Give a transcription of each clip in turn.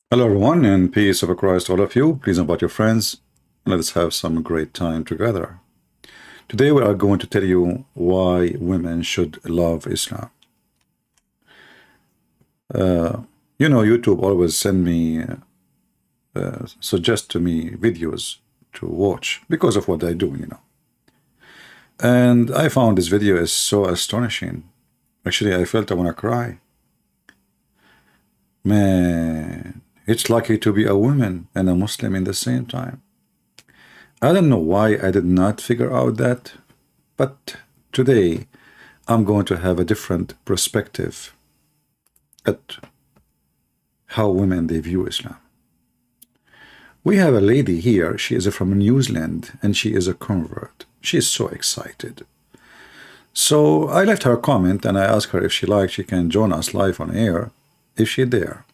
Hello, everyone, and peace of Christ, all of you. Please invite your friends, and let us have some great time together. Today, we are going to tell you why women should love Islam. YouTube always send me, suggest to me videos to watch because of what I do. And I found this video is so astonishing. Actually, I felt I want to cry. Man, it's lucky to be a woman and a Muslim in the same time. I don't know why I did not figure out that, but today I'm going to have a different perspective at how women they view Islam. We have a lady here, she is from New Zealand, and she is a convert. She is so excited. So I left her a comment and I asked her if she liked, she can join us live on air, if she dare.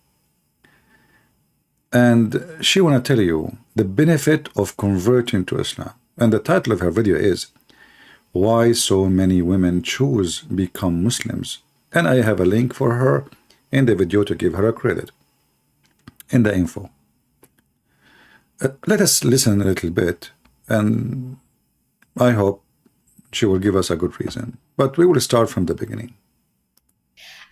And she want to tell you the benefit of converting to Islam. And the title of her video is Why So Many Women Choose Become Muslims. And I have a link for her in the video to give her a credit in the info. Let us listen a little bit, and I hope she will give us a good reason. But we will start from the beginning.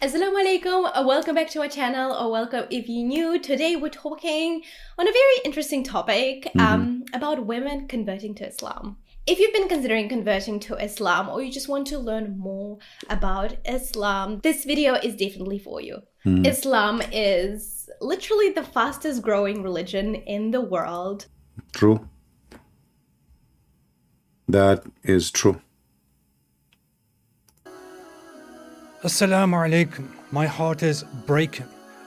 Assalamu alaikum, welcome back to our channel, or welcome if you're new. Today we're talking on a very interesting topic about women converting to Islam. If you've been considering converting to Islam, or you just want to learn more about Islam, this video is definitely for you. Islam is literally the fastest growing religion in the world. True. That is true. Assalamu alaikum. My heart is breaking.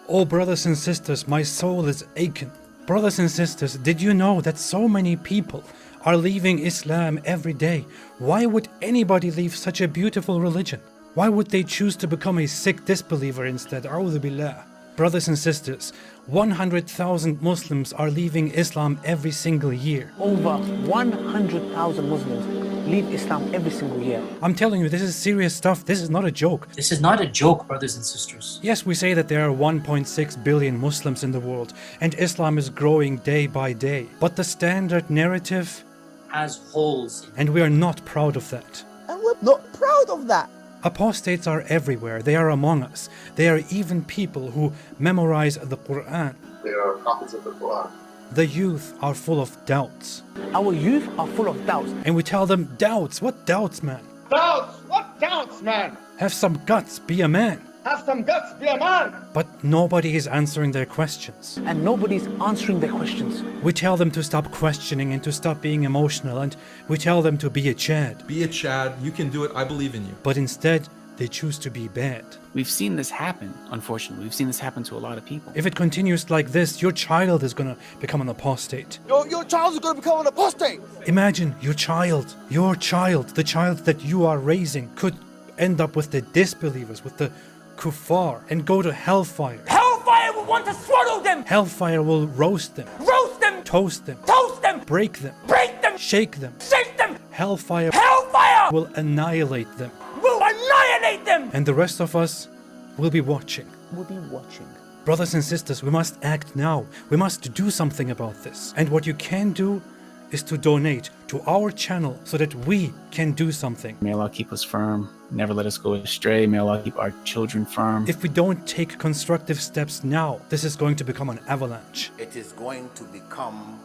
Oh, brothers and sisters, my soul is aching. Brothers and sisters, did you know that so many people are leaving Islam every day? Why would anybody leave such a beautiful religion? Why would they choose to become a sick disbeliever instead? A'udhu billah. Brothers and sisters, 100,000 Muslims are leaving Islam every single year. Over 100,000 Muslims leave Islam every single year. I'm telling you, this is serious stuff. This is not a joke. This is not a joke, brothers and sisters. Yes, we say that there are 1.6 billion Muslims in the world, and Islam is growing day by day. But the standard narrative, Has holes in it. and we are not proud of that. And we're not proud of that. Apostates are everywhere. They are among us. There are even people who memorize the Quran. They are copies of the Quran. The youth are full of doubts. Our youth are full of doubts. And we tell them, doubts? What doubts, man? Doubts? What doubts, man? Have some guts, be a man. Have some guts, be a man. But nobody is answering their questions. And nobody's answering their questions. We tell them to stop questioning and to stop being emotional, and we tell them to be a Chad. Be a Chad, you can do it, I believe in you. But instead, they choose to be bad. We've seen this happen, unfortunately. We've seen this happen to a lot of people. If it continues like this, your child is gonna become an apostate. Your child is going to become an apostate. Imagine your child, the child that you are raising, could end up with the disbelievers, with the kuffar, and go to hellfire. Hellfire will want to swallow them. Hellfire will roast them, Roast them. toast them, Toast them. break them, Break them. shake them. Shake them. Hellfire Hellfire will annihilate them. will annihilate them. And the rest of us will be watching. We'll be watching. Brothers and sisters, we must act now. We must do something about this. And what you can do is to donate to our channel so that we can do something. May Allah keep us firm, never let us go astray. May Allah keep our children firm. If we don't take constructive steps now, this is going to become an avalanche, It is going to become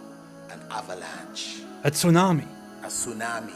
an avalanche, a tsunami. a tsunami.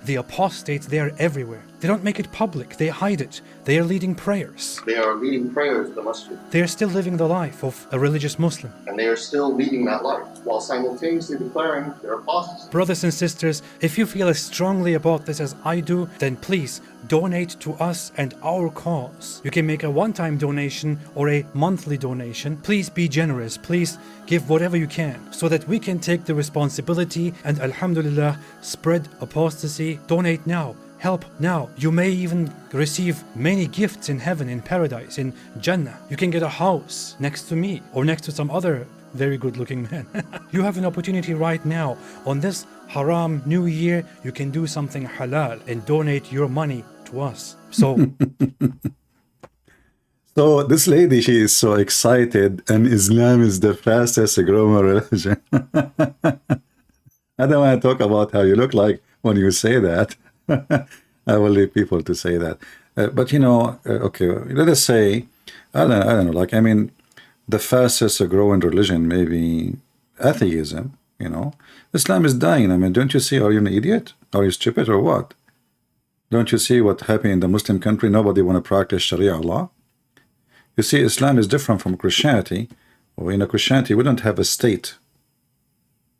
The apostates, they are everywhere. They don't make it public, they hide it. They are leading prayers. They are leading prayers in the masjid, They are still living the life of a religious Muslim. and they are still leading that life while simultaneously declaring their apostasy. Brothers and sisters, if you feel as strongly about this as I do, then please donate to us and our cause. You can make a one-time donation or a monthly donation. Please be generous. Please give whatever you can so that we can take the responsibility and, alhamdulillah, spread apostasy. Donate now. Help now. You may even receive many gifts in heaven, in paradise, in Jannah. You can get a house next to me or next to some other very good looking man. You have an opportunity right now. On this haram new year, you can do something halal and donate your money to us. So So this lady, she is so excited, and Islam is the fastest growing religion. I don't want to talk about how you look like when you say that. I will leave people to say that. But you know, okay, let us say, I don't know, like, I mean, the fastest growing religion may be atheism, you know. Islam is dying. I mean, don't you see? Are you an idiot? Are you stupid or what? Don't you see what happened in the Muslim country? Nobody want to practice Sharia law. You see, Islam is different from Christianity. Or in a Christianity, we don't have a state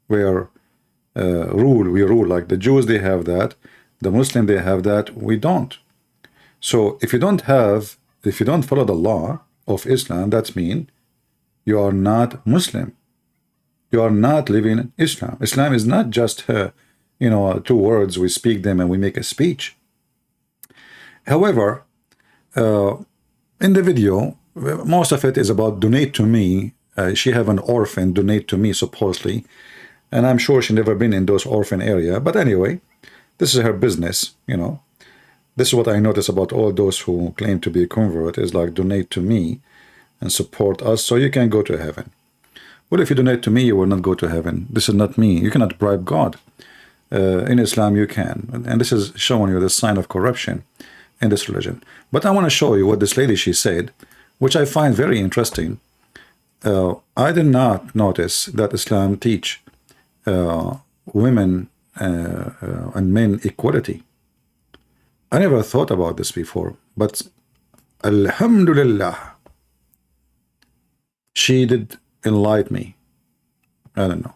where we rule. Like the Jews, they have that. The Muslim, they have that. We don't. So if you don't follow the law of Islam, that means you are not Muslim. You are not living in Islam. Islam is not just, you know, two words, we speak them and we make a speech. However, in the video, most of it is about donate to me. She have an orphan donate to me, supposedly. And I'm sure she never been in those orphan area. But anyway, this is her business, you know. This is what I notice about all those who claim to be a convert, is like donate to me and support us so you can go to heaven. Well, if you donate to me, you will not go to heaven. This is not me. You cannot bribe God. In Islam, you can. And this is showing you the sign of corruption in this religion. But I want to show you what this lady, she said, which I find very interesting. I did not notice that Islam teach women and men equality. I never thought about this before, but Alhamdulillah, she did enlighten me. I don't know.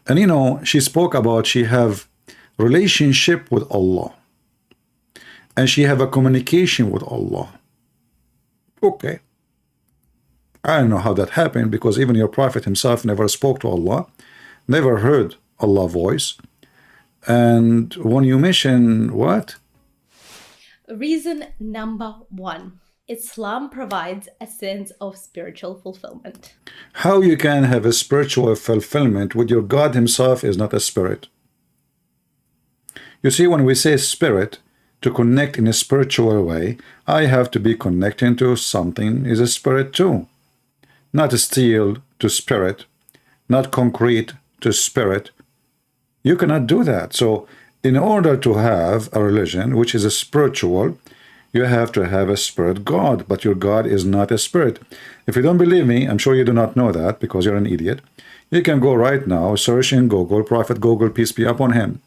And you know, she spoke about she have relationship with Allah, and she have a communication with Allah. Okay. I don't know how that happened, because even your prophet himself never spoke to Allah, never heard Allah's voice. And when you mention what? Reason number 1. Islam provides a sense of spiritual fulfillment. How you can have a spiritual fulfillment when your God himself is not a spirit? You see, when we say spirit, to connect in a spiritual way, I have to be connecting to something is a spirit too. Not steel to spirit, not concrete to spirit. You cannot do that. So in order to have a religion which is a spiritual, you have to have a spirit God, but your God is not a spirit. If you don't believe me, I'm sure you do not know that because you're an idiot. You can go right now, search in Google, Prophet Google, peace be upon him.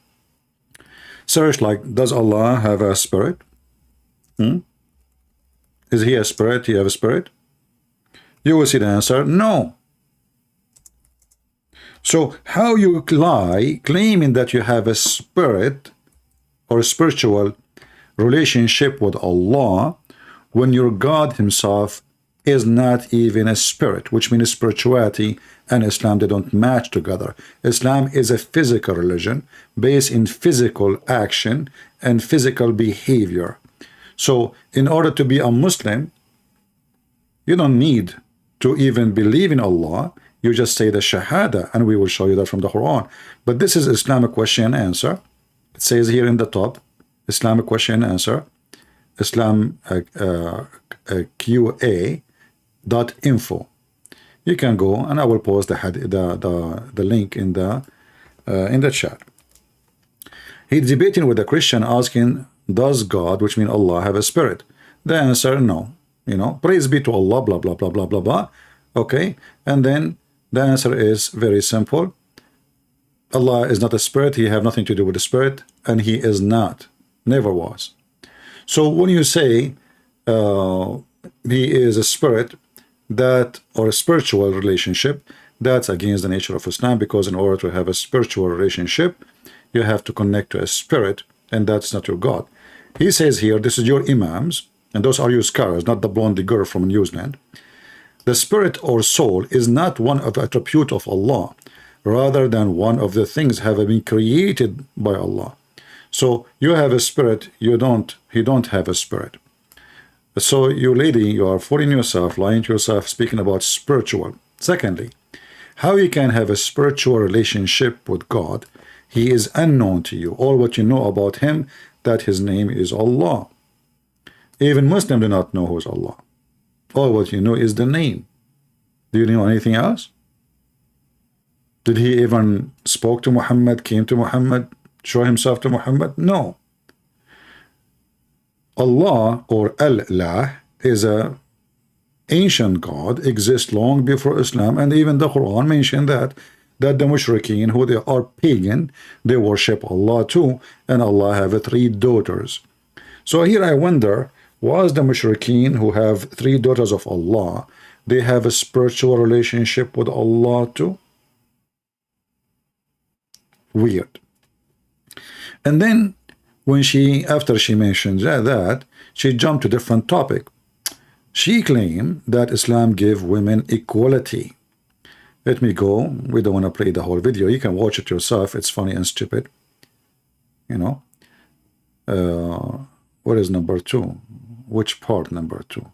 Search like, does Allah have a spirit? Is he a spirit? He have a spirit? You will see the answer, no. So how you lie claiming that you have a spirit or a spiritual relationship with Allah when your God himself is not even a spirit, which means spirituality and Islam, they don't match together. Islam is a physical religion based in physical action and physical behavior. So in order to be a Muslim, you don't need to even believe in Allah. You just say the Shahada, and we will show you that from the Quran. But this is Islamic question and answer. It says here in the top, Islamic question and answer, Islam QA.info. You can go, and I will post the link in the chat. He's debating with a Christian, asking, does God, which means Allah, have a spirit? The answer, no. You know, praise be to Allah, blah blah blah blah blah blah. Okay, and then the answer is very simple. Allah is not a spirit. He have nothing to do with the spirit, and he is not, never was. So when you say he is a spirit, that, or a spiritual relationship, that's against the nature of Islam, because in order to have a spiritual relationship, you have to connect to a spirit, and that's not your God. He says here, this is your imams, and those are your scholars, not the blondie girl from New Zealand. The spirit or soul is not one of the attributes of Allah, rather than one of the things have been created by Allah. So you have a spirit, he don't have a spirit. So you lady, you are fooling yourself, lying to yourself, speaking about spiritual. Secondly, how you can have a spiritual relationship with God? He is unknown to you. All what you know about him, that his name is Allah. Even Muslims do not know who is Allah. All what you know is the name. Do you know anything else? Did he even spoke to Muhammad, came to Muhammad, show himself to Muhammad? No. Allah or Allah is a ancient God, exists long before Islam, and even the Quran mentioned that the mushrikeen, who they are pagan, they worship Allah too, and Allah have 3 daughters. So here I wonder, was the mushrikeen who have 3 daughters of Allah, they have a spiritual relationship with Allah too? Weird. And then when after she mentioned that, she jumped to different topic. She claimed that Islam gave women equality. Let me go. We don't want to play the whole video. You can watch it yourself. It's funny and stupid. You know. What is number 2? Which part number 2?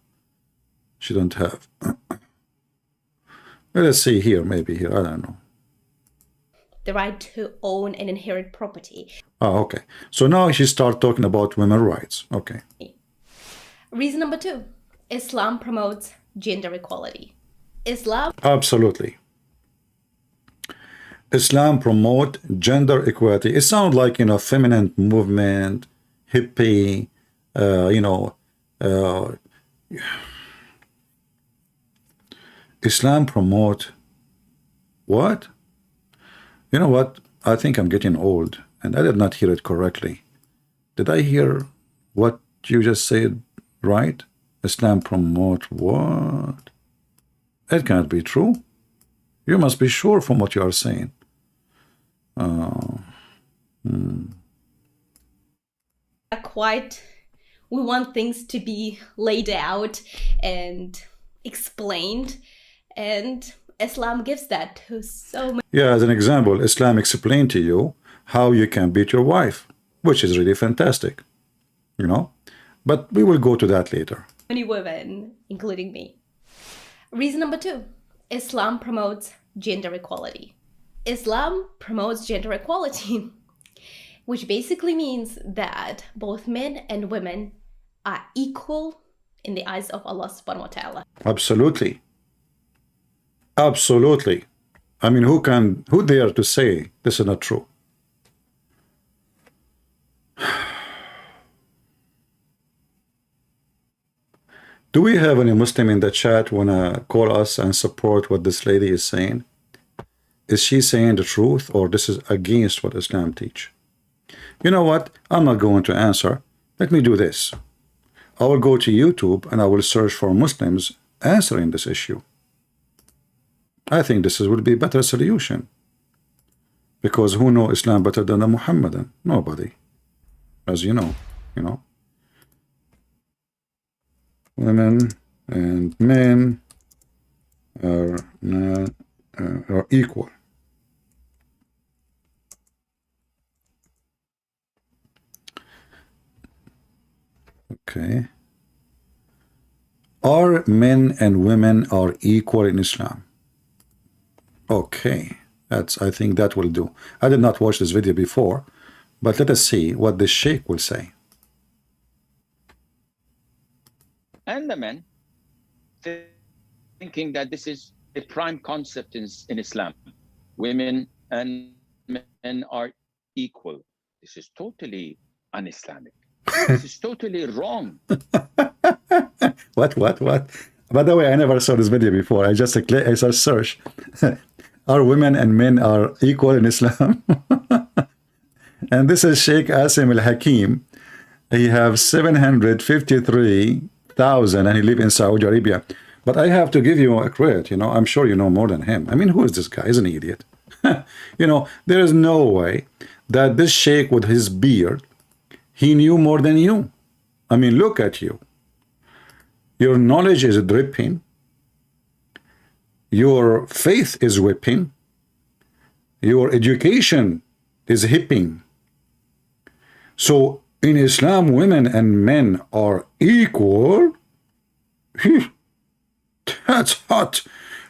She don't have. Let's see here. Maybe here. I don't know. The right to own and inherit property. Oh, okay. So now she starts talking about women's rights. Okay. Reason number 2. Islam promotes gender equality. Absolutely. Islam promote gender equality. It sounds like, you know, feminine movement, hippie, Islam promote what? You know what? I think I'm getting old, and I did not hear it correctly. Did I hear what you just said right? Islam promote what? It can't be true. You must be sure from what you are saying. We want things to be laid out and explained, and Islam gives that to so many. Yeah, as an example, Islam explained to you how you can beat your wife, which is really fantastic, you know. But we will go to that later. Many women, including me. Reason number 2, Islam promotes gender equality. Islam promotes gender equality, which basically means that both men and women are equal in the eyes of Allah subhanahu wa ta'ala. Absolutely. Absolutely. I mean, who dare to say this is not true? Do we have any Muslim in the chat wanna call us and support what this lady is saying? Is she saying the truth, or this is against what Islam teach? You know what? I'm not going to answer. Let me do this. I will go to YouTube and I will search for Muslims answering this issue. I think this would be a better solution. Because who know Islam better than a Muhammadan? Nobody. As you know. Women and men are equal. Okay. Are men and women are equal in Islam? Okay. I think that will do. I did not watch this video before, but let us see what the Sheikh will say. And the men thinking that this is a prime concept in Islam. Women and men are equal. This is totally un-Islamic. This is totally wrong. What? By the way, I never saw this video before. I just search. Are women and men are equal in Islam? And this is Sheikh Asim al-Hakim. He has 753,000 and he lives in Saudi Arabia. But I have to give you a credit, I'm sure you know more than him. I mean, who is this guy? He's an idiot. There is no way that this sheikh with his beard, he knew more than you. I mean, look at you. Your knowledge is dripping. Your faith is whipping. Your education is hipping. So in Islam, women and men are equal. That's hot.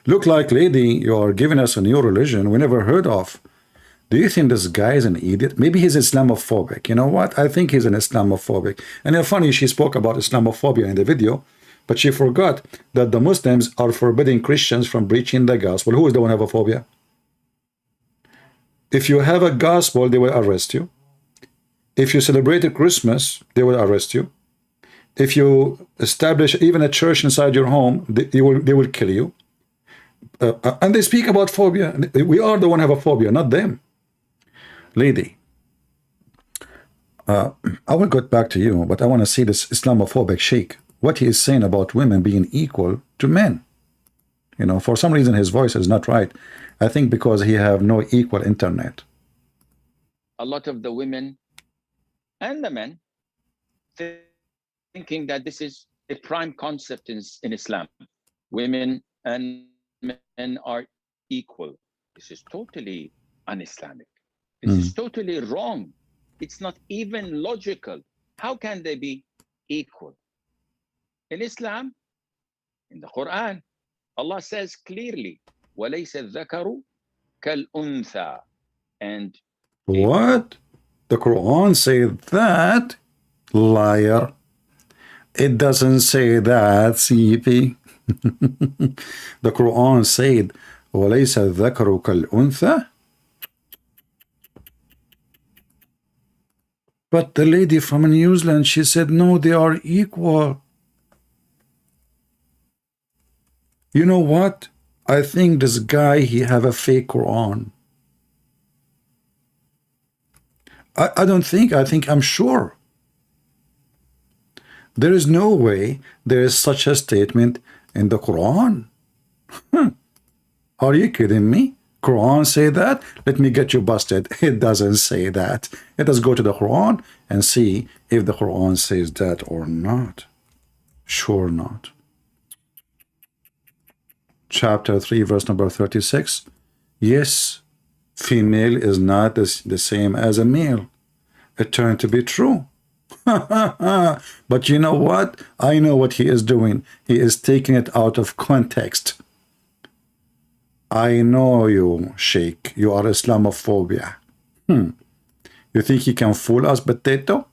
Look like, lady, you are giving us a new religion we never heard of. Do you think this guy is an idiot? Maybe he's Islamophobic. You know what? I think he's an Islamophobic. And it's funny, she spoke about Islamophobia in the video, But she forgot that the Muslims are forbidding Christians from preaching the gospel. Who is the one who have a phobia? If you have a gospel, they will arrest you. If you celebrate Christmas, they will arrest you. If you establish even a church inside your home, they will kill you. And they speak about phobia. We are the one who have a phobia, not them. Lady, I will get back to you, but I want to see this Islamophobic sheikh, what he is saying about women being equal to men. You know, for some reason his voice is not right. I think because he have no equal internet. A lot of the women and the men thinking that this is a prime concept in Islam. Women and men are equal. This is totally un-Islamic. This is totally wrong. It's not even logical. How can they be equal? In Islam, in the Quran, Allah says clearly, وَلَيْسَ الذَّكَرُ كَالْأُنثَى. And what? The Quran say that? Liar. It doesn't say that, CP. The Quran said, وَلَيْسَ الذَّكَرُ كَالْأُنثَى. But the lady from New Zealand, she said, no, they are equal. You know what? I think this guy, he have a fake Quran. I don't think, I'm sure. There is no way there is such a statement in the Quran. Are you kidding me? Quran say that? Let me get you busted. It doesn't say that. Let us go to the Quran and see if the Quran says that or not. Sure not. Chapter 3, verse number 36. Yes, female is not the same as a male. It turned to be true. But you know what? I know what he is doing. He is taking it out of context. I know you, Sheikh. You are Islamophobia. You think he can fool us, potato?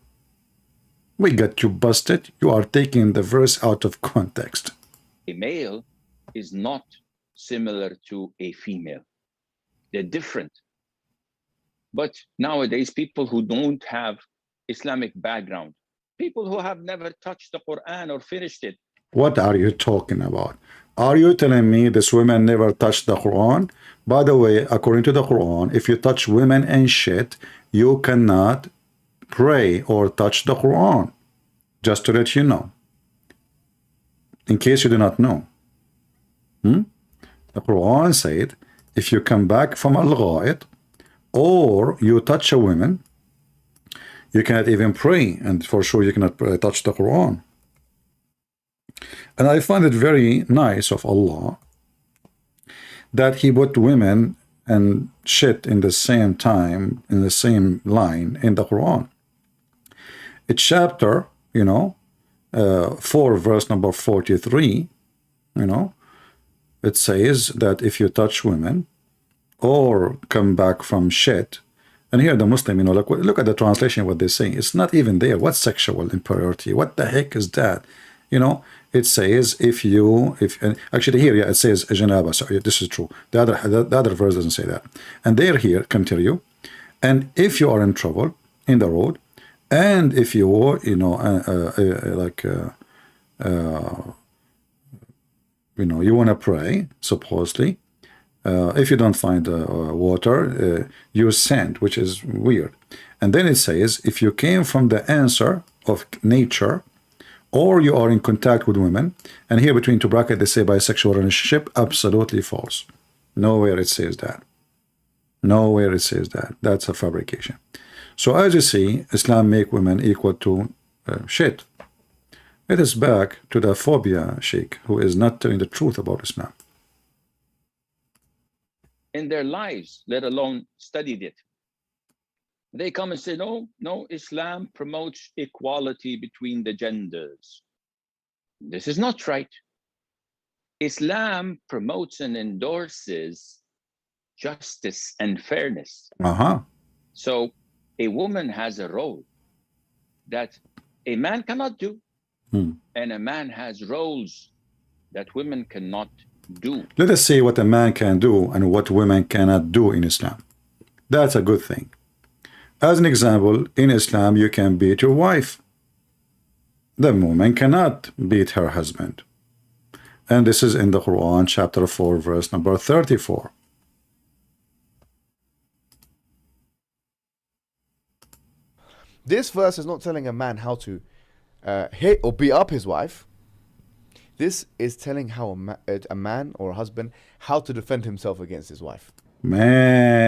We got you busted. You are taking the verse out of context. a male is not similar to a female. They're different. But nowadays, people who don't have Islamic background, people who have never touched the Quran or finished it. What are you talking about? Are you telling me this woman never touched the Quran? By the way, according to the Quran, if you touch women and shit, you cannot pray or touch the Quran. Just to let you know. In case you do not know. The Quran said, if you come back from al-gha'it, or you touch a woman, you cannot even pray, and for sure you cannot touch the Quran. And I find it very nice of Allah that He put women and shit in the same time, in the same line in the Quran. It's chapter, 4 verse number 43, it says that if you touch women or come back from shit, and here the Muslim, look at the translation, what they say. It's not even there. What sexual impurity? What the heck is that? It says actually here, it says janaba. So this is true. The other verse doesn't say that. And they're here, continue. And if you are in trouble in the road, and if you you want to pray, supposedly, if you don't find water, use sand, which is weird. And then it says, if you came from the answer of nature, or you are in contact with women, and here between two brackets they say bisexual relationship, absolutely false. Nowhere it says that. Nowhere it says that. That's a fabrication. So as you see, Islam make women equal to shit. It is back to the phobia sheikh who is not telling the truth about Islam. In their lives, let alone studied it. They come and say, no, Islam promotes equality between the genders. This is not right. Islam promotes and endorses justice and fairness. So a woman has a role that a man cannot do. And a man has roles that women cannot do. Let us see what a man can do and what women cannot do in Islam. That's a good thing. As an example, in Islam, you can beat your wife. The woman cannot beat her husband. And this is in the Quran, chapter 4, verse number 34. This verse is not telling a man how to hit or beat up his wife. This is telling how a man or a husband how to defend himself against his wife. Man,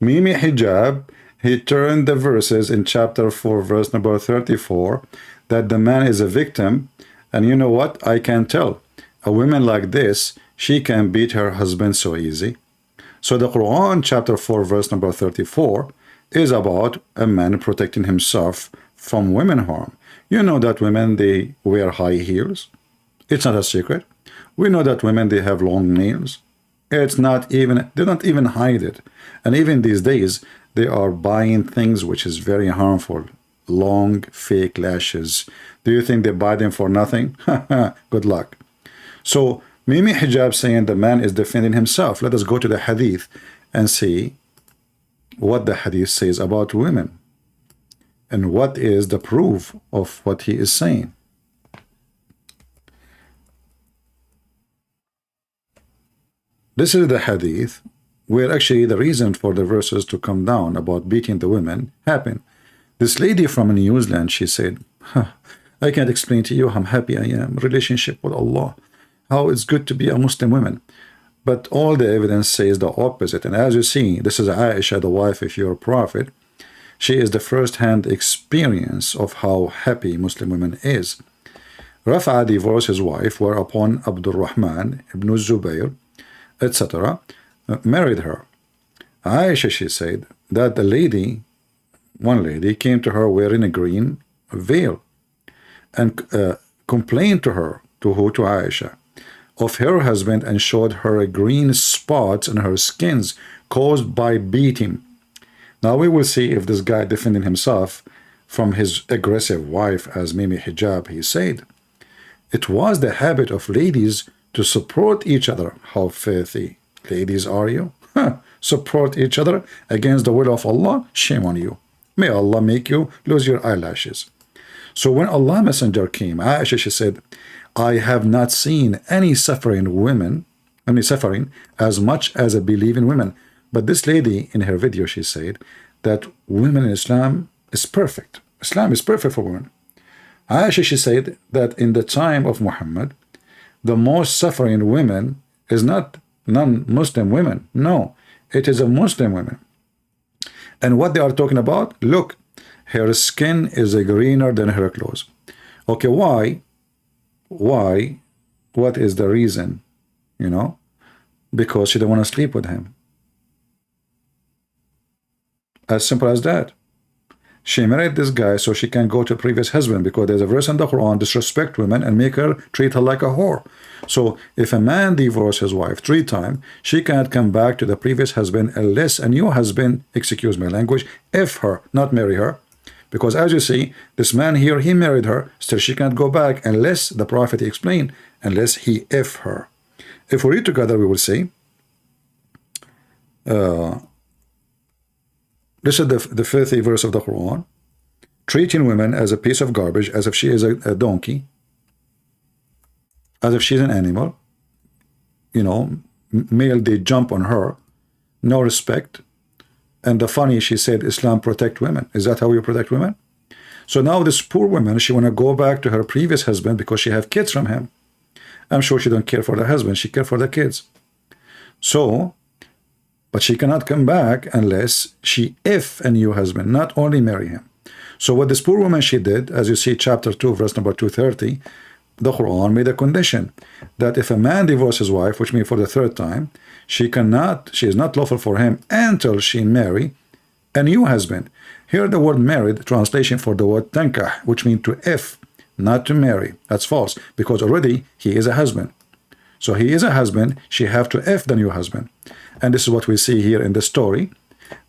Mimi Hijab, he turned the verses in chapter 4, verse number 34, that the man is a victim. And you know what? I can tell. A woman like this, she can beat her husband so easy. So the Quran, chapter 4, verse number 34, is about a man protecting himself from women harm. You know that women, they wear high heels. It's not a secret. We know that women, they have long nails. It's not even, they don't even hide it. And even these days, they are buying things which is very harmful. Long, fake lashes. Do you think they buy them for nothing? Good luck. So, Mimi Hijab saying the man is defending himself. Let us go to the hadith and see what the hadith says about women. And what is the proof of what he is saying. This is the hadith where actually the reason for the verses to come down about beating the women happened. This lady from New Zealand, she said, I can't explain to you how happy I am, relationship with Allah, how it's good to be a Muslim woman. But all the evidence says the opposite. And as you see, this is Aisha, the wife of your prophet. She is the first-hand experience of how happy Muslim women is. Rafa divorced his wife, whereupon Abdul Rahman ibn Zubayr, etc., married her. Aisha, she said, that the lady, one lady, came to her wearing a green veil and complained to her, to Aisha, of her husband and showed her green spots on her skins caused by beating. Now we will see if this guy defending himself from his aggressive wife, as Mimi Hijab, he said. It was the habit of ladies to support each other. How filthy ladies are you? Support each other against the will of Allah? Shame on you. May Allah make you lose your eyelashes. So when Allah Messenger came, Aisha, she said, I have not seen any suffering as much as I believe in women. But this lady in her video, she said that women in Islam is perfect. Islam is perfect for women. Aisha, she said that in the time of Muhammad, the most suffering women is not non-Muslim women. No, it is a Muslim women. And what they are talking about, look, her skin is greener than her clothes. Okay, why? Why? What is the reason? You know, because she don't want to sleep with him. As simple as that. She married this guy so she can go to a previous husband, because there's a verse in the Quran, disrespect women and make her, treat her like a whore. So if a man divorces his wife 3 times, she can't come back to the previous husband unless a new husband, excuse my language, F her, not marry her. Because as you see, this man here, he married her, still she can't go back unless the Prophet explained, unless he F her. If we read together, we will see, this is the 50th verse of the Quran, treating women as a piece of garbage, as if she is a donkey, as if she's an animal. You know, male, they jump on her, no respect. And the funny, she said, Islam protect women. Is that how you protect women? So now this poor woman, she want to go back to her previous husband because she have kids from him. I'm sure she don't care for the husband, she care for the kids. So, but she cannot come back unless she F a new husband, not only marry him. So what this poor woman, she did, as you see chapter 2, verse number 230, the Quran made a condition that if a man divorces his wife, which means for the 3rd time, she is not lawful for him until she marry a new husband. Here the word married, translation for the word tankah, which means to F, not to marry. That's false, because already he is a husband. So he is a husband, she have to F the new husband. And this is what we see here in the story,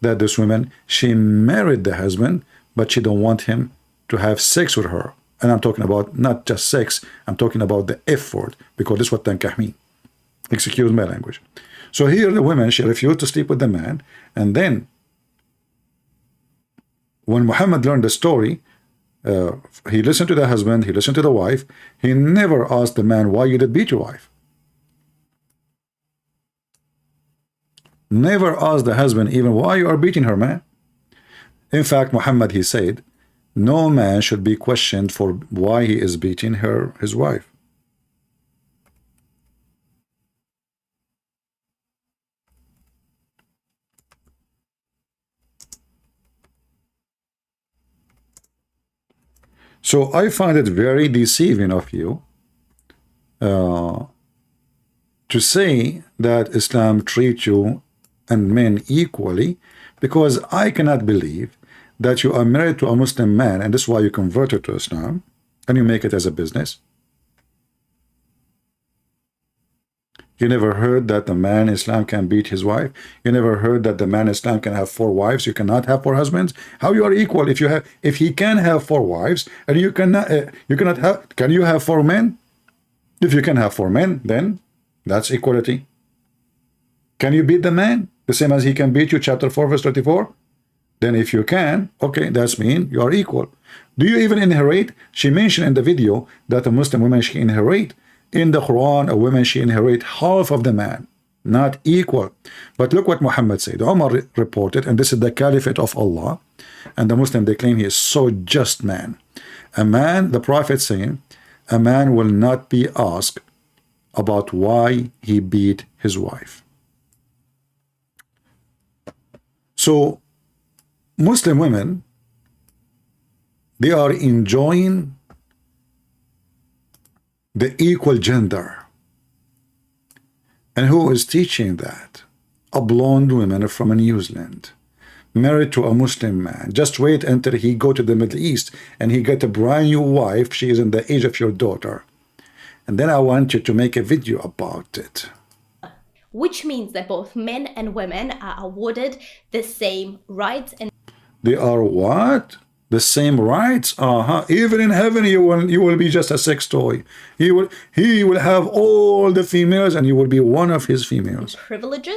that this woman, she married the husband, but she don't want him to have sex with her. And I'm talking about not just sex, I'm talking about the effort, because this is what tankah mean. Excuse my language. So here the woman, she refused to sleep with the man, and then when Muhammad learned the story, he listened to the husband, he listened to the wife. He never asked the man, why you did beat your wife? Never asked the husband even, why you are beating her, man? In fact, Muhammad, he said, no man should be questioned for why he is beating his wife. So I find it very deceiving of you to say that Islam treats you and men equally, because I cannot believe that you are married to a Muslim man and this is why you converted to Islam and you make it as a business. You never heard that the man in Islam can beat his wife. You never heard that the man in Islam can have 4 wives. You cannot have 4 husbands. How you are equal if he can have 4 wives and you cannot have? Can you have 4 men? If you can have 4 men, then that's equality. Can you beat the man the same as he can beat you? Chapter 4 verse 34. Then if you can, okay, that's mean you are equal. Do you even inherit? She mentioned in the video that a Muslim woman, she inherit. In the Quran, a woman, she inherit half of the man, not equal. But look what Muhammad said. Umar reported, and this is the caliphate of Allah, and the Muslim, they claim he is so just man. A man, the Prophet saying, a man will not be asked about why he beat his wife. So Muslim women, they are enjoying the equal gender. And who is teaching that? A blonde woman from New Zealand, married to a Muslim man. Just wait until he go to the Middle East and he get a brand new wife. She is in the age of your daughter. And then I want you to make a video about it. Which means that both men and women are awarded the same rights and they are what? The same rights? Even in heaven you will be just a sex toy. He will have all the females and you will be one of his females. Privilege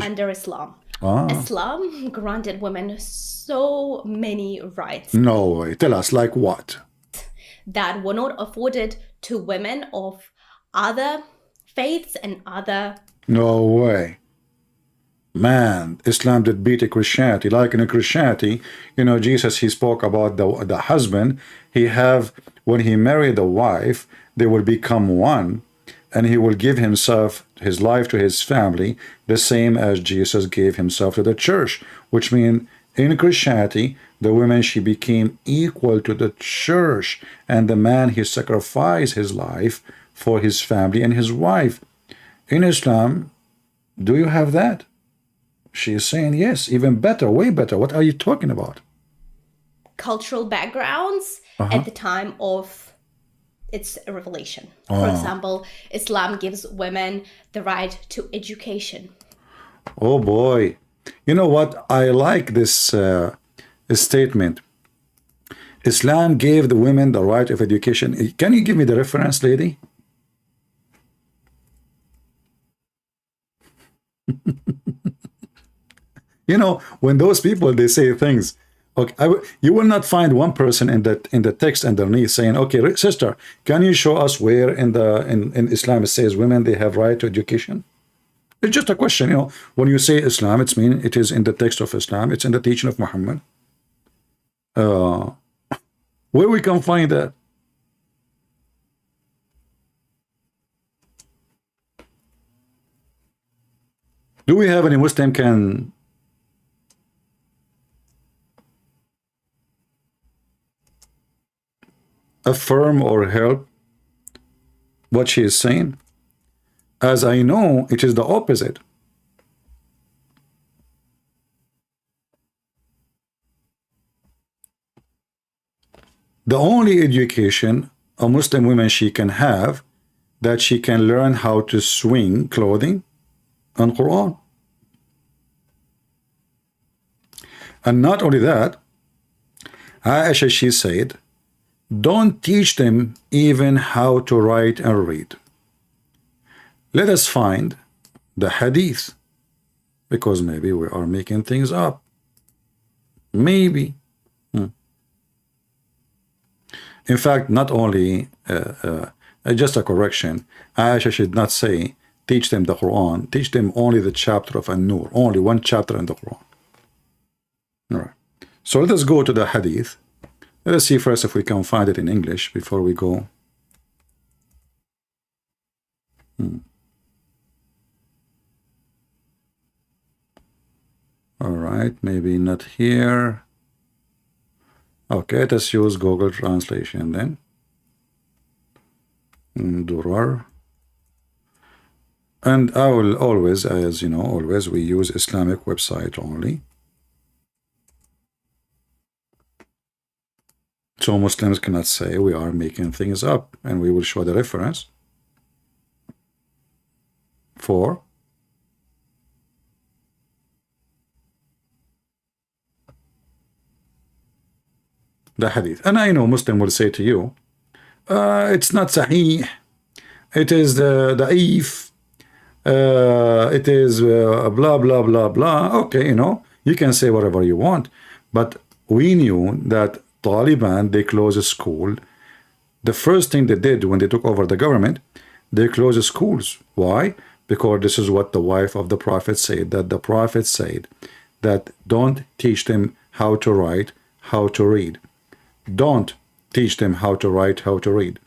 under Islam. Islam granted women so many rights. No way. Tell us, like what? That were not afforded to women of other faiths and other... No way. Man, Islam did beat Christianity. Like in Christianity, you know, Jesus, he spoke about the husband. When he married the wife, they will become one, and he will give himself, his life to his family, the same as Jesus gave himself to the church. Which means in Christianity, the woman, she became equal to the church, and the man, he sacrificed his life for his family and his wife. In Islam, do you have that? She is saying yes, even better, way better. What are you talking about? Cultural backgrounds at the time of its revelation. For example, Islam gives women the right to education. Oh boy. You know what? I like this statement. Islam gave the women the right of education. Can you give me the reference, lady? You know, when those people, they say things, okay, you will not find one person in the text underneath saying, okay, sister, can you show us where in Islam it says women, they have right to education? It's just a question, you know. When you say Islam, it means it is in the text of Islam. It's in the teaching of Muhammad. Where we can find that? Do we have any Muslim can affirm or help what she is saying? As I know, it is the opposite. The only education a Muslim woman she can have, that she can learn how to swing clothing and Quran. And not only that, Aisha, she said don't teach them even how to write and read. Let us find the hadith, because maybe we are making things up. Maybe. In fact, not only, just a correction, Aisha should not say, teach them the Quran, teach them only the chapter of An-Nur, only one chapter in the Quran. All right. So let us go to the hadith. Let us see first if we can find it in English before we go. All right, maybe not here. Okay, let us use Google Translation then. Durar. And I will always, as you know, always we use Islamic website only. So Muslims cannot say we are making things up, and we will show the reference for the hadith. And I know Muslim will say to you, it's not sahih, it is the da'if, it is blah blah blah blah. Okay, you know, you can say whatever you want, but we knew that Taliban, they closed a school. The first thing they did when they took over the government, they closed schools. Why? Because this is what the wife of the Prophet said, that the Prophet said that don't teach them how to write, how to read. Don't teach them how to write, how to read.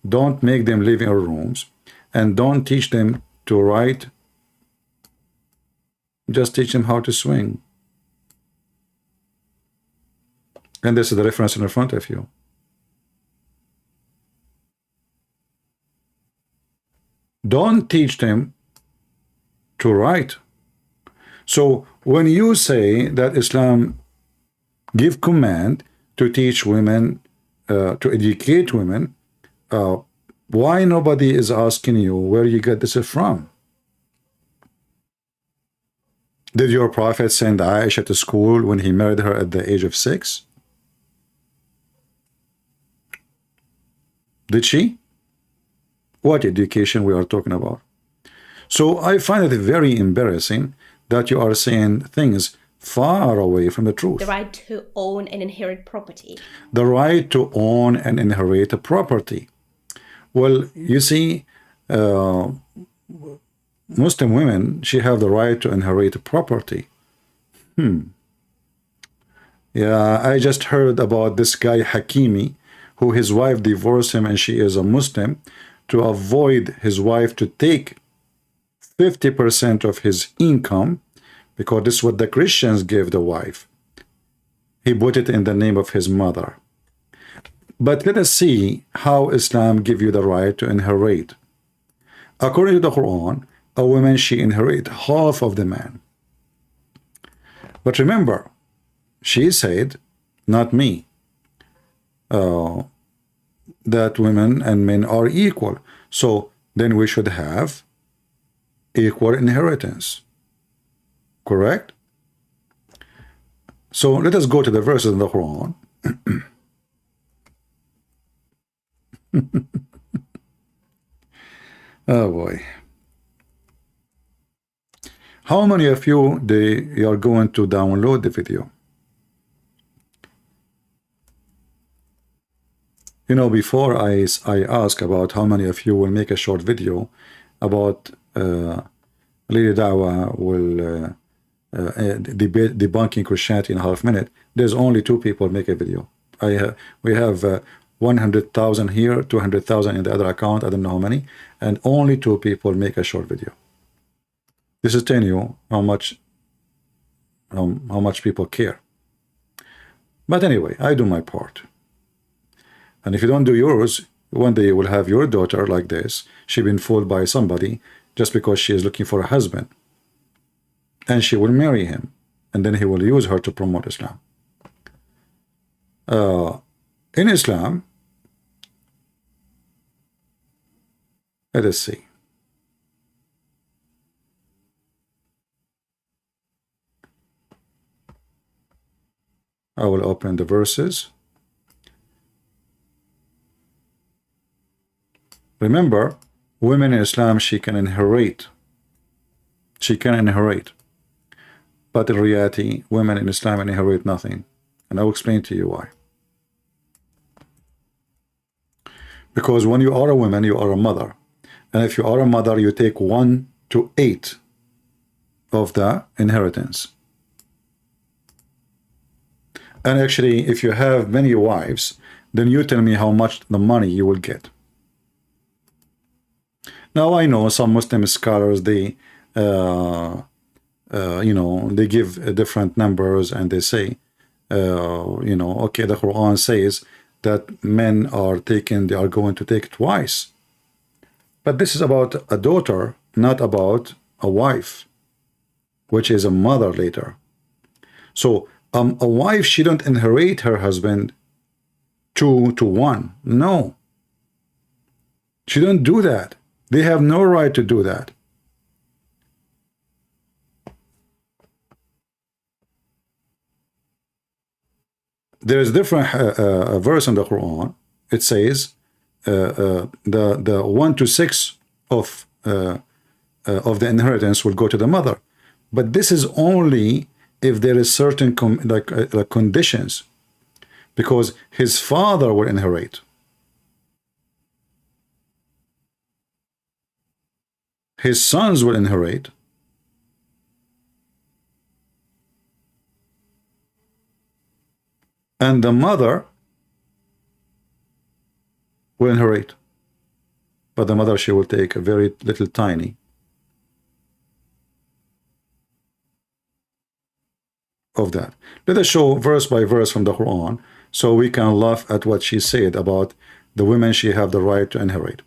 Don't make them live in rooms, and don't teach them to write. Just teach them how to swing. And this is the reference in front of you. Don't teach them to write. So when you say that Islam give command to teach women, to educate women, why nobody is asking you where you get this from? Did your Prophet send Aisha to school when he married her at the age of 6? Did she? What education we are talking about? So I find it very embarrassing that you are saying things far away from the truth. The right to own and inherit property. The right to own and inherit a property. Well, you see, Muslim women, she have the right to inherit property. Yeah, I just heard about this guy Hakimi, who his wife divorced him and she is a Muslim, to avoid his wife to take 50% of his income, because this is what the Christians gave the wife. He put it in the name of his mother. But let us see how Islam gives you the right to inherit. According to the Quran, a woman, she inherit half of the man. But remember, she said, not me, that women and men are equal. So then we should have equal inheritance. Correct? So let us go to the verses in the Quran. Oh boy. How many of you are going to download the video? You know, before I ask about how many of you will make a short video about Lady Dawah will debunking Christianity in a half minute, there's only 2 people make a video. We have 100,000 here, 200,000 in the other account, I don't know how many, and only 2 people make a short video. This is telling you how much people care. But anyway, I do my part. And if you don't do yours, one day you will have your daughter like this. She's been fooled by somebody just because she is looking for a husband. And she will marry him. And then he will use her to promote Islam. In Islam, let us see. I will open the verses. Remember, women in Islam, she can inherit. She can inherit. But in reality, women in Islam inherit nothing. And I'll explain to you why. Because when you are a woman, you are a mother. And if you are a mother, you take 1 to 8 of the inheritance. And actually, if you have many wives, then you tell me how much the money you will get. Now, I know some Muslim scholars, they, you know, they give different numbers and they say, you know, okay, the Quran says that men are taken, they are going to take twice. But this is about a daughter, not about a wife, which is a mother later. So a wife, she don't inherit her husband 2 to 1. No. She don't do that. They have no right to do that. There is a different verse in the Quran. It says the 1 to 6 of the inheritance will go to the mother, but this is only if there is certain conditions, because his father will inherit. His sons will inherit. And the mother will inherit. But the mother, she will take a very little tiny of that. Let us show verse by verse from the Quran so we can laugh at what she said about the women she have the right to inherit.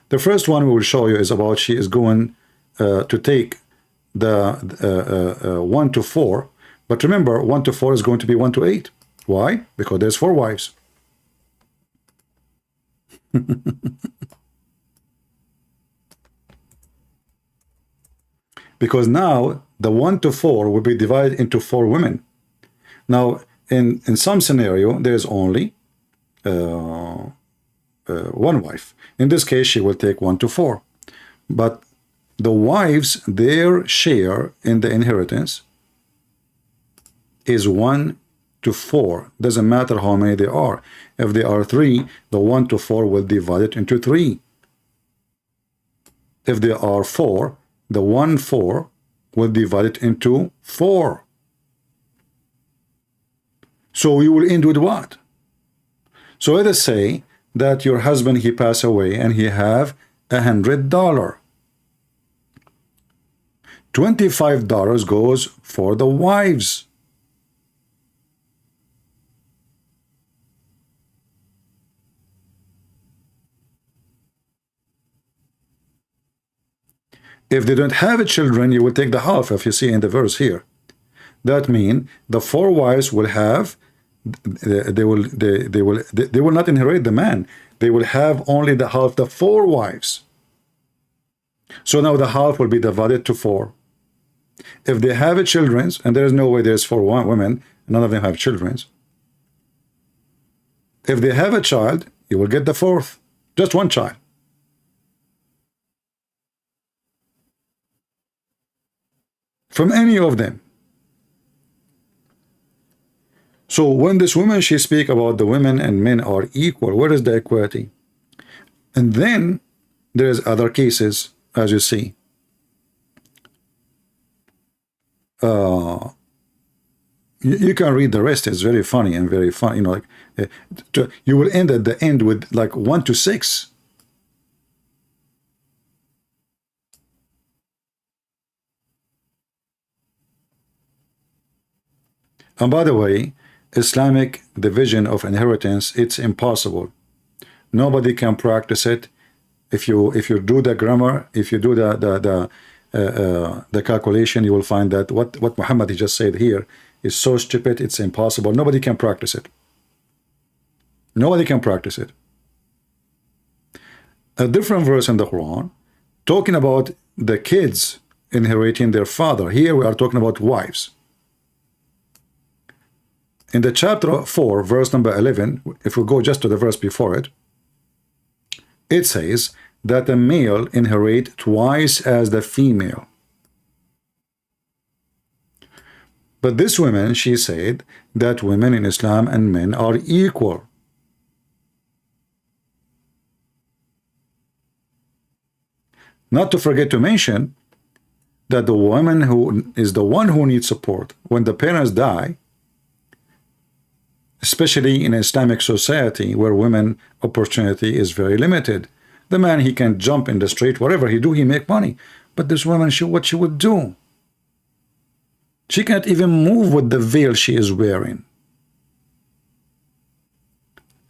The first one we will show you is about she is going to take the 1 to 4. But remember, 1 to 4 is going to be 1 to 8. Why? Because there's 4 wives. Because now the 1 to 4 will be divided into 4 women. Now, in some scenario, there's only 1 wife. In this case, she will take 1 to 4. But the wives, their share in the inheritance is 1 to 4. Doesn't matter how many there are. If there are 3, the 1 to 4 will divide it into 3. If there are 4, the 1/4 will divide it into 4. So you will end with what? So let us say that your husband, he passed away and he have $100. $25 goes for the wives. If they don't have children, you will take the half, if you see in the verse here. That means the 4 wives will have, they will not inherit the man. They will have only the half, the 4 wives. So now the half will be divided to 4. If they have children, and there is no way there's 4 women, none of them have children. If they have a child, you will get the 4th, just 1 child. From any of them. So when this woman, she speak about the women and men are equal, where is the equality? And then there is other cases, as you see. You can read the rest. It's very funny and very fun. You know, like you will end at the end with like 1 to 6. And by the way, Islamic division of inheritance, it's impossible. Nobody can practice it. If you do the grammar, if you do the calculation, you will find that what Muhammad just said here is so stupid, it's impossible. Nobody can practice it. Nobody can practice it. A different verse in the Quran talking about the kids inheriting their father. Here we are talking about wives. In the chapter 4, verse number 11, if we go just to the verse before it, it says, that a male inherit twice as the female. But this woman, she said that women in Islam and men are equal. Not to forget to mention that the woman who is the one who needs support when the parents die, especially in Islamic society where women opportunity is very limited. The man, he can jump in the street, whatever he do, he make money. But this woman, what she would do? She can't even move with the veil she is wearing.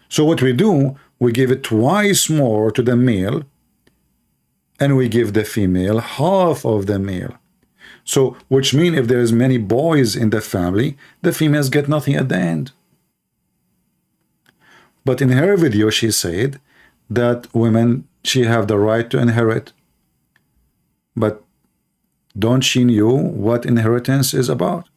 So what we do, we give it twice more to the male, and we give the female half of the male. So, which means if there is many boys in the family, the females get nothing at the end. But in her video, she said that women, she have the right to inherit. But don't she know what inheritance is about?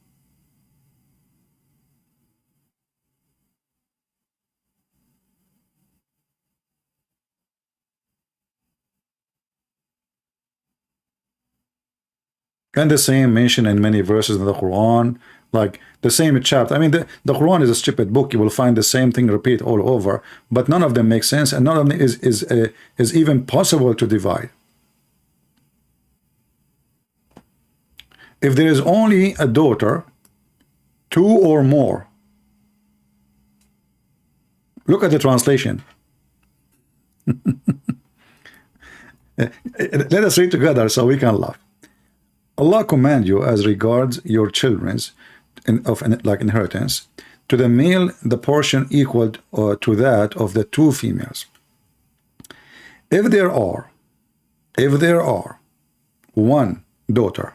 And the same mentioned in many verses in the Quran, like the same chapter. I mean, the Quran is a stupid book. You will find the same thing repeat all over, but none of them make sense, and none of them is even possible to divide. If there is only a daughter, two or more, look at the translation. Let us read together so we can laugh. Allah command you as regards your children's like inheritance, to the male the portion equal to that of the two females. If there are one daughter,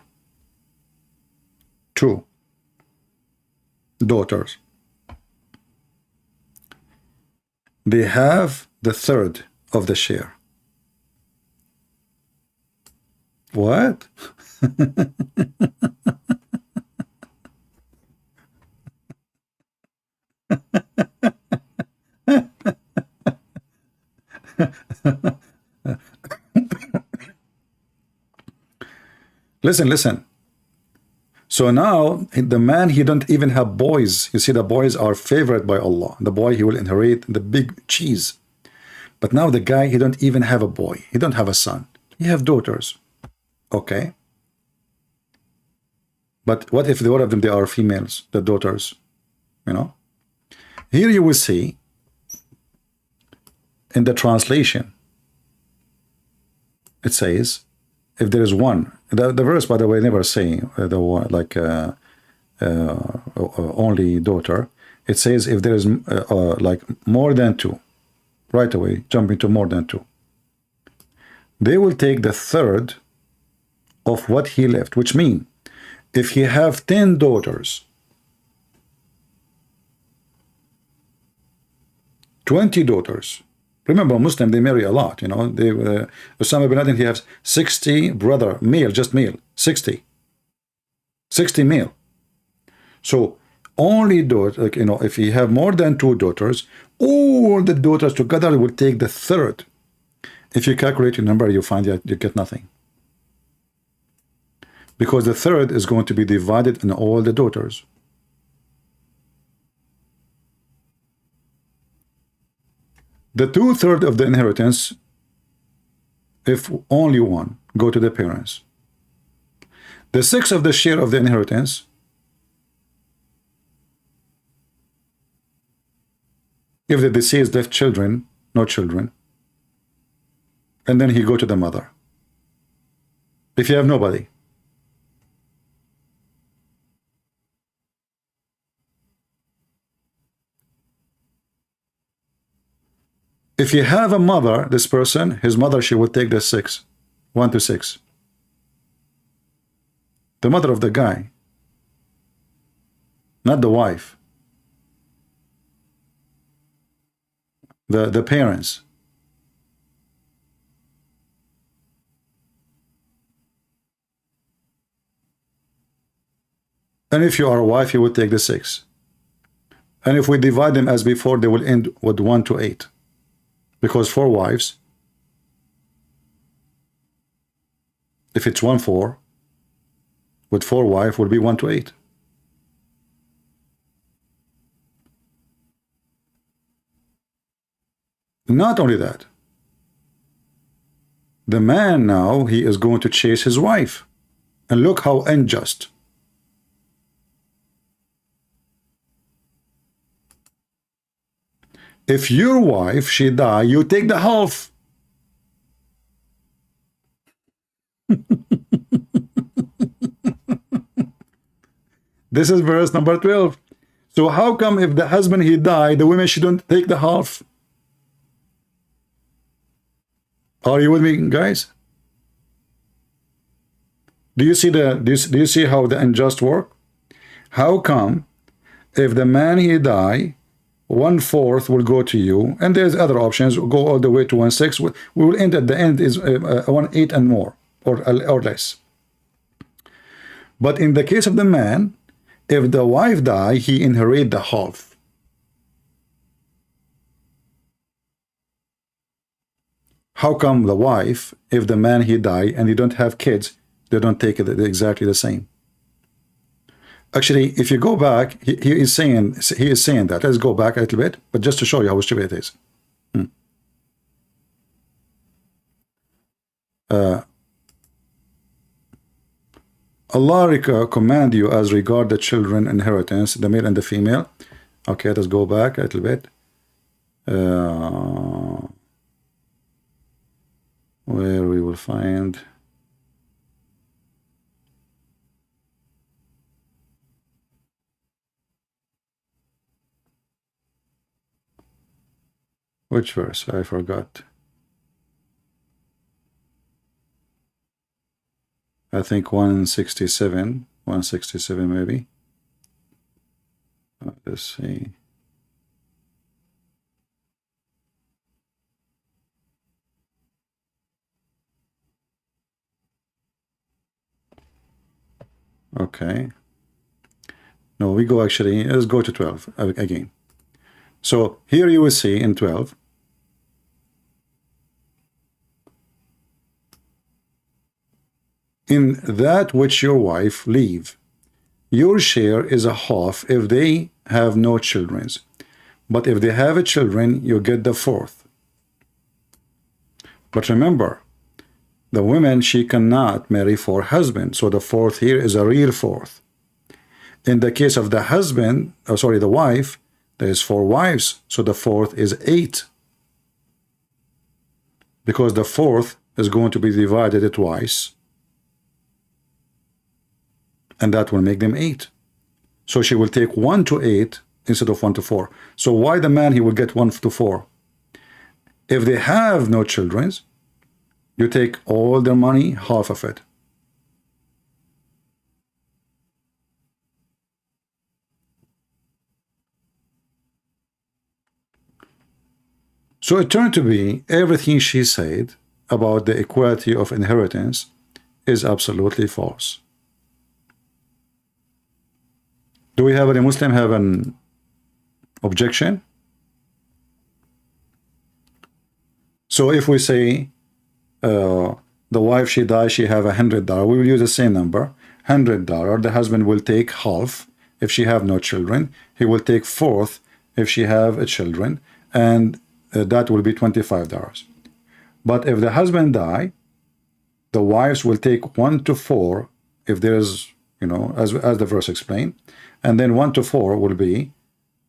two daughters, they have the third of the share. What? Listen. So now the man, he don't even have boys. You see, the boys are favored by Allah. The boy, he will inherit the big cheese. But now the guy, he don't even have a boy. He don't have a son. He have daughters. Okay. But what if the one of them, they are females, the daughters, you know? Here you will see in the translation, it says, if there is one, the verse, by the way, never say the one, like only daughter. It says if there is like more than two, right away, jumping to more than two. They will take the third of what he left, which means if he have 10 daughters, 20 daughters. Remember, Muslim, they marry a lot, you know. They Osama bin Laden, he has 60 brother, male, just male, 60 male. So only daughter, like, you know, if he have more than 2 daughters, all the daughters together will take the third. If you calculate your number, you find that you get nothing, because the third is going to be divided in all the daughters. The 2/3 of the inheritance, if only one, go to the parents. The 6 of the share of the inheritance, if the deceased left children, no children, and then he go to the mother. If you have nobody, if you have a mother, this person, his mother, she will take the 6, 1 to 6. The mother of the guy, not the wife. The parents. And if you are a wife, you will take the 6. And if we divide them as before, they will end with 1 to 8. Because 4 wives, If it's 1-4, with 4 wife will be 1-8. Not only that, the man now, he is going to chase his wife. And look how unjust. If your wife, she die, you take the half. This is verse number 12. So how come if the husband, he die, the women shouldn't take the half? Are you with me, guys? Do you see do you see how the unjust work? How come if the man, he die, 1/4 will go to you, and there's other options, go all the way to 1/6. We will end at the end is 1/8 and more, or less. But in the case of the man, if the wife die, he inherit the half. How come the wife, if the man, he die and he don't have kids, they don't take it exactly the same? Actually, if you go back, he is saying that. Let's go back a little bit, but just to show you how stupid it is. Allah command you as regard the children inheritance, the male and the female. Okay, let's go back a little bit. Where we will find which verse? I forgot. I think 167 maybe. Let's see. Okay. No, we go actually, let's go to 12 again. So here you will see in 12, in that which your wife leave, your share is a half if they have no children. But if they have a children, you get the 4th. But remember, the woman, she cannot marry 4 husbands. So the 4th here is a real 4th. In the case of the husband, the wife, there is 4 wives. So the 4th is 8. Because the 4th is going to be divided twice. And that will make them 8. So she will take 1-8 instead of 1-4. So why the man, he will get 1-4? If they have no children, you take all their money, half of it. So it turned to be everything she said about the equality of inheritance is absolutely false. Do we have any Muslim have an objection? So if we say the wife, she dies, she have $100, we will use the same number, $100. The husband will take half if she have no children. He will take 4th if she have a children, and that will be $25. But if the husband die, the wives will take 1-4 if there is, you know, as the verse explained, and then 1-4 will be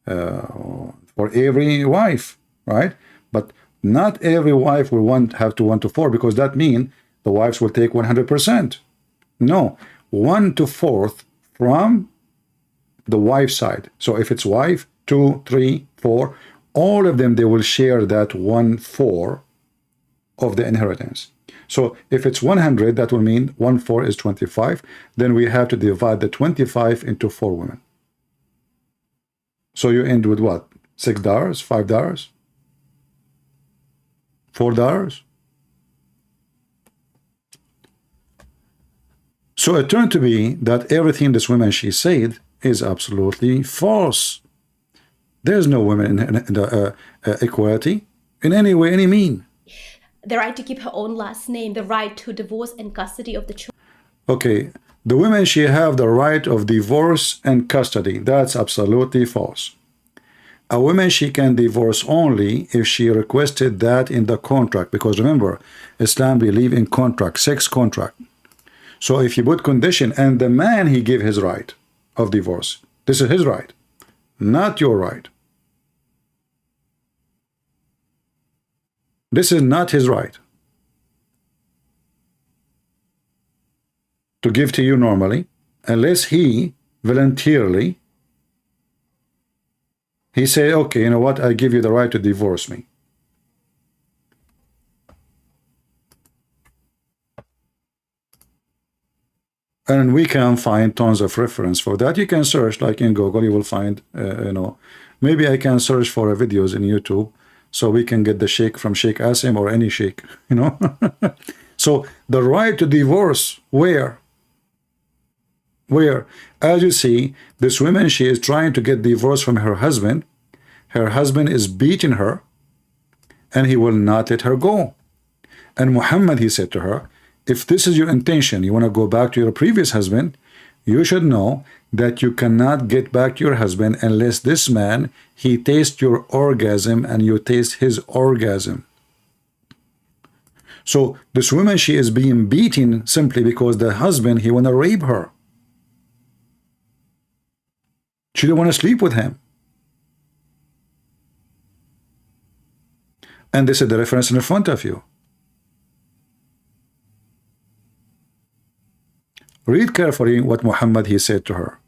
for every wife, right? But not every wife will have to 1-4, because that means the wives will take 100%. No, 1-4 from the wife's side. So if it's wife, 2, 3, 4, all of them, they will share that 1/4 of the inheritance. So if it's 100, that will mean 1/4 is 25. Then we have to divide the 25 into 4 women. So you end with what? $6, $5, $4. So it turned to be that everything this woman, she said, is absolutely false. There's no women in equality in any way, any mean. the right to keep her own last name, the right to divorce and custody of the children. Okay, the women, she have the right of divorce and custody. That's absolutely false. A woman, she can divorce only if she requested that in the contract, because remember, Islam believe in contract, sex contract. So if you put condition, and the man, he give his right of divorce, this is his right, not your right. This is not his right to give to you normally, unless he voluntarily, he say, okay, you know what, I give you the right to divorce me. And we can find tons of reference for that. You can search, like in Google, you will find, you know, maybe I can search for videos in YouTube, so we can get the sheikh from Sheikh Asim or any sheikh, you know. So the right to divorce, where? As you see, this woman, she is trying to get divorced from her husband. Her husband is beating her, and he will not let her go. And Muhammad, he said to her, if this is your intention, you want to go back to your previous husband, you should know that you cannot get back to your husband unless this man, he tastes your orgasm and you taste his orgasm. So this woman, she is being beaten simply because the husband, he want to rape her. She don't want to sleep with him. And this is the reference in front of you. Read carefully what Muhammad, he said to her.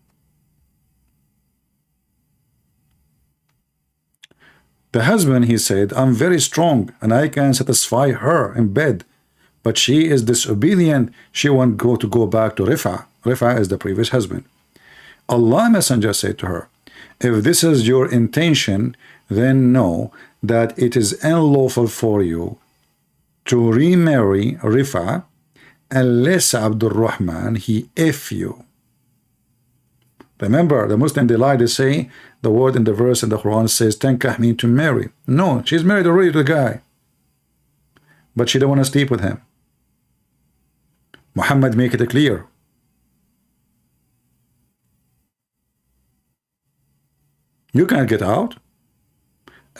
The husband, he said, I'm very strong and I can satisfy her in bed, but she is disobedient. She won't go back to Rifa. Rifa is the previous husband. Allah Messenger said to her, if this is your intention, then know that it is unlawful for you to remarry Rifa unless Abdul Rahman, he F you. Remember, the Muslim, they lie, they say the word in the verse in the Quran says tankah, mean to marry. No, she's married already to the guy, but she don't want to sleep with him. Muhammad make it clear. You can't get out.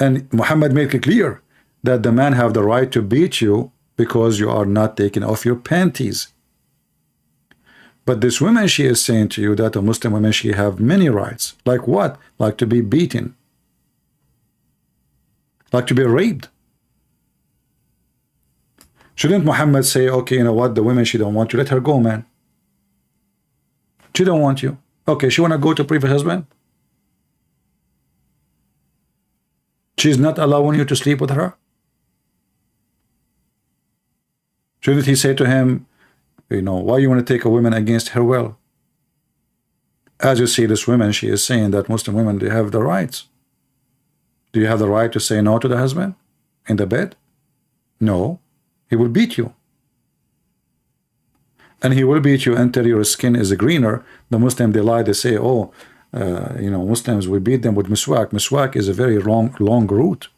And Muhammad made it clear that the man have the right to beat you because you are not taking off your panties. But this woman, she is saying to you that a Muslim woman, she have many rights. Like what? Like to be beaten. Like to be raped. Shouldn't Muhammad say, okay, you know what, the woman, she don't want you, let her go, man. She don't want you. Okay, she want to go to previous husband? She's not allowing you to sleep with her? Shouldn't he say to him, you know, why you want to take a woman against her will? As you see, this woman, she is saying that Muslim women, they have the rights. Do you have the right to say no to the husband in the bed? No. He will beat you. And he will beat you until your skin is greener. The Muslim, they lie, they say, oh, you know, Muslims, we beat them with miswak. Miswak is a very long root.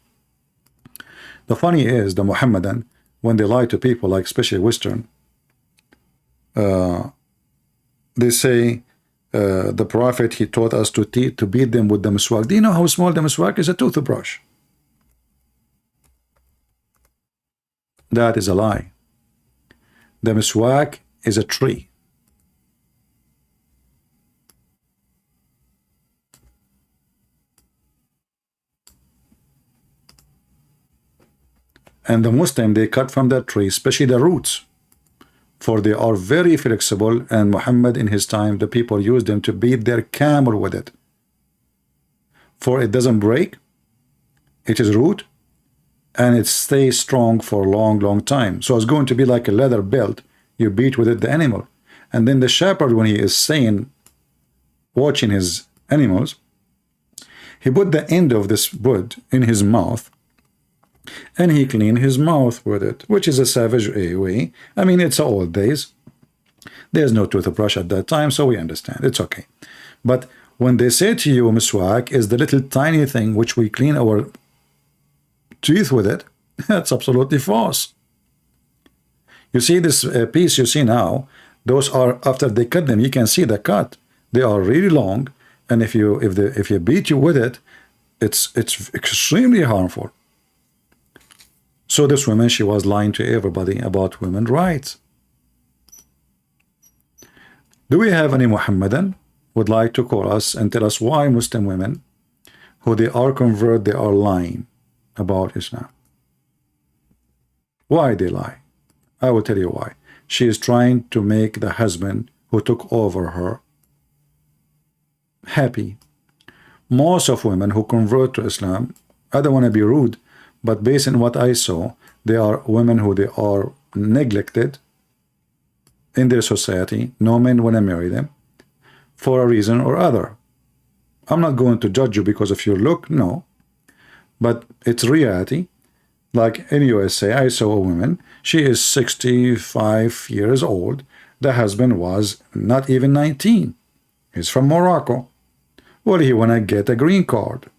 The funny is, the Muhammadan, when they lie to people, like especially Western, they say the Prophet, he taught us to beat them with the miswak. Do you know how small the miswak is? A toothbrush. That is a lie. The miswak is a tree. And the Muslim, they cut from that tree, especially the roots, for they are very flexible. And Muhammad, in his time, the people used them to beat their camel with it, for it doesn't break. It is root, and it stays strong for a long time. So it's going to be like a leather belt. You beat with it the animal, and then the shepherd, when he is saying, watching his animals, he put the end of this wood in his mouth, and he cleaned his mouth with it, which is a savage way. I mean, it's old days. There's no toothbrush at that time, so we understand. It's okay. But when they say to you, miswak is the little tiny thing which we clean our teeth with it, that's absolutely false. You see this piece you see now, those are after they cut them, you can see the cut. They are really long, and if you beat you with it, it's extremely harmful. So this woman, she was lying to everybody about women's rights. Do we have any Muhammadan would like to call us and tell us why Muslim women, who they are convert, they are lying about Islam? Why they lie? I will tell you why. She is trying to make the husband who took over her happy. Most of women who convert to Islam, I don't want to be rude, but based on what I saw, they are women who they are neglected in their society. No men want to marry them for a reason or other. I'm not going to judge you because of your look, no, but it's reality. Like in USA, I saw a woman, she is 65 years old. The husband was not even 19. He's from Morocco. Well, he want to get a green card.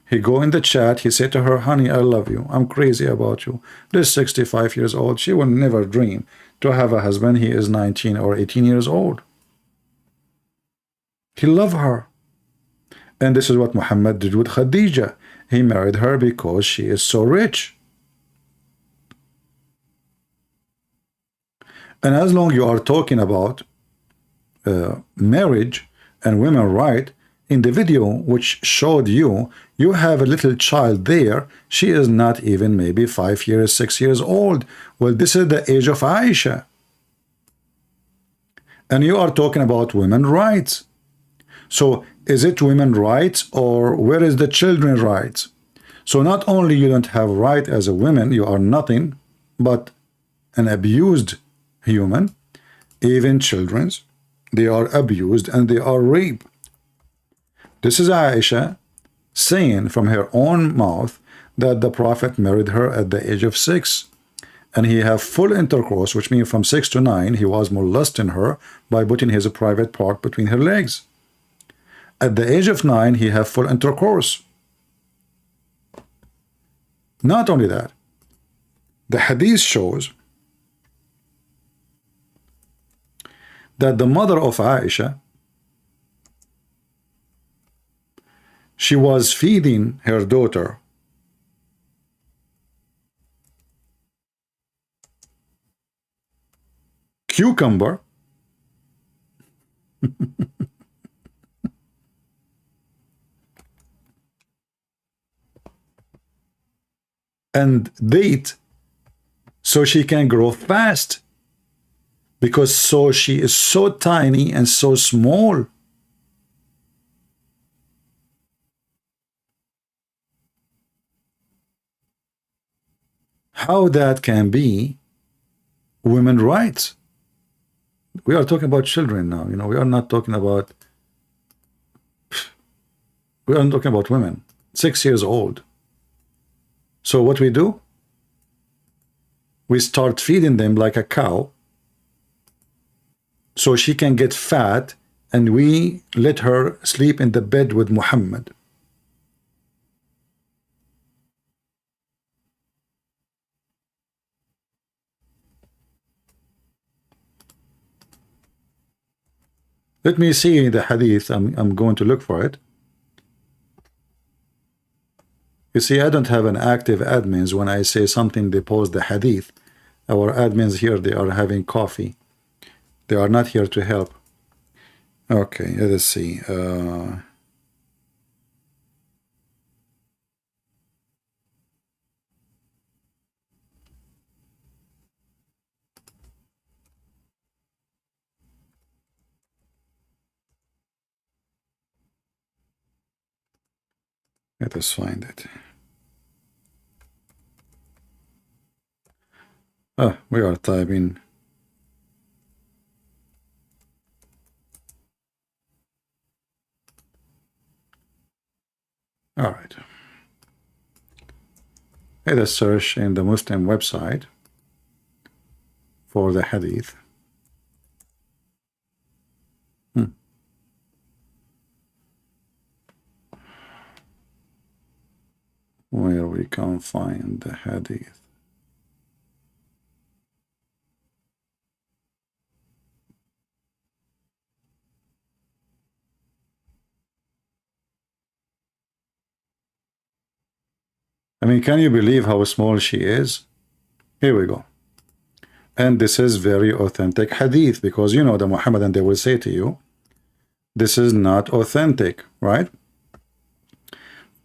He go in the chat, he said to her, honey, I love you. I'm crazy about you. This 65 years old, she will never dream to have a husband. He is 19 or 18 years old. He loved her. And this is what Muhammad did with Khadija. He married her because she is so rich. And as long you are talking about marriage and women's right, in the video which showed you, you have a little child there. She is not even maybe 5 years, 6 years old. Well, this is the age of Aisha. And you are talking about women's rights. So is it women's rights or where is the children's rights? So not only you don't have right as a woman, you are nothing but an abused human. Even children's, they are abused and they are raped. This is Aisha saying from her own mouth that the Prophet married her at the age of 6. And he have full intercourse, which means from 6 to 9, he was molesting her by putting his private part between her legs. At the age of 9, he have full intercourse. Not only that, the hadith shows that the mother of Aisha, she was feeding her daughter cucumber and date so she can grow fast, because so she is so tiny and so small. How that can be women's rights? We are talking about children now, we are not talking about, we are talking about women, 6 years old. So what we do? We start feeding them like a cow so she can get fat, and we let her sleep in the bed with Muhammad. Let me see the hadith. I'm going to look for it. You see, I don't have an active admins. When I say something, they post the hadith. Our admins here, they are having coffee. They are not here to help. Okay, let us see. Let us find it. We are typing. All right. Let us search in the Muslim website for the hadith. Where we can find the hadith. I mean, can you believe how small she is? Here we go. And this is very authentic hadith, because you know the Muhammadan, they will say to you, this is not authentic, right?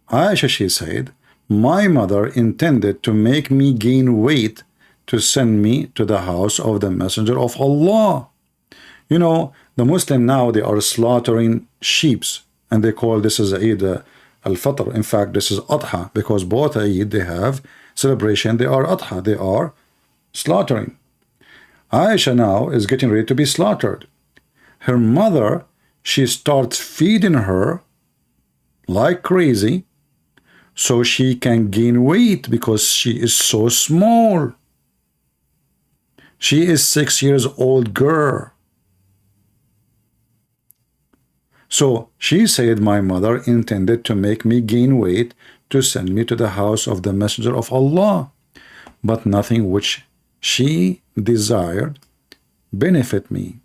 Aisha, she said, my mother intended to make me gain weight to send me to the house of the Messenger of Allah. You know, the Muslim now, they are slaughtering sheeps, and they call this is Eid al-Fitr. In fact, this is Adha, because both Eid, they have celebration, they are Adha, they are slaughtering. Aisha now is getting ready to be slaughtered. Her mother, she starts feeding her like crazy so she can gain weight because she is so small. She is 6 years old girl. So she said, my mother intended to make me gain weight to send me to the house of the Messenger of Allah, but nothing which she desired benefited me,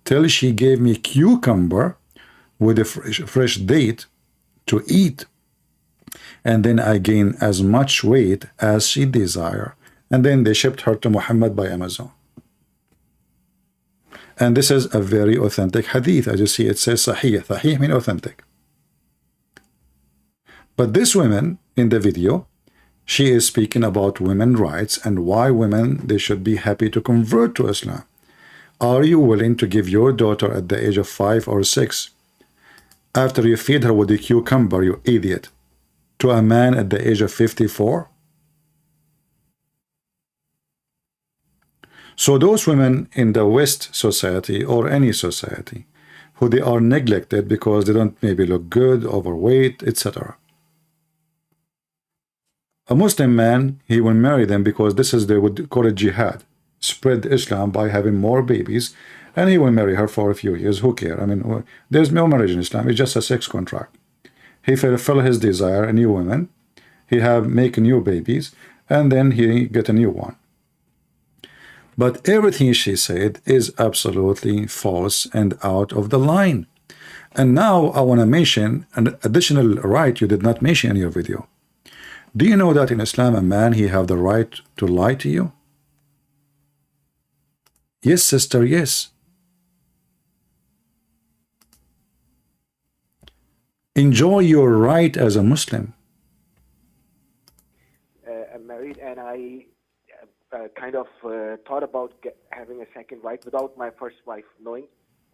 till she gave me cucumber with a fresh date to eat, and then I gained as much weight as she desired, and then they shipped her to Muhammad by Amazon. And this is a very authentic hadith. As you see, it says Sahih. Sahih means authentic. But this woman in the video, she is speaking about women's rights and why women, they should be happy to convert to Islam. Are you willing to give your daughter at the age of 5 or 6, after you feed her with a cucumber, you idiot, to a man at the age of 54? So those women in the West society or any society who they are neglected because they don't maybe look good, overweight, etc. A Muslim man, he will marry them because this is, they would call it jihad, spread Islam by having more babies, and he will marry her for a few years. Who cares? I mean, there's no marriage in Islam. It's just a sex contract. He fulfill his desire, a new woman. He make new babies, and then he get a new one. But everything she said is absolutely false and out of the line. And now I want to mention an additional right you did not mention in your video. Do you know that in Islam, a man, he have the right to lie to you? Yes, sister, yes. Enjoy your right as a Muslim. I'm married, and I kind of thought about having a second wife without my first wife knowing,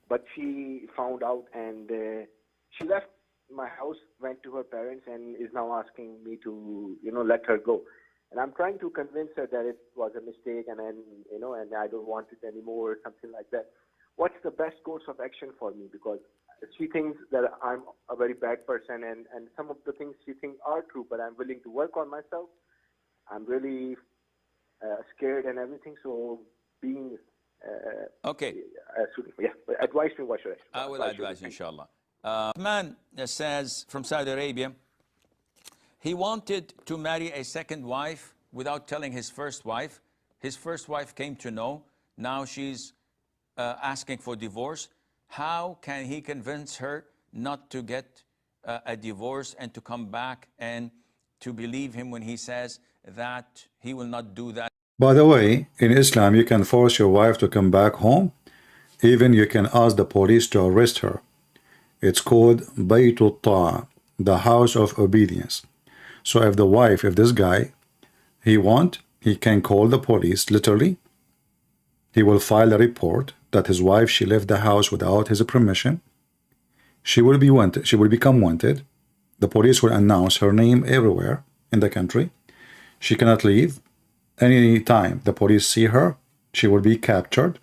but she found out, and she left my house, went to her parents, and is now asking me to, let her go. And I'm trying to convince her that it was a mistake, and then, and I don't want it anymore, or something like that. What's the best course of action for me? Because she thinks that I'm a very bad person, and some of the things she thinks are true, but I'm willing to work on myself. I'm really scared and everything, so being okay. Advise me, what should I? I will advise you, inshallah. Man says from Saudi Arabia, he wanted to marry a second wife without telling his first wife. His first wife came to know. Now she's asking for divorce. How can he convince her not to get a divorce and to come back and to believe him when he says that he will not do that? By the way, in Islam, you can force your wife to come back home. Even you can ask the police to arrest her. It's called Baytul Ta'a, the house of obedience. So if the wife, if this guy, he can call the police, literally. He will file a report that his wife, she left the house without his permission. She will be wanted. She will become wanted. The police will announce her name everywhere in the country. She cannot leave. Any time the police see her, she will be captured,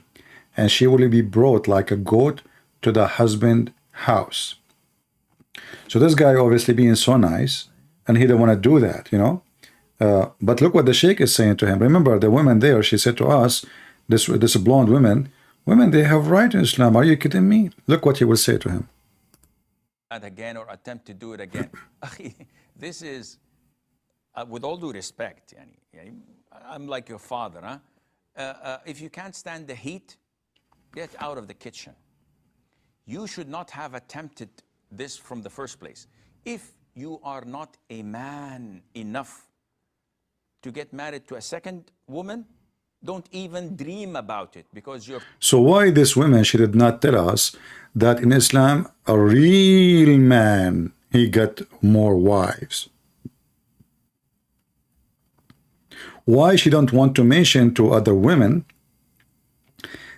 and she will be brought like a goat to the husband's house. So this guy obviously being so nice, and he don't want to do that, but look what the sheikh is saying to him. Remember, the woman there, she said to us, this blonde women, they have right in Islam. Are you kidding me? Look what he will say to him. Again, or attempt to do it again. This is, with all due respect, I'm like your father, huh? If you can't stand the heat, get out of the kitchen. You should not have attempted this from the first place. If you are not a man enough to get married to a second woman, don't even dream about it, because you're... So why this woman, she did not tell us that in Islam, a real man, he got more wives? Why she don't want to mention to other women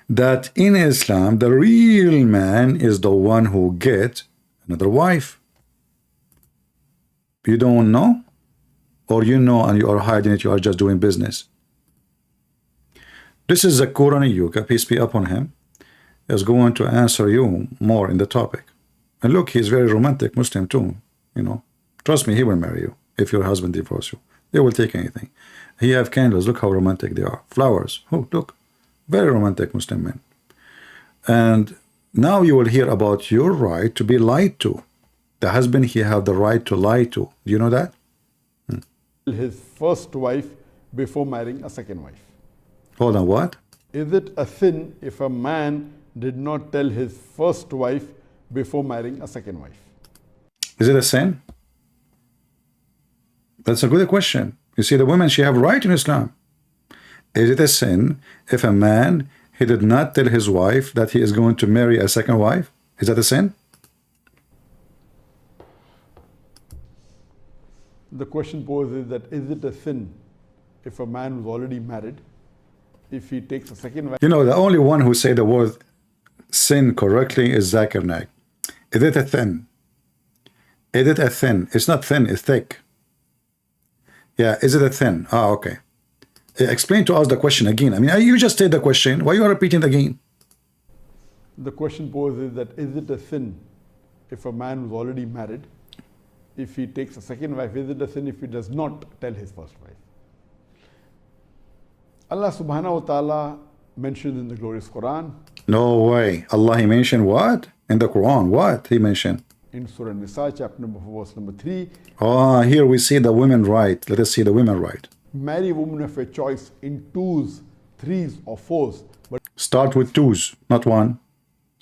that in Islam, the real man is the one who gets another wife? You don't know? Or you know and you are hiding it, you are just doing business? This is Zakur Yuka, peace be upon him, is going to answer you more in the topic. And look, he's very romantic Muslim too, you know. Trust me, he will marry you if your husband divorces you. They will take anything. He have candles, look how romantic they are. Flowers, oh, look. Very romantic Muslim men. And now you will hear about your right to be lied to. The husband, he have the right to lie to. Do you know that? His first wife before marrying a second wife. Hold on, what? Is it a sin if a man did not tell his first wife before marrying a second wife? Is it a sin? That's a good question. You see, the women, she have right in Islam. Is it a sin if a man, he did not tell his wife that he is going to marry a second wife? Is that a sin? The question poses that is it a sin if a man who's already married, if he takes a second wife? You know, the only one who say the word sin correctly is Zakir Naik. Is it a thin? Is it a thin? It's not thin, it's thick. Yeah, is it a thin? Ah, okay. Explain to us the question again. I mean, you just said the question. Why you are repeating it again? The question poses that is it a sin if a man who's already married, if he takes a second wife, is it a sin if he does not tell his first wife? Allah subhanahu wa ta'ala mentioned in the glorious Quran. No way. Allah, he mentioned what? In the Quran, what he mentioned? In Surah Nisa, chapter number 4, verse number 3. Oh, here we see the women right. Let us see the women right. Marry a woman of your choice in twos, threes, or fours. But start with twos, not one.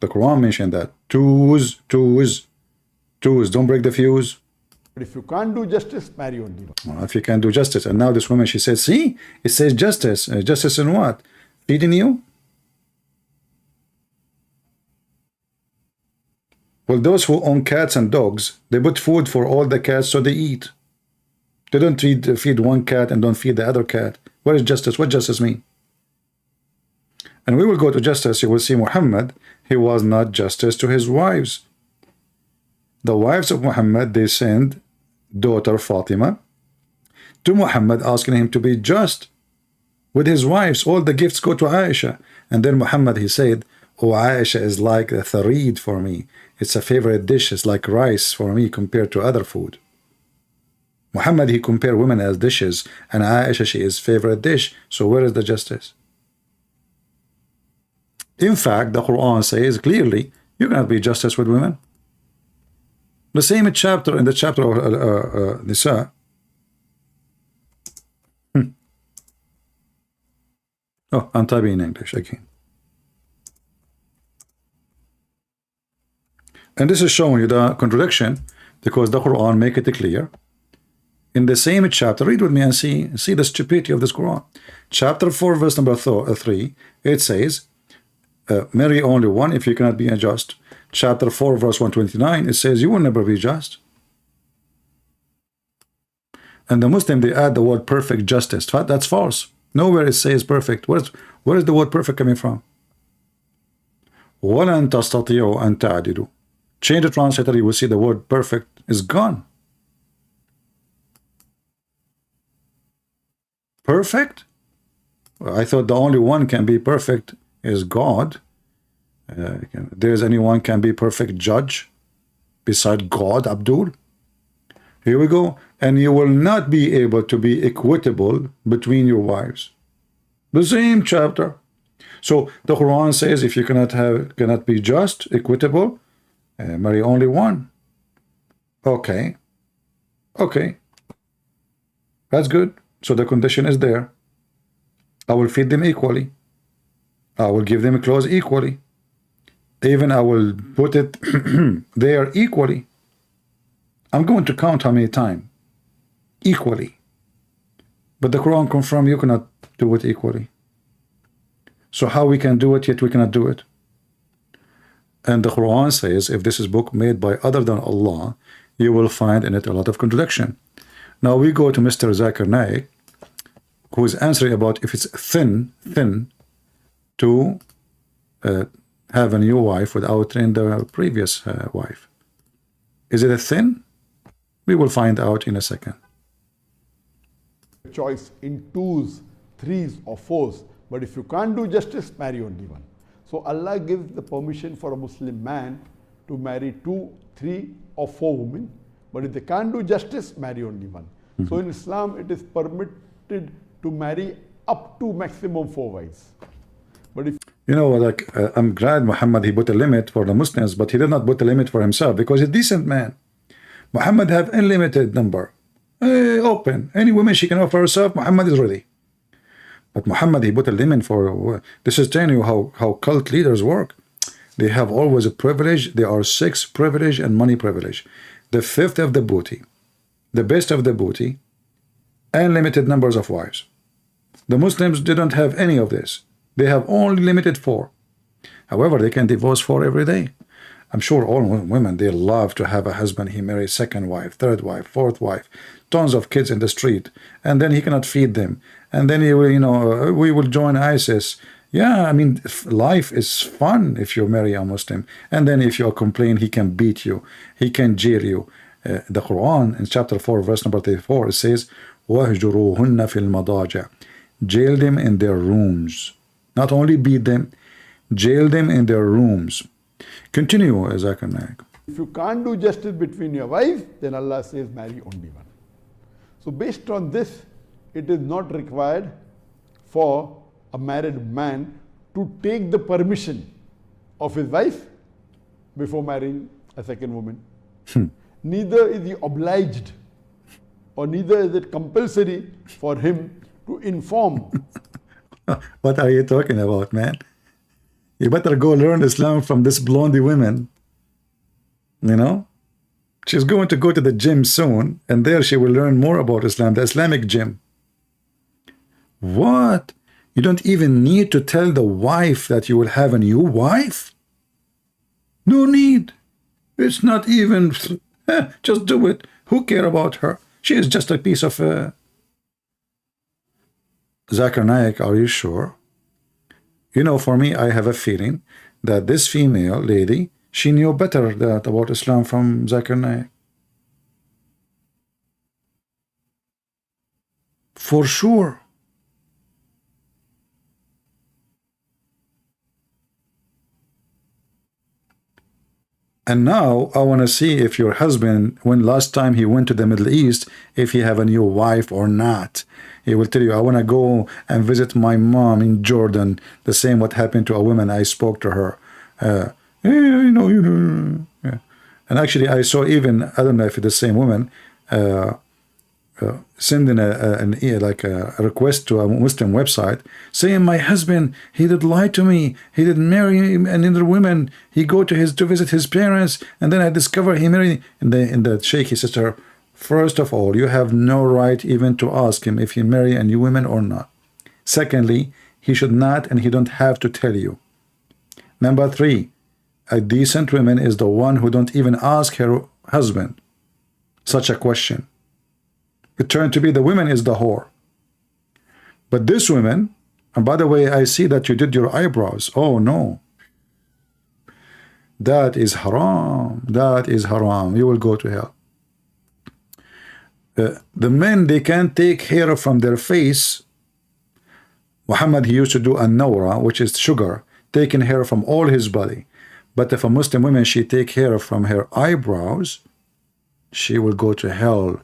The Quran mentioned that. Twos, twos, twos. Don't break the fuse. But if you can't do justice, marry only one. Well, if you can do justice. And now this woman, she said, see, it says justice. Justice in what? Feeding you? Well, those who own cats and dogs, they put food for all the cats so they eat. They don't feed one cat and don't feed the other cat. What is justice? What justice mean? And we will go to justice. You will see Muhammad, he was not justice to his wives. The wives of Muhammad, they sent daughter Fatima to Muhammad asking him to be just with his wives. All the gifts go to Aisha. And then Muhammad, he said, oh, Aisha is like a tharid for me. It's a favorite dish. It's like rice for me compared to other food. Muhammad, he compared women as dishes, and Aisha, she is favorite dish. So where is the justice? In fact, the Quran says clearly, you cannot be justice with women. The same chapter, in the chapter of Nisa. Oh, I'm typing in English again. And this is showing you the contradiction, because the Quran make it clear. In the same chapter, read with me and see the stupidity of this Quran. Chapter 4, verse number 3, it says, marry only one if you cannot be unjust. Chapter 4, verse 129, it says, you will never be just. And the Muslim, they add the word perfect justice. That's false. Nowhere it says perfect. Where is the word perfect coming from? وَلَن تَسْتَطِيعُوا أَن تَعْدِلُوا. Change the translator, you will see the word perfect is gone. Perfect? Well, I thought the only one can be perfect is God. There's anyone can be perfect judge beside God, Abdul? Here we go. And you will not be able to be equitable between your wives. The same chapter. So the Quran says if you cannot be just, equitable, marry only one. Okay. That's good. So the condition is there. I will feed them equally. I will give them clothes equally. Even I will put it there equally. I'm going to count how many times. Equally. But the Quran confirms you cannot do it equally. So how we can do it, yet we cannot do it? And the Quran says, if this is book made by other than Allah, you will find in it a lot of contradiction. Now we go to Mr. Zakir Naik, who is answering about if it's thin to have a new wife without training the previous wife. Is it a thin? We will find out in a second. Choice in 2s, 3s or 4s, but if you can't do justice, marry only one. So Allah gives the permission for a Muslim man to marry 2, 3 or 4 women, but if they can't do justice, marry only one. So in Islam, it is permitted to marry up to maximum 4 wives. But if you know, like I'm glad Muhammad, he put a limit for the Muslims, but he did not put a limit for himself because he's a decent man. Muhammad have unlimited number. Open. Any woman she can offer herself, Muhammad is ready. But Muhammad, he put a limit for, this is telling you how cult leaders work. They have always a privilege. There are 6 privilege and money privilege. The 5th of the booty, the best of the booty, and limited numbers of wives. The Muslims didn't have any of this. They have only limited 4. However, they can divorce 4 every day. I'm sure all women, they love to have a husband. He marries 2nd wife, 3rd wife, 4th wife, tons of kids in the street, and then he cannot feed them. And then he will, you know, we will join ISIS. Yeah, I mean, life is fun if you marry a Muslim. And then if you complain, he can beat you. He can jail you. The Quran in chapter 4, verse number 34, it says, وَهْجُرُوهُنَّ فِي الْمَضَاجِعِ. Jail them in their rooms. Not only beat them, jail them in their rooms. Continue, Zakir Naik. If you can't do justice between your wives, then Allah says marry only one. So based on this, it is not required for a married man to take the permission of his wife before marrying a 2nd woman. Neither is he obliged or neither is it compulsory for him to inform. What are you talking about, man? You better go learn Islam from this blondie woman. You know? She's going to go to the gym soon, and there she will learn more about Islam, the Islamic gym. What? You don't even need to tell the wife that you will have a new wife? No need. It's not even... just do it. Who cares about her? She is just a piece of... Zakir Naik, are you sure? You know, for me, I have a feeling that this female lady, she knew better about Islam from Zakir Naik. For sure. And now I want to see if your husband, when last time he went to the Middle East, if he have a new wife or not. He will tell you, I want to go and visit my mom in Jordan. The same what happened to a woman. I spoke to her. Yeah. And actually, I saw even, I don't know if it's the same woman, sending a request to a Muslim website saying, my husband, he did lie to me. He did marry another woman. He go to visit his parents, and then I discover he married. And the sheikh, he says to her, first of all, you have no right even to ask him if he marry a new woman or not. Secondly, he should not and he don't have to tell you. Number 3, a decent woman is the one who don't even ask her husband such a question. It turned to be the woman is the whore. But this woman, and by the way, I see that you did your eyebrows. Oh no. That is haram. That is haram. You will go to hell. The men, they can't take hair from their face. Muhammad, he used to do a nawra, which is sugar, taking hair from all his body. But if a Muslim woman, she take hair from her eyebrows, she will go to hell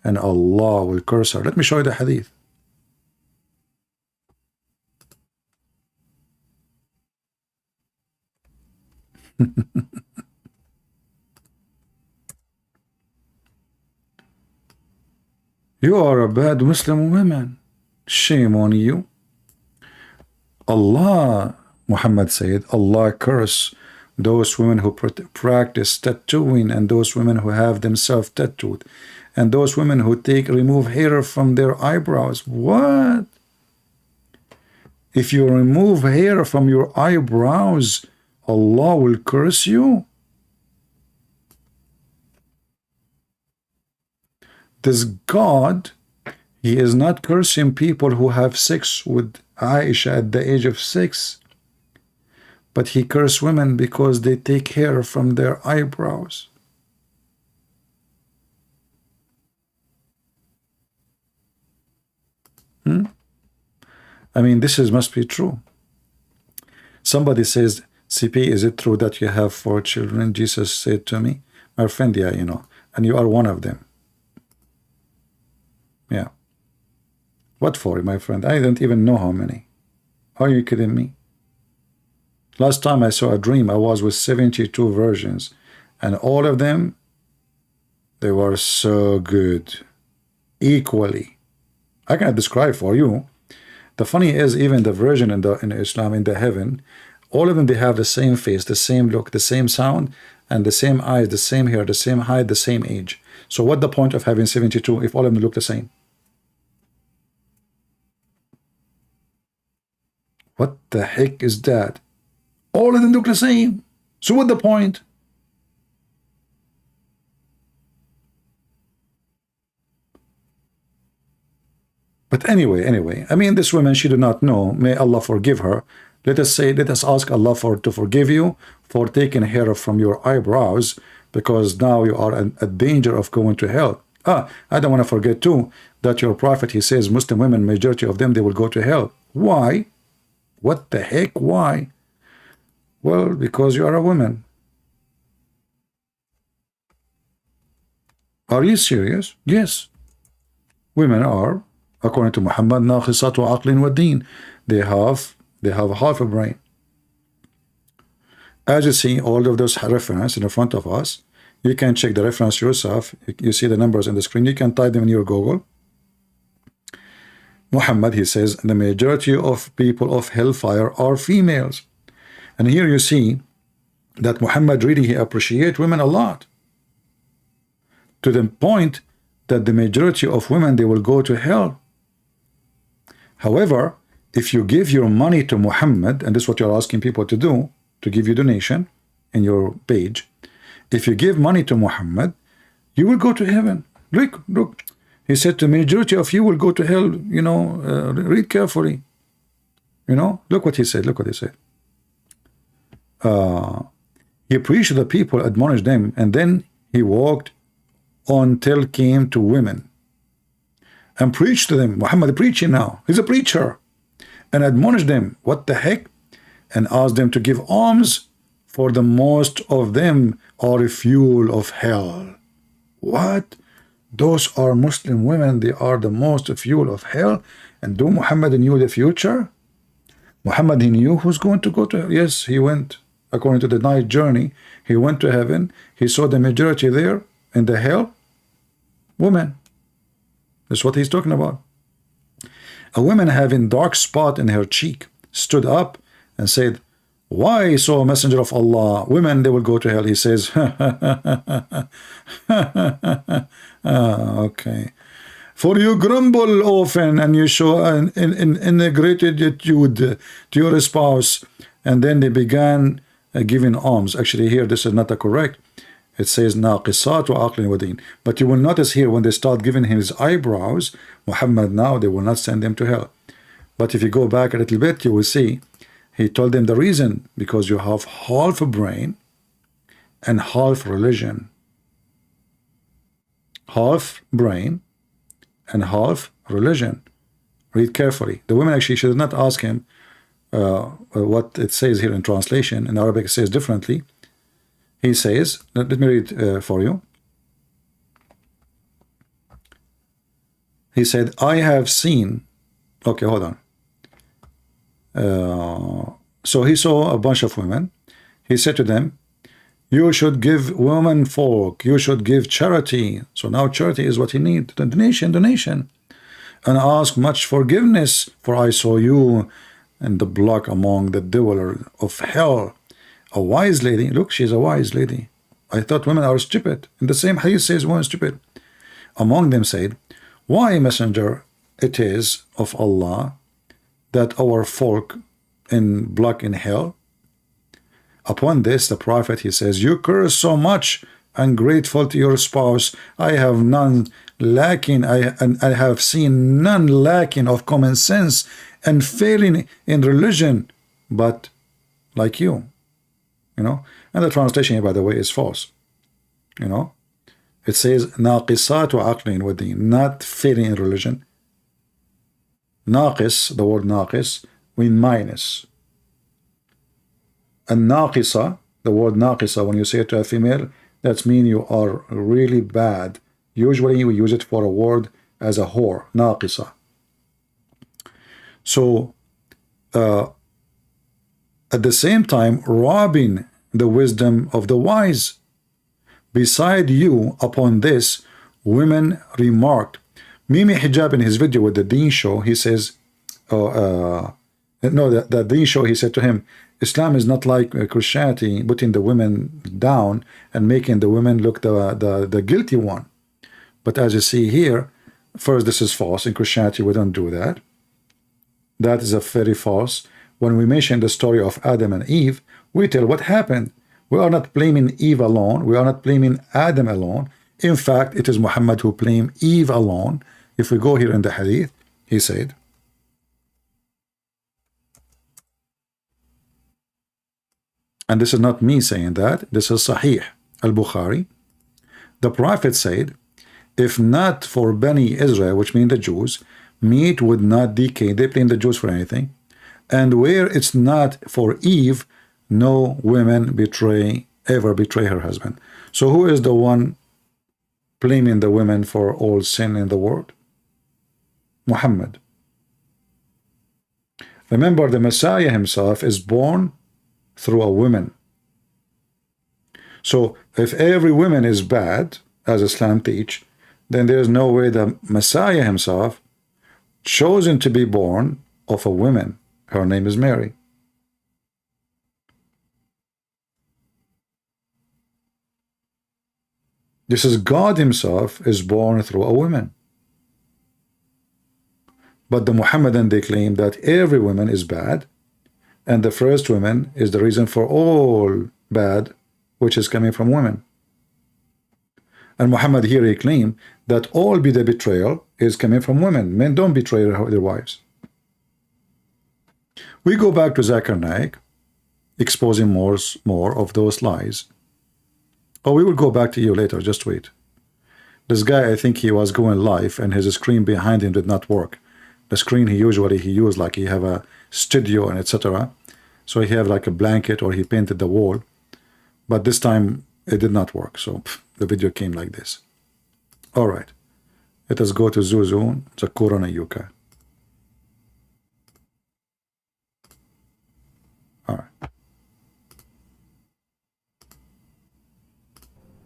and Allah will curse her. Let me show you the hadith. You are a bad Muslim woman. Shame on you. Allah, Muhammad said, Allah curse those women who practice tattooing, and those women who have themselves tattooed, and those women who remove hair from their eyebrows. What? If you remove hair from your eyebrows, Allah will curse you? This God, He is not cursing people who have sex with Aisha at the age of 6, but He curses women because they take hair from their eyebrows. I mean, this must be true. Somebody says, CP, is it true that you have 4 children? Jesus said to me, my friend, yeah, you know, and you are one of them. Yeah. What for, my friend? I don't even know how many. Are you kidding me? Last time I saw a dream, I was with 72 virgins, and all of them, they were so good, equally. I cannot describe for you. The funny is, even the virgin in Islam, in the heaven, all of them, they have the same face, the same look, the same sound, and the same eyes, the same hair, the same height, the same age. So what the point of having 72 if all of them look the same? What the heck is that? All of them look the same. So what the point? But anyway, I mean, this woman, she did not know. May Allah forgive her. Let us ask Allah to forgive you for taking hair from your eyebrows, because now you are in a danger of going to hell. I don't want to forget too that your prophet, he says Muslim women, majority of them, they will go to hell. Why? What the heck? Why? Well, because you are a woman. Are you serious? Yes. Women are, according to Muhammad, naqisatu aqlin wa deen. They have half a brain. As you see all of those references in front of us, you can check the reference yourself. You see the numbers on the screen. You can type them in your Google. Muhammad, he says, the majority of people of hellfire are females. And here you see that Muhammad really, he appreciates women a lot, to the point that the majority of women, they will go to hell. However, if you give your money to Muhammad, and this is what you're asking people to do, to give you donation in your page, if you give money to Muhammad, you will go to heaven. Look. He said the majority of you will go to hell, you know, read carefully. You know, look what he said, he preached to the people, admonished them, and then he walked on till came to women and preached to them. Muhammad preaching now. He's a preacher. And admonished them. What the heck? And asked them to give alms, for the most of them are a fuel of hell. What? Those are Muslim women, they are the most fuel of hell. And do Muhammad knew the future? Muhammad, he knew who's going to go to hell. Yes, he went, according to the night journey, he went to heaven. He saw the majority there in the hell, women. That's what he's talking about. A woman having dark spot in her cheek stood up and said, why, so messenger of Allah, women, they will go to hell? He says, okay. For you grumble often and you show an ingratitude to your spouse. And then they began giving alms. Actually, here, this is not correct. It says, naqisatu aqlin wa deen. But you will notice here, when they start giving him his eyebrows, Muhammad now, they will not send them to hell. But if you go back a little bit, you will see, he told them the reason, because you have half a brain and half religion. Half brain and half religion. Read carefully. The women, actually, should not ask him what it says here in translation. In Arabic, it says differently. He says, let me read for you. He said, I have seen, okay, hold on. So he saw a bunch of women. He said to them, you should give women folk, you should give charity. So now charity is what he needs, donation. And ask much forgiveness, for I saw you in the block among the dweller of hell. a wise lady. Look, she's a wise lady. I thought women are stupid. In the same hadith says women stupid. Among them said, why, messenger, it is of Allah that our folk block in hell? Upon this, the prophet, he says, you curse so much, ungrateful to your spouse. I have none lacking, and I have seen none lacking of common sense and failing in religion, but like you. You know, and the translation here, by the way, is false. You know, it says ناقصات عقل ودين, not failing in religion. ناقص, the word ناقص, mean minus. And ناقصة, the word ناقصة, when you say it to a female, that means you are really bad. Usually we use it for a word as a whore, ناقصة. So, at the same time, robbing the wisdom of the wise. Beside you, upon this, women remarked. Mimi Hijab, in his video with the Deen Show, he says, the Deen Show, he said to him, Islam is not like Christianity, putting the women down and making the women look the guilty one. But as you see here, first, this is false. In Christianity, we don't do that. That is a very false. When we mention the story of Adam and Eve, we tell what happened. We are not blaming Eve alone. We are not blaming Adam alone. In fact, it is Muhammad who blamed Eve alone. If we go here in the hadith, he said, and this is not me saying that, this is Sahih al-Bukhari. The Prophet said, if not for Bani Israel, which means the Jews, meat would not decay. They blame the Jews for anything. And where it's not for Eve, no woman ever betray her husband. So who is the one blaming the women for all sin in the world? Muhammad. Remember, the Messiah himself is born through a woman. So if every woman is bad, as Islam teach, then there's no way the Messiah himself chosen to be born of a woman. Her name is Mary. This is God himself is born through a woman. But the Muhammadan, they claim that every woman is bad, and the first woman is the reason for all bad, which is coming from women. And Muhammad here, he claimed that all the betrayal is coming from women. Men don't betray their wives. We go back to Zakir Naik, exposing more of those lies. Oh, we will go back to you later, just wait. This guy, I think he was going live and his screen behind him did not work. The screen he used, like he have a studio and etc. So he have like a blanket or he painted the wall. But this time it did not work. So the video came like this. All right. Let us go to Zuzu, Zakura Nayuka.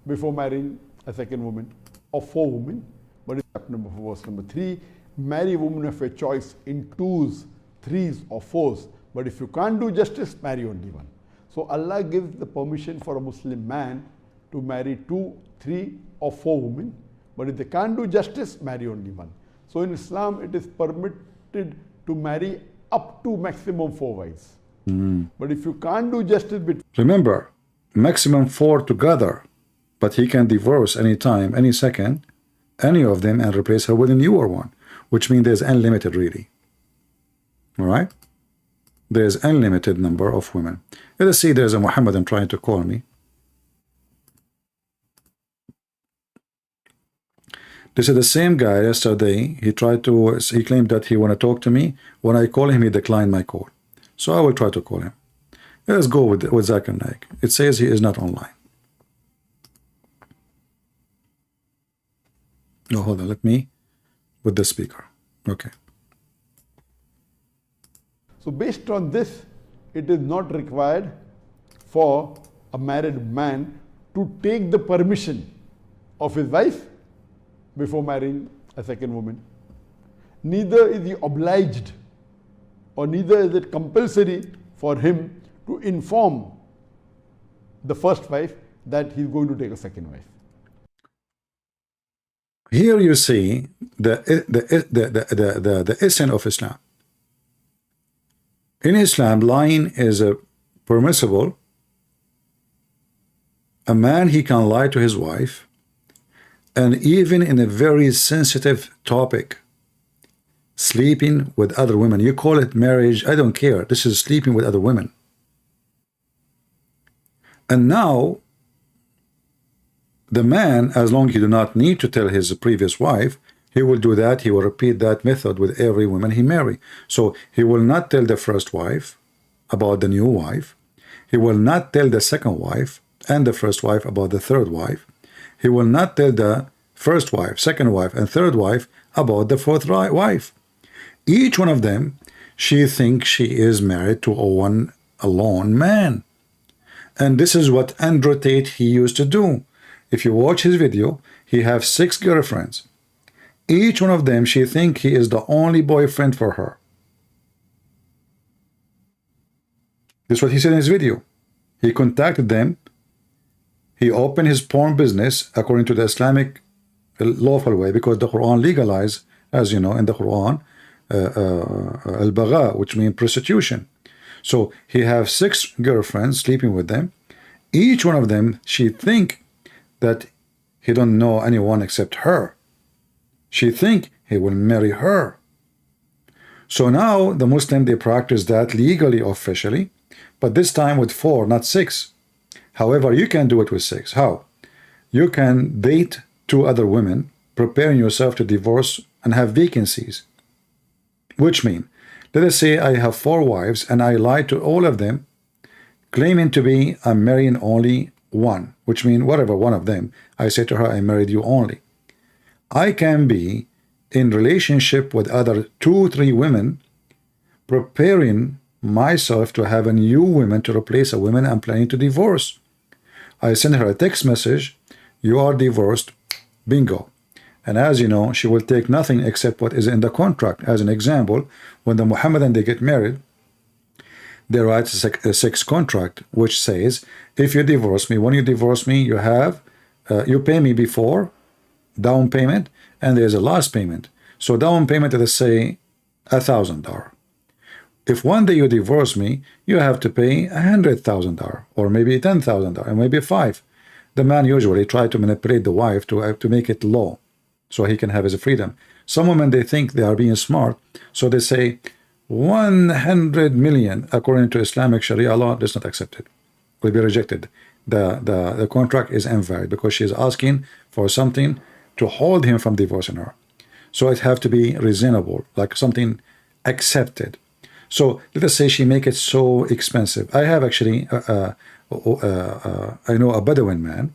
Before marrying a second woman or 4 women, but in chapter number 4, verse number 3, marry a woman of your choice in 2s, 3s or 4s, but if you can't do justice, marry only one. So Allah gives the permission for a Muslim man to marry 2, 3 or 4 women, but if they can't do justice, marry only one. So in Islam, it is permitted to marry up to maximum 4 wives. But if you can't do justice between... Remember, maximum 4 together. But he can divorce any time, any second, any of them and replace her with a newer one, which means there's unlimited really. All right? There's unlimited number of women. Let us see, there's a Muhammadan trying to call me. This is the same guy yesterday. He claimed that he want to talk to me. When I call him, he declined my call. So I will try to call him. Let us go with Zakir Naik. It says he is not online. No, hold on, let me with the speaker. Okay. So based on this, it is not required for a married man to take the permission of his wife before marrying a second woman. Neither is he obliged or neither is it compulsory for him to inform the first wife that he's going to take a second wife. Here you see the essence of Islam. In Islam, lying is permissible. A man, he can lie to his wife, and even in a very sensitive topic, sleeping with other women. You call it marriage, I don't care. This is sleeping with other women. And now, the man, as long as he do not need to tell his previous wife, he will do that. He will repeat that method with every woman he marry. So he will not tell the first wife about the new wife. He will not tell the second wife and the first wife about the third wife. He will not tell the first wife, second wife, and third wife about the fourth wife. Each one of them, she thinks she is married to a lone man. And this is what Andrew Tate, he used to do. If you watch his video, he have 6 girlfriends. Each one of them, she think he is the only boyfriend for her. This is what he said in his video. He contacted them. He opened his porn business according to the Islamic lawful way, because the Quran legalized, as you know, in the Quran, al-bagha, which means prostitution. So he have 6 girlfriends sleeping with them. Each one of them, she think that he don't know anyone except her. She think he will marry her. So now the Muslim, they practice that legally, officially, but this time with 4, not 6. However, you can do it with 6. How? You can date 2 other women, preparing yourself to divorce and have vacancies. Which mean, let us say I have 4 wives and I lie to all of them, claiming to be I'm marrying only one, which means whatever one of them, I say to her, I married you only. I can be in relationship with other 2, 3 women, preparing myself to have a new woman to replace a woman I'm planning to divorce. I send her a text message, you are divorced, bingo. And as you know, she will take nothing except what is in the contract. As an example, when the Muhammadan, they get married, they write a 6 contract, which says, if you divorce me, when you divorce me, you have, you pay me before, down payment, and there's a last payment. So down payment, let's say $1,000. If one day you divorce me, you have to pay $100,000, or maybe $10,000, or maybe 5. The man usually try to manipulate the wife to make it low, so he can have his freedom. Some women, they think they are being smart, so they say 100 million according to Islamic Sharia law. That's not accepted, will be rejected. The contract is invalid because she is asking for something to hold him from divorcing her. So it have to be reasonable, like something accepted. So let us say she make it so expensive. I have actually I know a Bedouin man.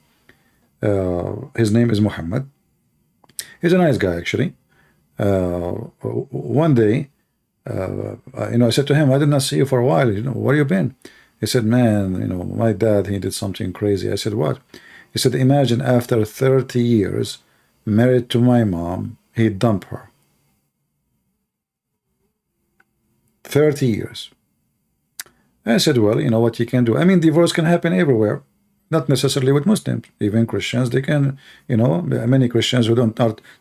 His name is Muhammad. He's a nice guy, actually. One day, I said to him, I did not see you for a while. Where you been? He said, man, my dad, he did something crazy. I said, what? He said, imagine after 30 years, married to my mom, he dumped her. 30 years. I said, well, you know what you can do. I mean, divorce can happen everywhere, not necessarily with Muslims. Even Christians, they can, many Christians who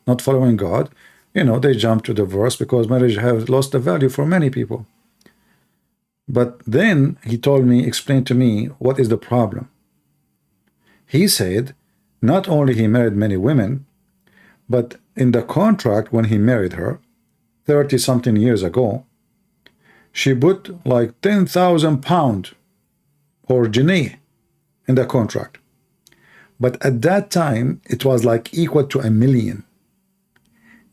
not following God, they jump to divorce because marriage has lost the value for many people. But then he explained to me, what is the problem? He said, not only he married many women, but in the contract when he married her, 30-something years ago, she put like 10,000 pounds or guinea in the contract. But at that time, it was like equal to $1 million.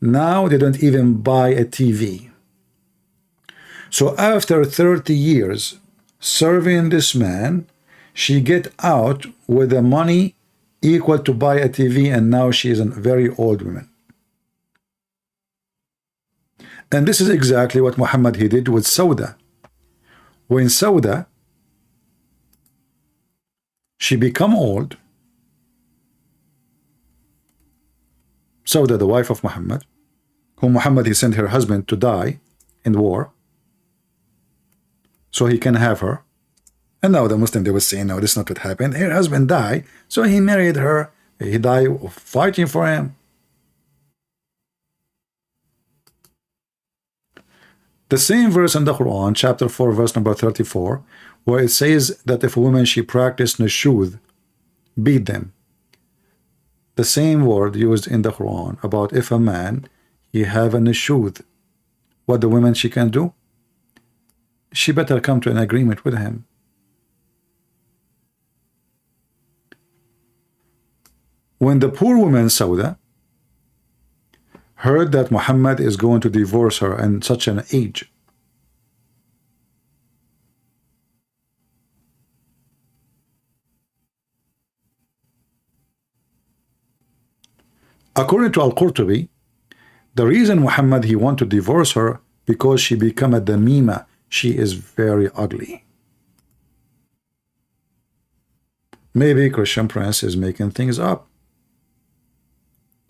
Now they don't even buy a TV. So after 30 years serving this man, she get out with the money equal to buy a TV, and now she is a very old woman. And this is exactly what Muhammad, he did with Sauda. When Sauda, she become old, Sauda, the wife of Muhammad, whom Muhammad, he sent her husband to die in war, so he can have her And now the Muslim, they would say, no, this is not what happened. Her husband died, so he married her. He died fighting for him. The same verse in the Quran, chapter 4, verse number 34, where it says that if a woman, she practiced nushud, beat them. The same word used in the Quran about if a man, he have a nushud, what the woman, she can do? She better come to an agreement with him. When the poor woman Sauda heard that Muhammad is going to divorce her in such an age, according to Al-Qurtubi, the reason Muhammad, he want to divorce her because she become a damima. She is very ugly. Maybe Christian Prince is making things up.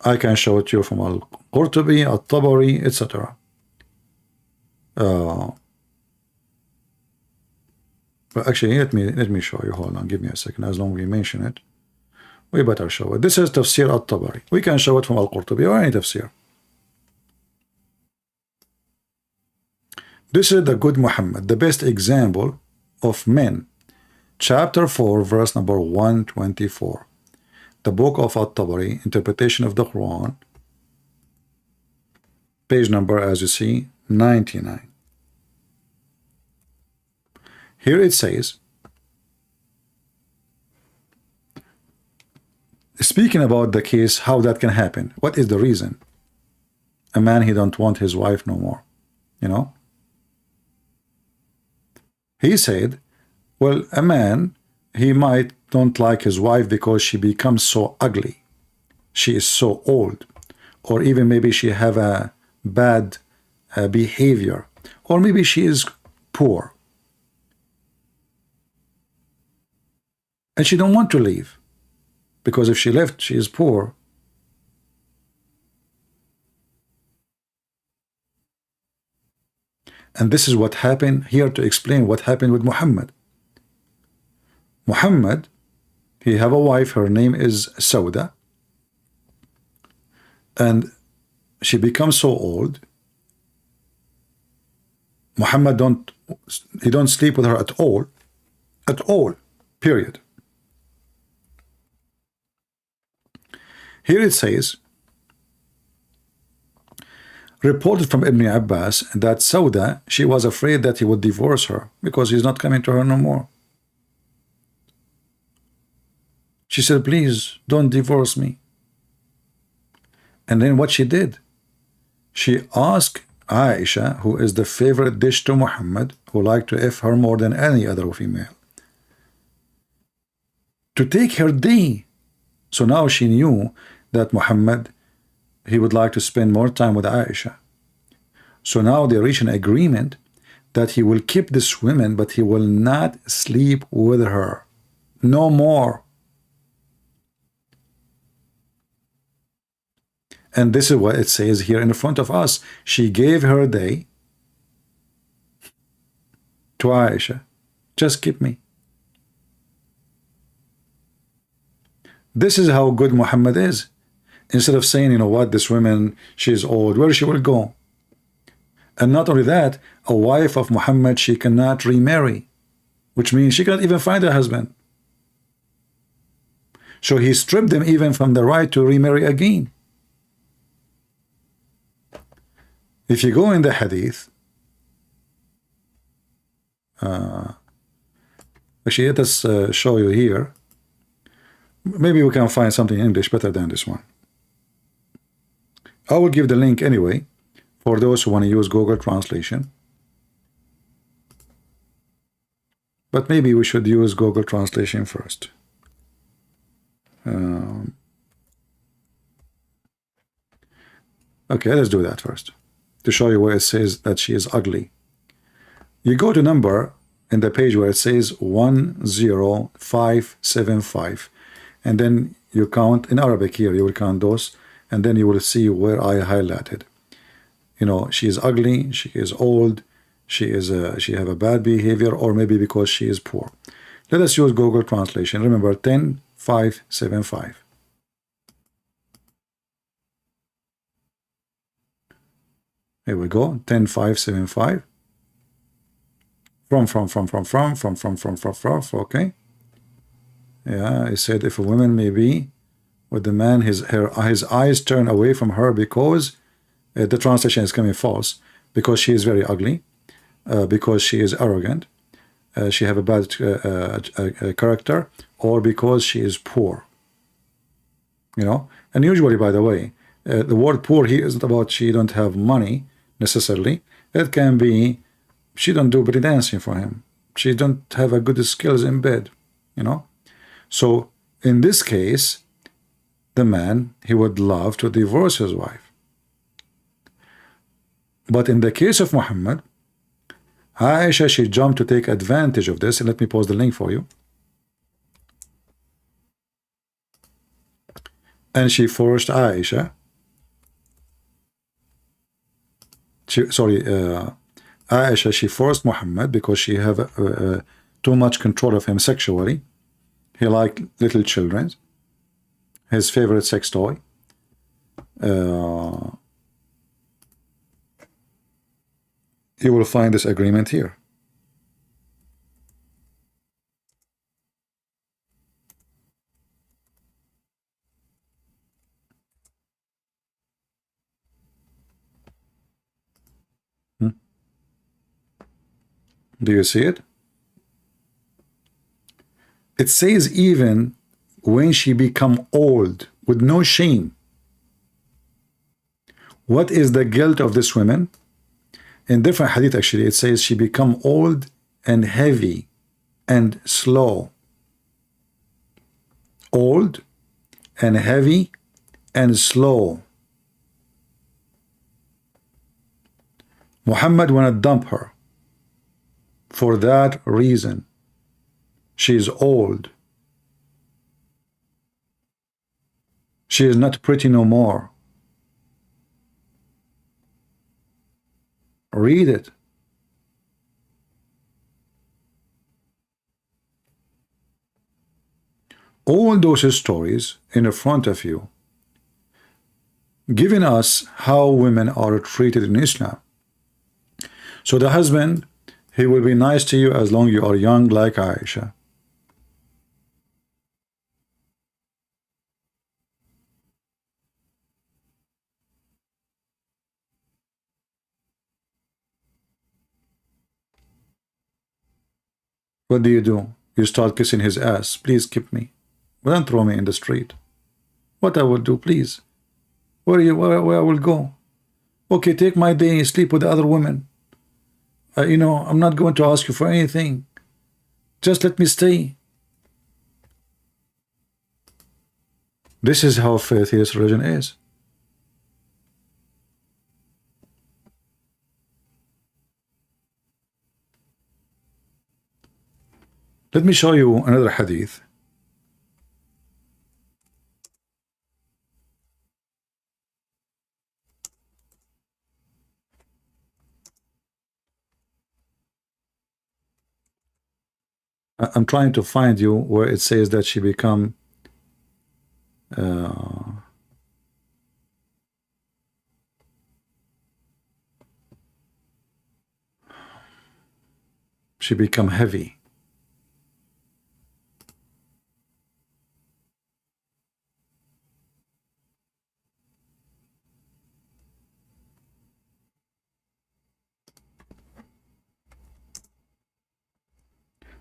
I can show it to you from Al-Qurtubi, Al-Tabari, etc. But actually, let me show you. Hold on, give me a second. As long as we mention it, we better show it. This is Tafsir Al-Tabari. We can show it from Al-Qurtubi or any Tafsir. This is the good Muhammad, the best example of men. Chapter 4, verse number 124. The book of At-Tabari, interpretation of the Quran, page number, as you see, 99. Here it says, speaking about the case, how that can happen. What is the reason? A man, he don't want his wife no more, you know? He said, well, a man, he might don't like his wife because she becomes so ugly. She is so old. Or even maybe she have a bad behavior. Or maybe she is poor. And she don't want to leave. Because if she left, she is poor. And this is what happened here to explain what happened with Muhammad. Muhammad, he have a wife, her name is Sauda, and she becomes so old. Muhammad don't sleep with her at all, period. Here it says, reported from Ibn Abbas that Sauda, she was afraid that he would divorce her because he's not coming to her no more. She said, please don't divorce me. And then what she did, she asked Aisha, who is the favorite dish to Muhammad, who liked to F her more than any other female, to take her day. So now she knew that Muhammad, he would like to spend more time with Aisha. So now they reach an agreement that he will keep this woman, but he will not sleep with her. No more. And this is what it says here in front of us. She gave her day to Aisha. Just keep me. This is how good Muhammad is. Instead of saying, you know what, this woman, she's old, where she will go? And not only that, a wife of Muhammad, she cannot remarry, which means she cannot even find a husband. So he stripped them even from the right to remarry again. If you go in the hadith, actually let us show you here. Maybe we can find something in English better than this one. I will give the link anyway for those who want to use Google Translation. But maybe we should use Google Translation first. Okay, let's do that first, to show you where it says that she is ugly. You go to number in the page where it says 10575, and then you count in Arabic here, you will count those, and then you will see where I highlighted. You know, she is ugly, she is old, she have a bad behavior, or maybe because she is poor. Let us use Google Translation. Remember 10575. Here we go. 10575. From. Okay. Yeah, it said if a woman may be with the man, his eyes turn away from her because the translation is coming false, because she is very ugly, because she is arrogant, she have a bad character, or because she is poor. You know, and usually, by the way, the word poor here isn't about she don't have money necessarily. It can be she don't do belly dancing for him. She don't have a good skills in bed. You know, so in this case, the man, he would love to divorce his wife. But in the case of Muhammad, Aisha, she jumped to take advantage of this. And let me post the link for you. And she forced Aisha. Aisha, she forced Muhammad because she have too much control of him sexually. He liked little children. His favorite sex toy. You will find this agreement here. Do you see it? It says even when she become old with no shame. What is the guilt of this woman? In different hadith, actually, it says she become old and heavy and slow. Old and heavy and slow. Muhammad wanna dump her for that reason. She is old. She is not pretty no more. Read it. All those stories in front of you, giving us how women are treated in Islam. So the husband, he will be nice to you as long as you are young like Aisha. What do? You start kissing his ass. Please keep me. Don't throw me in the street. What I will do, please? Where I will go? Okay, take my day, sleep with the other women. You know, I'm not going to ask you for anything. Just let me stay. This is how faith-less religion is. Let me show you another hadith. I'm trying to find you where it says that she become heavy.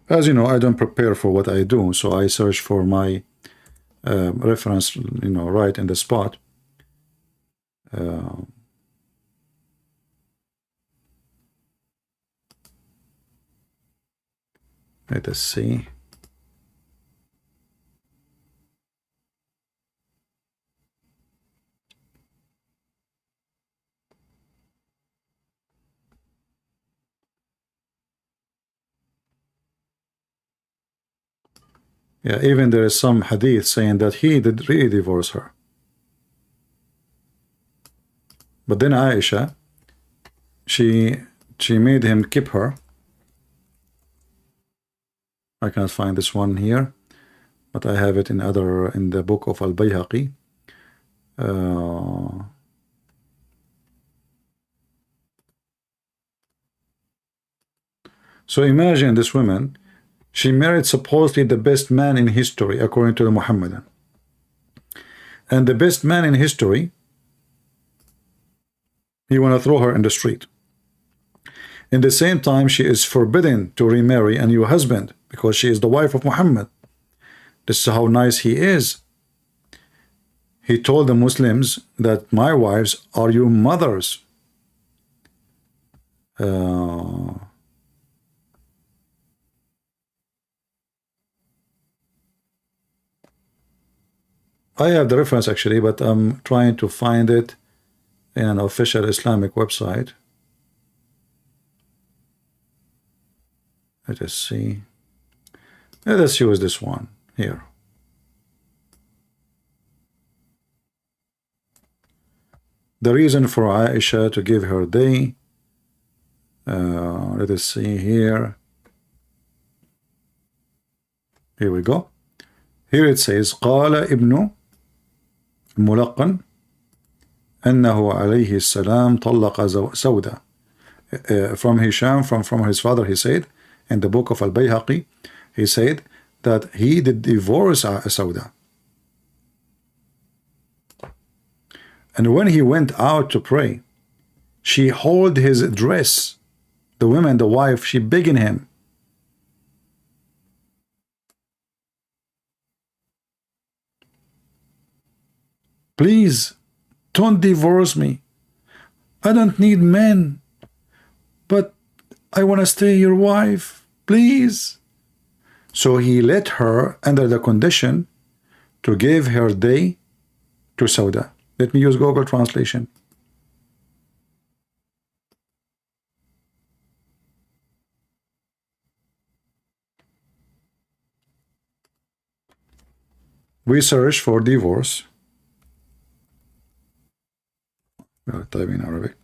As you know, I don't prepare for what I do, so I search for my reference, you know, right in the spot. Let us see. Yeah, even there is some hadith saying that he did really divorce her. But then Aisha, she made him keep her I can't find this one here, but I have it in the book of Al-Bayhaqi. So imagine this woman, she married supposedly the best man in history according to the Muhammadan. And the best man in history, you want to throw her in the street. In the same time, she is forbidden to remarry a new husband because she is the wife of Muhammad. This is how nice he is. He told the Muslims that my wives are your mothers. I have the reference actually, but I'm trying to find it in an official Islamic website. Let us see. Let us use this one here. The reason for Aisha to give her day. Let us see here. Here we go. Here it says قال ابن ملقن أنه عليه السلام طلق سودة. From Hisham, from his father, he said in the book of Al-Bayhaqi, he said that he did divorce Sauda. And when he went out to pray, she held his dress. The woman, the wife, she begging him. Please, don't divorce me. I don't need men, but I want to stay your wife. Please. So he let her under the condition to give her day to Sauda. Let me use Google Translation. We search for divorce. We'll type in Arabic.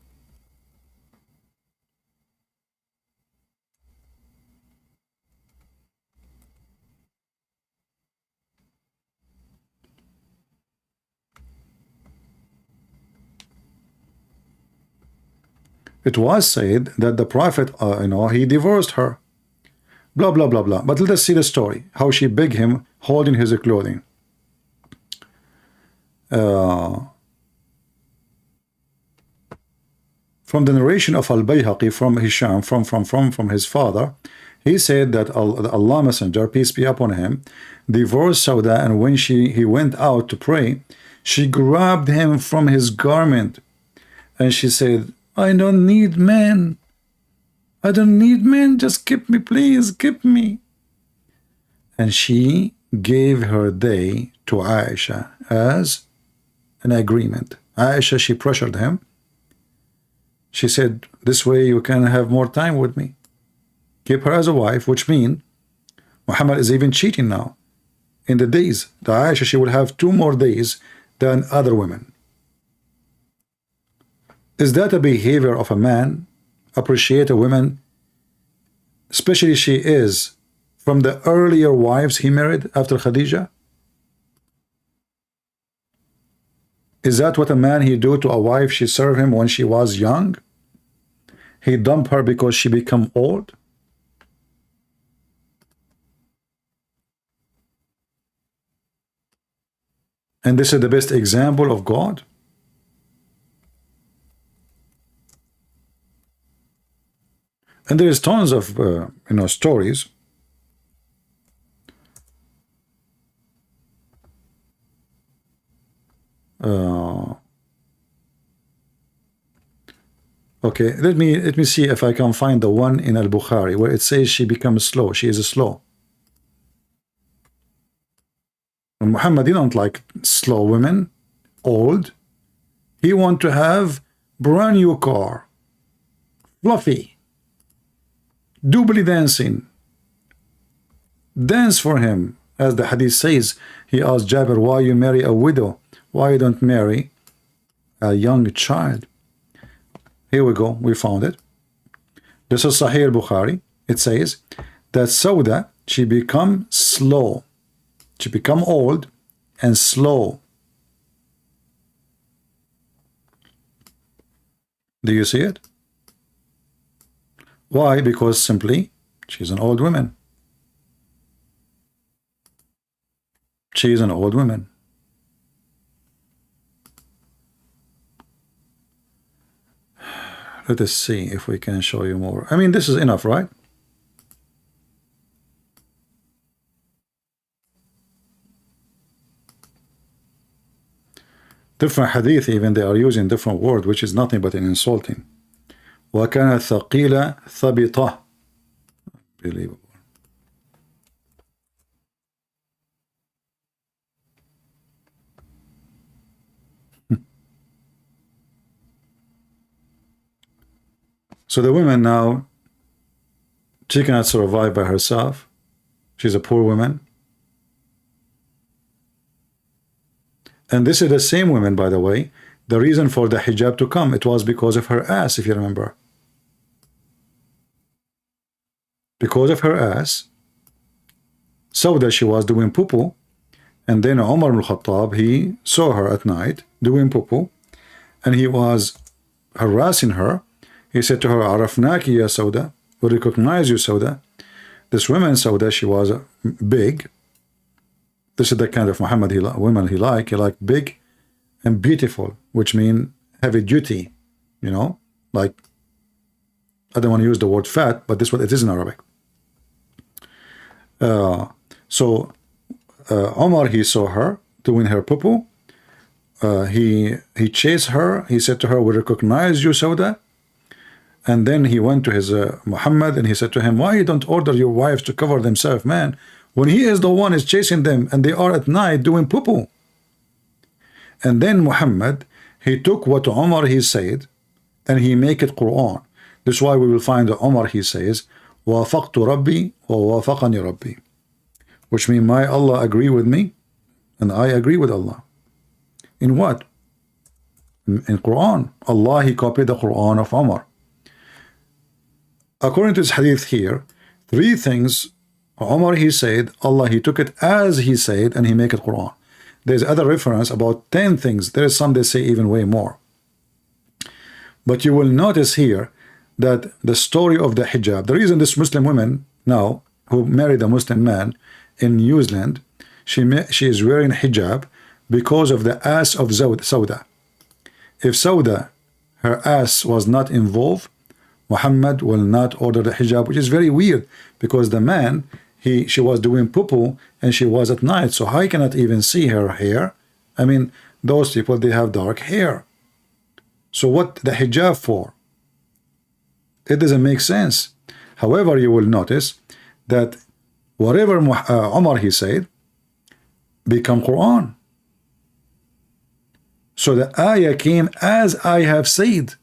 It was said that the Prophet, he divorced her. Blah, blah, blah, blah. But let us see the story. How she begged him, holding his clothing. From the narration of Al-Bayhaqi, from Hisham, from his father, he said that Allah Messenger, peace be upon him, divorced Sauda, and when he went out to pray, she grabbed him from his garment, and she said, I don't need men. I don't need men. Just keep me, please, keep me. And she gave her day to Aisha as an agreement. Aisha, she pressured him. She said, this way you can have more time with me. Keep her as a wife, which means Muhammad is even cheating now. In the days, the Aisha, she will have 2 more days than other women. Is that a behavior of a man? Appreciate a woman, especially she is from the earlier wives he married after Khadijah? Is that what a man he do to a wife she served him when she was young? He dumped her because she become old? And this is the best example of God? And there is tons of stories. Okay, let me see if I can find the one in Al-Bukhari where it says she becomes slow. She is slow. And Muhammad didn't like slow women, old. He want to have brand new car, fluffy, doubly dancing. Dance for him. As the hadith says, he asked Jabir, why you marry a widow? Why you don't marry a young child? Here we go. We found it. This is Sahih al-Bukhari. It says that Sauda, she become slow. She become old and slow. Do you see it? Why? Because simply she's an old woman. She is an old woman. Let us see if we can show you more. I mean, this is enough, right? Different hadith, even they are using different word, which is nothing but an insulting. وَكَانَ ثَقِيلَ ثَبِطَةً. Unbelievable. So the woman now, she cannot survive by herself. She's a poor woman. And this is the same woman, by the way. The reason for the hijab to come, it was because of her ass, if you remember. Because of her ass, Sauda, she was doing poo-poo, and then Umar ibn Khattab, he saw her at night doing poo-poo, and he was harassing her. He said to her, Arafnaki ya Sauda, we recognize you, Sauda. This woman, Sauda, she was big. This is the kind of Muhammad women he liked. He liked big and beautiful, which mean heavy duty, you know, like, I don't want to use the word fat, but this is what it is in Arabic. So Omar, he saw her doing her poo-poo. He chased her. He said to her, we recognize you, Sauda. And then he went to his Muhammad and he said to him, why you don't order your wives to cover themselves, man, when he is the one is chasing them and they are at night doing poo-poo. And then Muhammad, he took what Umar he said and he make it Quran. This is why we will find that Umar he says, وَافَقْتُ رَبِّي وَوَافَقَنِي رَبِّي, which means my Allah agree with me and I agree with Allah. In what? In Quran. Allah, he copied the Quran of Umar. According to this hadith here, 3 things Umar he said, Allah he took it as he said and he make it Quran. There's other reference about 10 things. There's some they say even way more. But you will notice here that the story of the hijab, the reason this Muslim woman now who married a Muslim man in New Zealand, she is wearing hijab because of the ass of Sauda. If Sauda, her ass was not involved, Muhammad will not order the hijab, which is very weird because the man, she was doing poo-poo and she was at night, so I cannot even see her hair. I mean, those people, they have dark hair. So what the hijab for? It doesn't make sense. However, you will notice that whatever Umar he said become Quran. So the ayah came as I have said.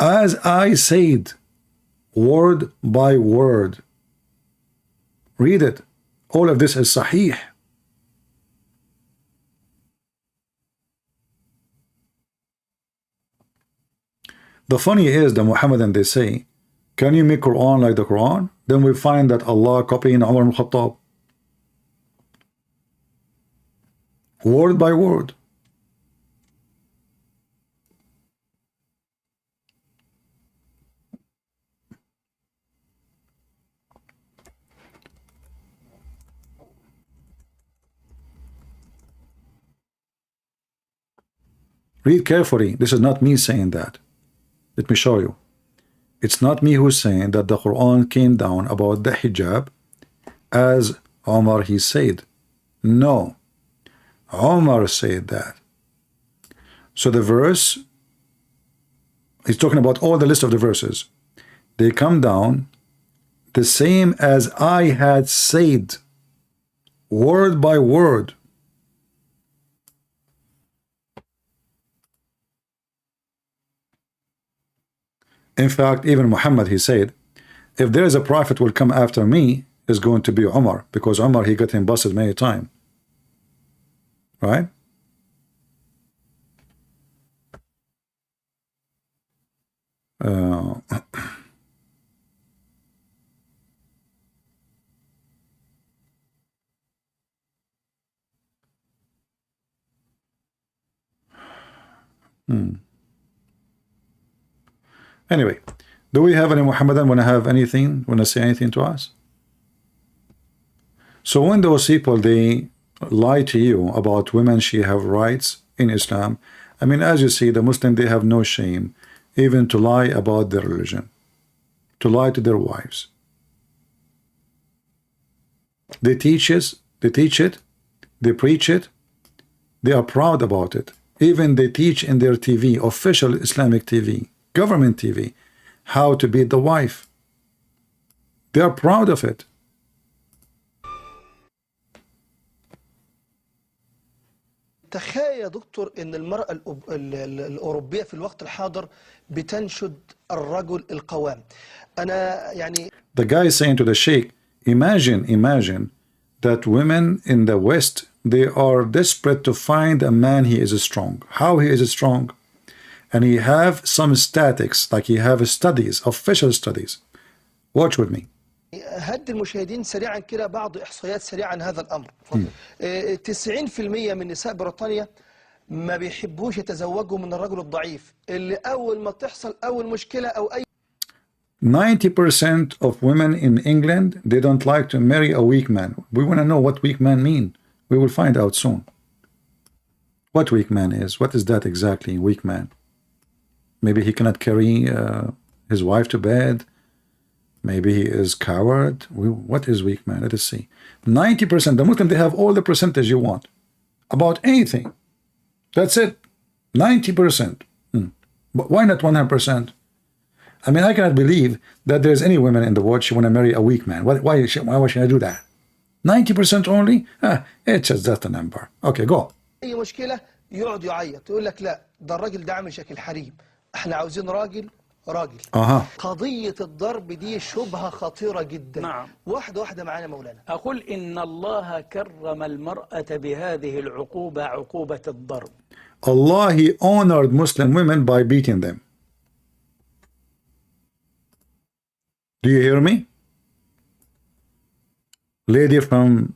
As I said, word by word. Read it. All of this is sahih. The funny is the Muhammadan, they say, can you make Quran like the Quran? Then we find that Allah copying Umar ibn Khattab. Word by word. Read carefully. This is not me saying that. Let me show you. It's not me who's saying that the Quran came down about the hijab as Omar he said. No. Omar said that. So the verse, he's talking about all the list of the verses. They come down the same as I had said, word by word. In fact, even Muhammad, he said, if there is a prophet will come after me, is going to be Umar, because Umar, he got him busted many times. Right? Anyway, do we have any Muhammadan want to have anything, want to say anything to us? So when those people, they lie to you about women, she have rights in Islam. I mean, as you see, the Muslim, they have no shame even to lie about their religion, to lie to their wives. They teach it, they preach it, they are proud about it. Even they teach in their TV, official Islamic TV, government TV, how to beat the wife. They are proud of it. تخيل يا دكتور ان المرأة الأوروبية في الوقت الحاضر بتنشد الرجل القوام. أنا يعني The guy is saying to the sheikh, imagine that women in the West, they are desperate to find a man he is strong. How he is strong? And he have some statics, like he have studies, official studies. Watch with me. هدي المشاهدين سريعا كده بعض إحصائيات سريعة عن هذا الأمر. 90% من نساء بريطانيا ما بيحبوش يتزوجوا من الرجل الضعيف اللي أول ما تحصل أول مشكلة أو أي 90% of women in England, they don't like to marry a weak man. We want to know what weak man mean. We will find out soon. What weak man is. What is that exactly, weak man? Maybe he cannot carry his wife to bed. Maybe he is coward. What is weak man? Let us see. 90%. The Muslim, they have all the percentage you want. About anything. That's it. 90%. But why not 100%? I mean, I cannot believe that there's any women in the world she want to marry a weak man. Why should I do that? 90% only? It's just a number. Okay, go. أي مشكلة يقعد يعيط يقول لك لا ده الراجل ده عامل شكل حريم. احنا عاوزين راجل. قضية الضرب دي شبهة خطيرة جدا. نعم. واحدة معانا مولانا. أقول إن الله كرم المرأة بهذه العقوبة عقوبة الضرب. Allah, he honored Muslim women by beating them. Do you hear me? Lady from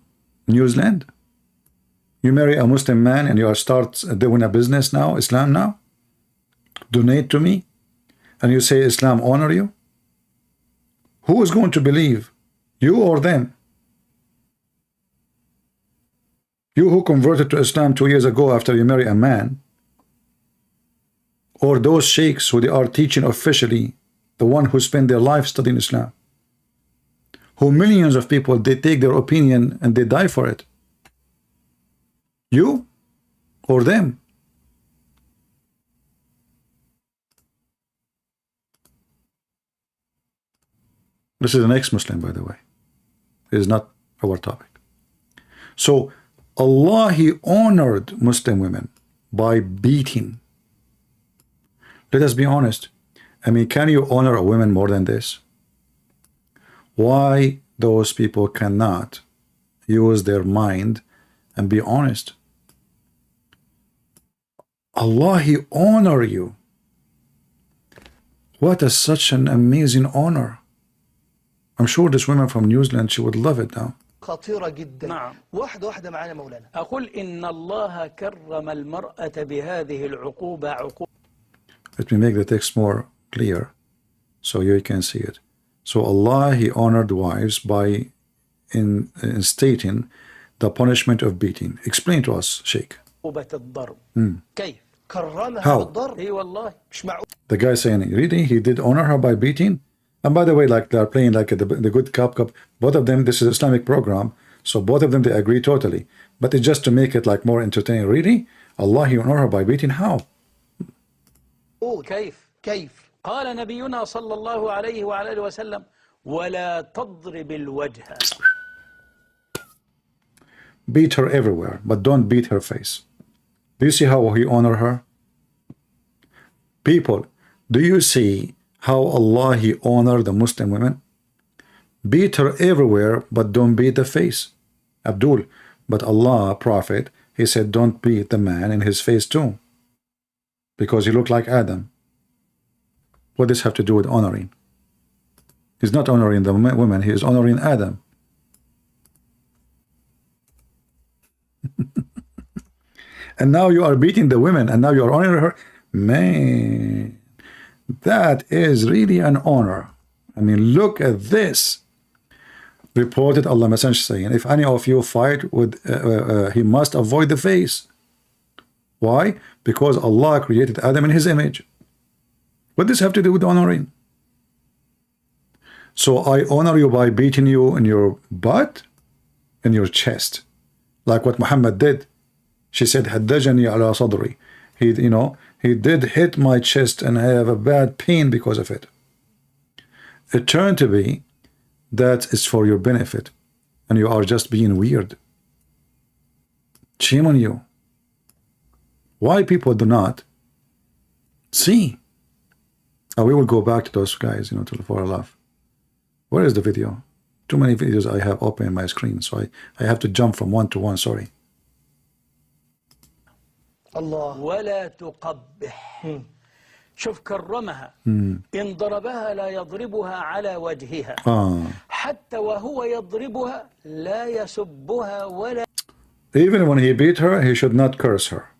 New Zealand, you marry a Muslim man and you start doing a business now, Islam now? Donate to me? And you say Islam honor you? Who is going to believe? You or them? You who converted to Islam 2 years ago after you marry a man, or those sheikhs who they are teaching officially, the one who spend their life studying Islam, who millions of people, they take their opinion and they die for it. You or them? This is an ex-Muslim, by the way. It is not our topic. So Allah, he honored Muslim women by beating. Let us be honest. I mean, can you honor a woman more than this? Why those people cannot use their mind and be honest? Allah, he honor you. What is such an amazing honor. I'm sure this woman from New Zealand, she would love it now. خطيرة جدا. نعم. واحدة معانا مولانا. أقول إن الله كرم المرأة بهذه العقوبة عقوبة. Let me make the text more clear so you can see it. So Allah, he honored wives by in stating the punishment of beating. Explain to us, Sheikh. كيف؟ كرمها بالضرب. إي والله. مش معقول. The guy saying, really? He did honor her by beating? And by the way, like they're playing like the good cup. Both of them, this is Islamic program. So both of them, they agree totally. But it's just to make it like more entertaining. Really? Allah, he honored her by beating? How? كيف؟ قال نبينا صلى الله عليه وعلى آله وسلم ولا تضرب الوجه. Beat her everywhere, but don't beat her face. Do you see how he honored her? People, do you see how Allah, he honored the Muslim women? Beat her everywhere, but don't beat the face. Abdul, but Allah, Prophet, he said don't beat the man in his face too. Because he looked like Adam. What does this have to do with honoring? He's not honoring the women, he is honoring Adam. And now you are beating the women, and now you are honoring her. Man, that is really an honor. I mean, look at this. Reported Allah Messenger saying, if any of you fight with, he must avoid the face. Why? Because Allah created Adam in his image. What does this have to do with honoring? So I honor you by beating you in your butt, in your chest, like what Muhammad did. She said, "Haddajani ala sadri." He, he did hit my chest, and I have a bad pain because of it. It turned to be that is for your benefit, and you are just being weird. Shame on you. Why people do not see? We will go back to those guys, for a laugh. Where is the video? Too many videos I have open in my screen, so I have to jump from one to one, sorry. الله ولا تقبح شوف كرمها إن ضربها لا يضربها على وجهها حتى وهو يضربها لا يسبها ولا. Even when he beat her, he should not curse her.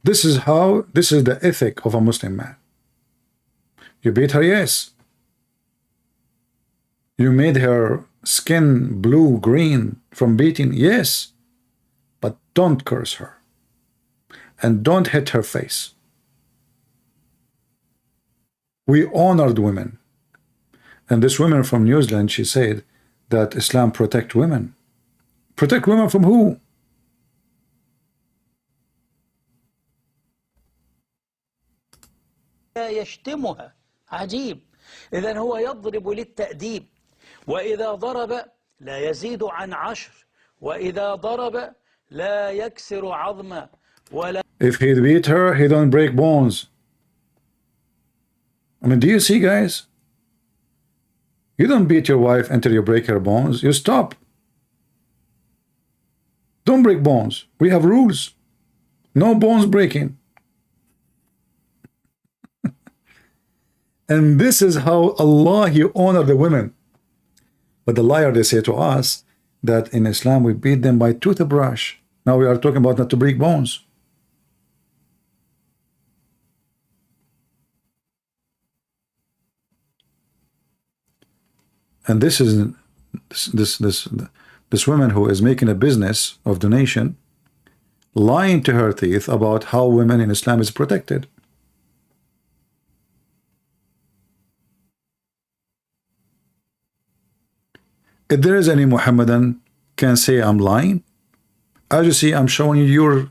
This is the ethic of a Muslim man. You beat her, yes. You made her skin blue, green from beating, yes. But don't curse her. And don't hit her face. We honored women. And this woman from New Zealand, she said that Islam protect women. Protect women from who? يشتمها عجيب. إذن هو يضرب للتأديب وإذا ضرب لا يزيد عن 10 وإذا ضرب لا يكسر عظما ولا. If he beat her, he don't break bones. I mean, do you see, guys? You don't beat your wife until you break her bones. You stop. Don't break bones. We have rules. No bones breaking. And this is how Allah, He honored the women. But the liar, they say to us that in Islam we beat them by toothbrush. Now we are talking about not to break bones. And this is this woman who is making a business of donation, lying to her teeth about how women in Islam is protected. If there is any Muhammadan can say I'm lying, as you see, I'm showing you your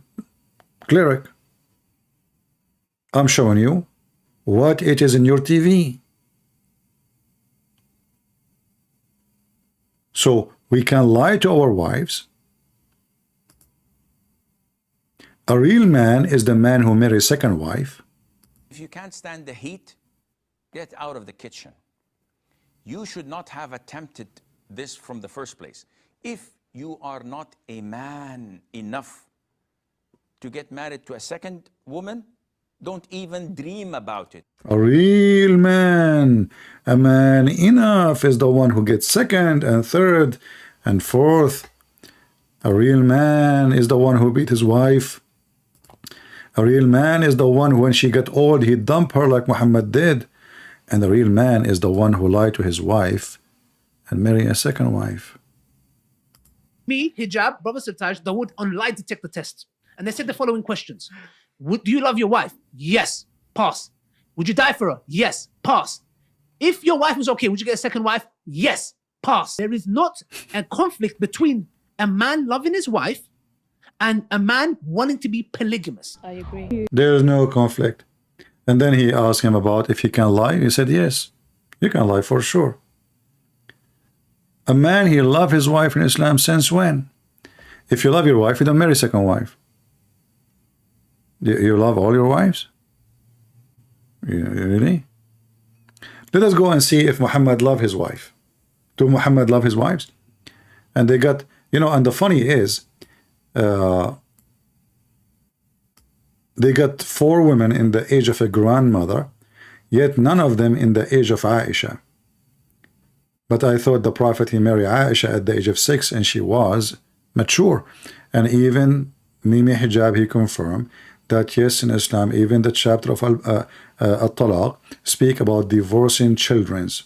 cleric. I'm showing you what it is in your TV. So we can lie to our wives. A real man is the man who marries a second wife. If you can't stand the heat, get out of the kitchen. You should not have attempted this from the first place. If you are not a man enough to get married to a second woman, don't even dream about it. A real man, a man enough is the one who gets second and third and fourth. A real man is the one who beat his wife. A real man is the one who, when she got old, he dumped her like Muhammad did. And the real man is the one who lied to his wife and marry a second wife. Me, hijab, Brother Sirtaj, they would on lie detector test. And they said the following questions. Do you love your wife? Yes. Pass. Would you die for her? Yes. Pass. If your wife was okay, would you get a second wife? Yes. Pass. There is not a conflict between a man loving his wife and a man wanting to be polygamous. I agree. There is no conflict. And then he asked him about if he can lie. He said, yes, you can lie for sure. A man, he loved his wife in Islam since when? If you love your wife, you don't marry a second wife. You love all your wives? Really? Let us go and see if Muhammad loved his wife. Do Muhammad love his wives? And they got, and the funny is, they got 4 women in the age of a grandmother, yet none of them in the age of Aisha. But I thought the Prophet, he married Aisha at the age of 6 and she was mature. And even Mimi Hijab, he confirmed that yes, in Islam, even the chapter of Al-Talaq speak about divorcing children's.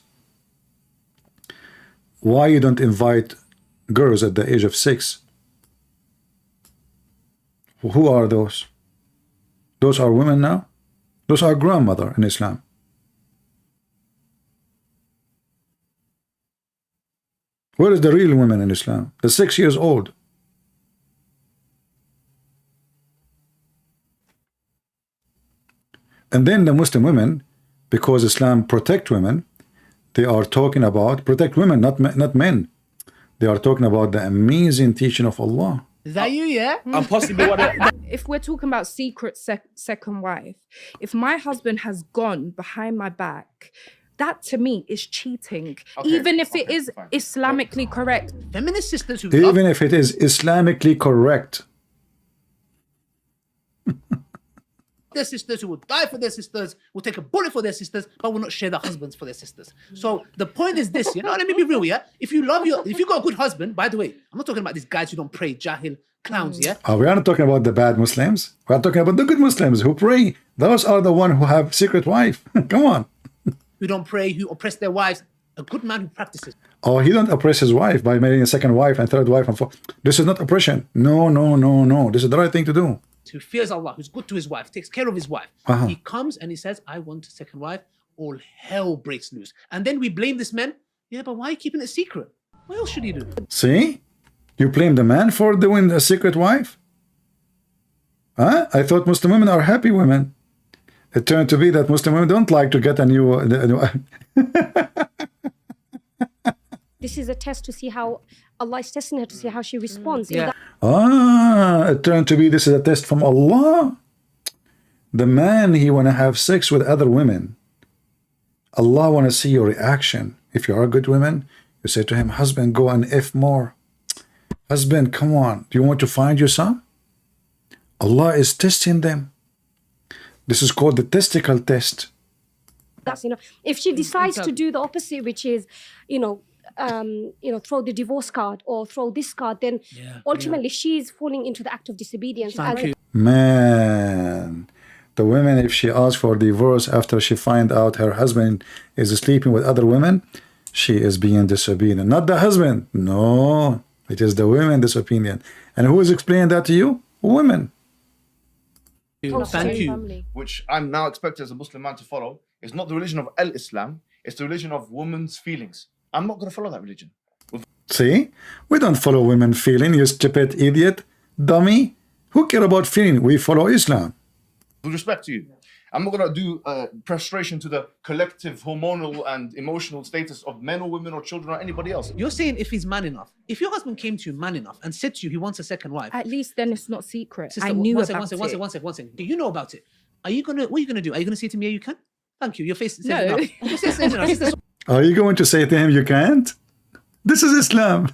Why you don't invite girls at the age of 6? Who are those? Those are women now? Those are grandmother in Islam. Where is the real women in Islam? The 6 years old. And then the Muslim women, because Islam protect women, they are talking about protect women, not men. They are talking about the amazing teaching of Allah. Is that you, yeah? And possibly what if we're talking about secret second wife, if my husband has gone behind my back, that to me is cheating. Okay, even if it okay, is fine. Islamically correct. Feminist sisters who Even if it is Islamically correct. their sisters, who will die for their sisters, will take a bullet for their sisters, but will not share their husbands for their sisters. So the point is this, you know, let me be real, yeah? If you got a good husband, by the way, I'm not talking about these guys who don't pray, jahil, clowns, yeah? We are not talking about the bad Muslims. We are talking about the good Muslims who pray. Those are the one who have secret wife. Come on. Who don't pray, who oppress their wives. A good man who practices. Oh, he don't oppress his wife by marrying a second wife and third wife and fourth. This is not oppression. No, no, no, no. This is the right thing to do. Who fears Allah, who's good to his wife, takes care of his wife. He comes and he says, I want a second wife. All hell breaks loose. And then we blame this man. Yeah, but why are you keeping it secret? What else should he do? See? You blame the man for doing a secret wife? Huh? I thought Muslim women are happy women. It turned to be that Muslim women don't like to get a new This is a test to see how Allah is testing her to see how she responds. Yeah. It turned to be this is a test from Allah. The man, he want to have sex with other women. Allah want to see your reaction. If you are a good woman, you say to him, husband, go and F more. Husband, come on. Do you want to find your son? Allah is testing them. This is called the testicle test. That's, you know, if she decides to do the opposite, which is, throw the divorce card or throw this card, then ultimately she's falling into the act of disobedience. Man, the woman, if she asks for divorce after she find out her husband is sleeping with other women, she is being disobedient. Not the husband. No, it is the women disobedient. And who is explaining that to you? Women. Thank you. Which I'm now expected as a Muslim man to follow, is not the religion of Al-Islam, it's the religion of women's feelings. I'm not going to follow that religion. See? We don't follow women feeling, you stupid idiot, dummy. Who care about feeling? We follow Islam. With respect to you, I'm not going to do prostration to the collective hormonal and emotional status of men or women or children or anybody else. You're saying if he's man enough. If your husband came to you man enough and said to you he wants a second wife. At least then it's not secret. Sister, I knew one about second, it. one second. Do you know about it? What are you gonna do? Are you gonna say to me, yeah, you can? Thank you. Your face says No. enough. Your face says enough. Sister, Are you going to say to him, you can't? This is Islam.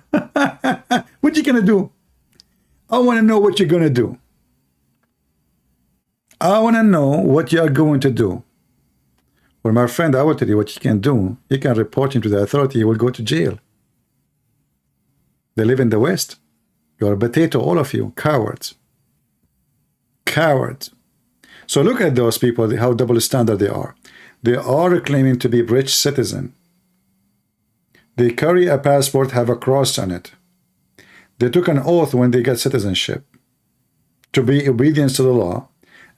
What you gonna do? I want to know what you're gonna do. I want to know what you are going to do. Well, my friend, I will tell you what you can do. You can report him to the authority. He will go to jail. They live in the West. You're a potato, all of you. Cowards. Cowards. So look at those people, how double standard they are. They are claiming to be British citizen. They carry a passport, have a cross on it. They took an oath when they get citizenship to be obedient to the law,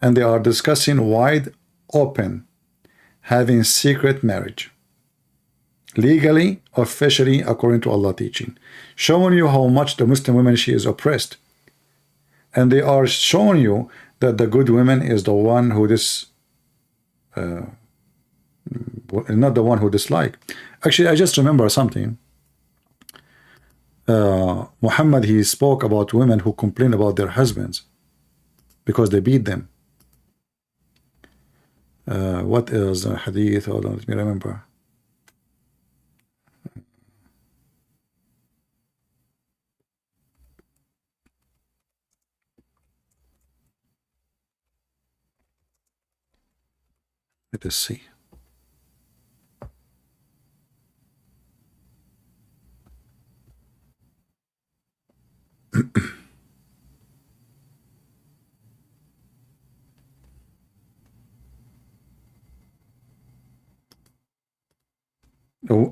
and they are discussing wide open having secret marriage. Legally, officially, according to Allah teaching. Showing you how much the Muslim woman, she is oppressed. And they are showing you that the good woman is the one who not the one who dislike. Actually, I just remember something. Muhammad, he spoke about women who complain about their husbands because they beat them. What is the hadith? Hold on, let me remember. Let us see.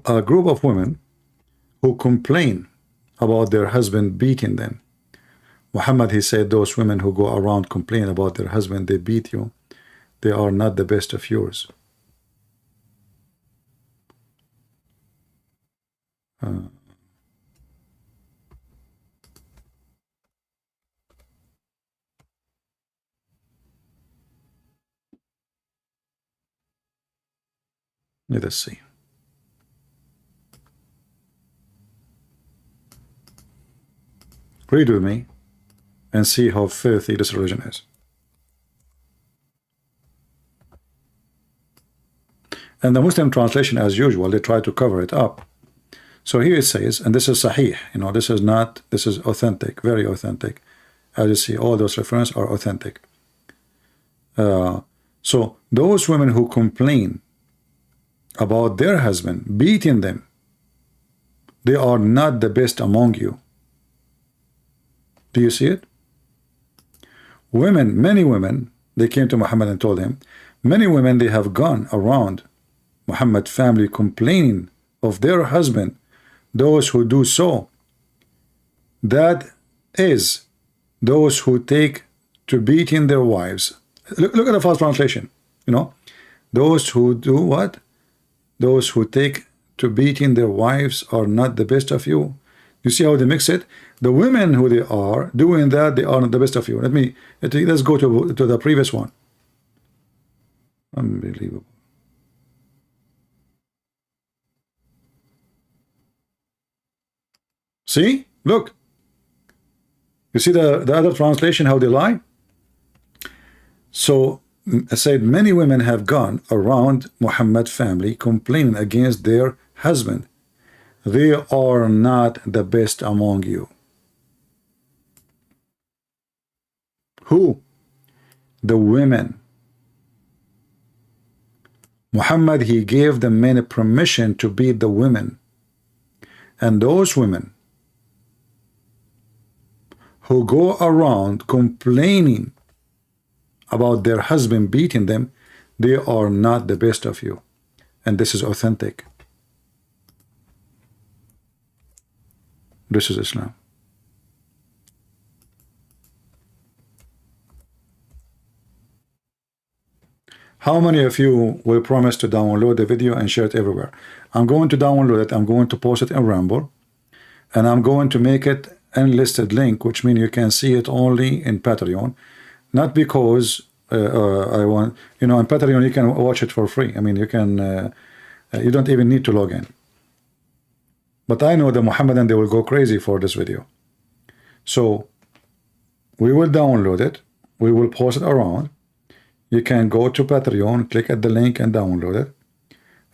a group of women who complain about their husband beating them. Muhammad, he said, those women who go around complaining about their husband, they beat you, they are not the best of yours. Let us see. Read with me and see how filthy this religion is. And the Muslim translation, as usual, they try to cover it up. So here it says, and this is sahih, this is not, this is authentic, very authentic. As you see, all those references are authentic. So those women who complain about their husband beating them, they are not the best among you. Do you see it? Women, many women, they came to Muhammad and told him, many women, they have gone around Muhammad's family complaining of their husband, those who do so. That is, those who take to beating their wives. Look at the first translation. Those who do what? Those who take to beating their wives are not the best of you. You see how they mix it? The women who they are doing that, they are not the best of you. Let's go to the previous one. Unbelievable. See? Look. You see the other translation, how they lie? So I said, many women have gone around Muhammad's family complaining against their husband. They are not the best among you. Who? The women. Muhammad, he gave the men permission to beat the women. And those women who go around complaining about their husband beating them, they are not the best of you. And this is authentic. This is Islam. How many of you will promise to download the video and share it everywhere? I'm going to download it. I'm going to post it in Rumble. And I'm going to make it unlisted link, which means you can see it only in Patreon. Not because I want, in Patreon you can watch it for free. I mean, you can, you don't even need to log in. But I know the Muhammadan, they will go crazy for this video. So we will download it. We will post it around. You can go to Patreon, click at the link and download it.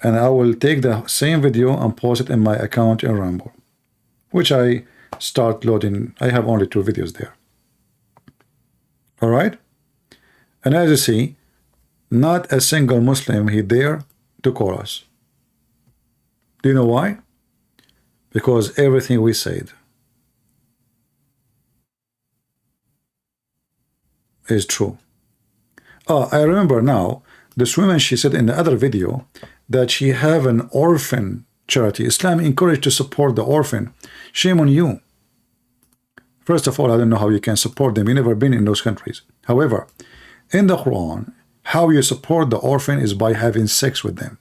And I will take the same video and post it in my account in Rumble, which I start loading. I have only 2 videos there. All right. And as you see, not a single Muslim he dare to call us. Do you know why? Because everything we said is true. Oh, I remember now, this woman, she said in the other video that she have an orphan charity. Islam encouraged to support the orphan. Shame on you. First of all, I don't know how you can support them. You've never been in those countries. However, in the Quran, how you support the orphan is by having sex with them.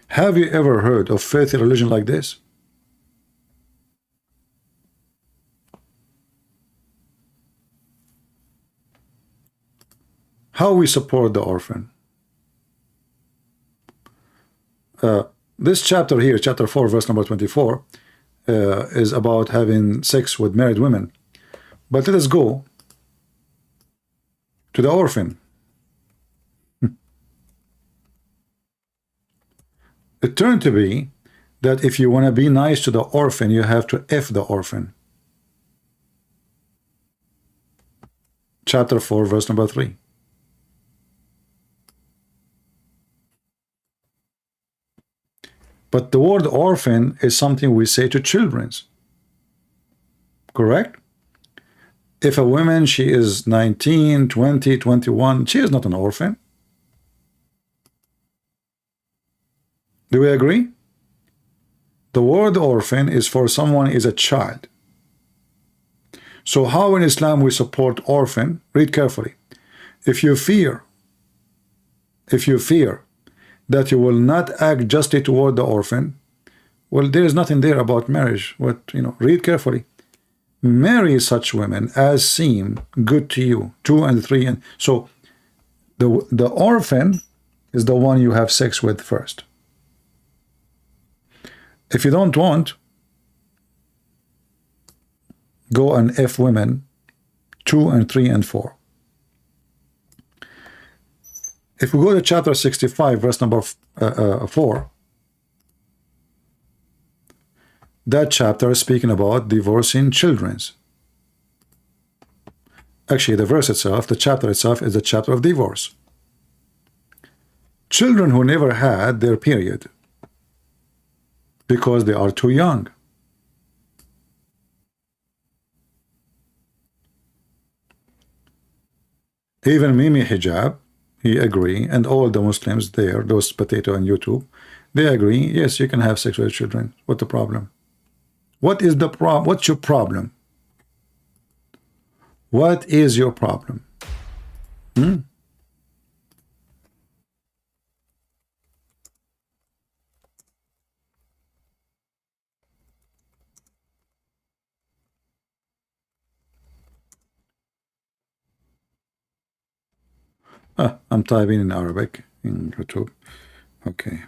Have you ever heard of filthy religion like this? How we support the orphan? This chapter here, chapter 4, verse number 24, is about having sex with married women. But let us go to the orphan. It turned to be that if you want to be nice to the orphan, you have to F the orphan. Chapter 4, verse number 3. But the word orphan is something we say to children. Correct? If a woman, she is 19, 20, 21, she is not an orphan. Do we agree? The word orphan is for someone is a child. So how in Islam we support orphan? Read carefully. If you fear that you will not act justly toward the orphan, well, there is nothing there about marriage. What, read carefully. Marry such women as seem good to you, 2 and 3, and so the orphan is the one you have sex with first. If you don't want, go and F women 2 and 3 and 4. If we go to chapter 65, verse number 4, that chapter is speaking about divorcing children. Actually, the verse itself, the chapter itself, is the chapter of divorce. Children who never had their period because they are too young. Even Mimi Hijab, he agree, and all the Muslims there, those potato on YouTube, they agree, yes, you can have sex with children. What's the problem? What is the problem? What's your problem? What is your problem? I'm typing in Arabic in YouTube. Okay.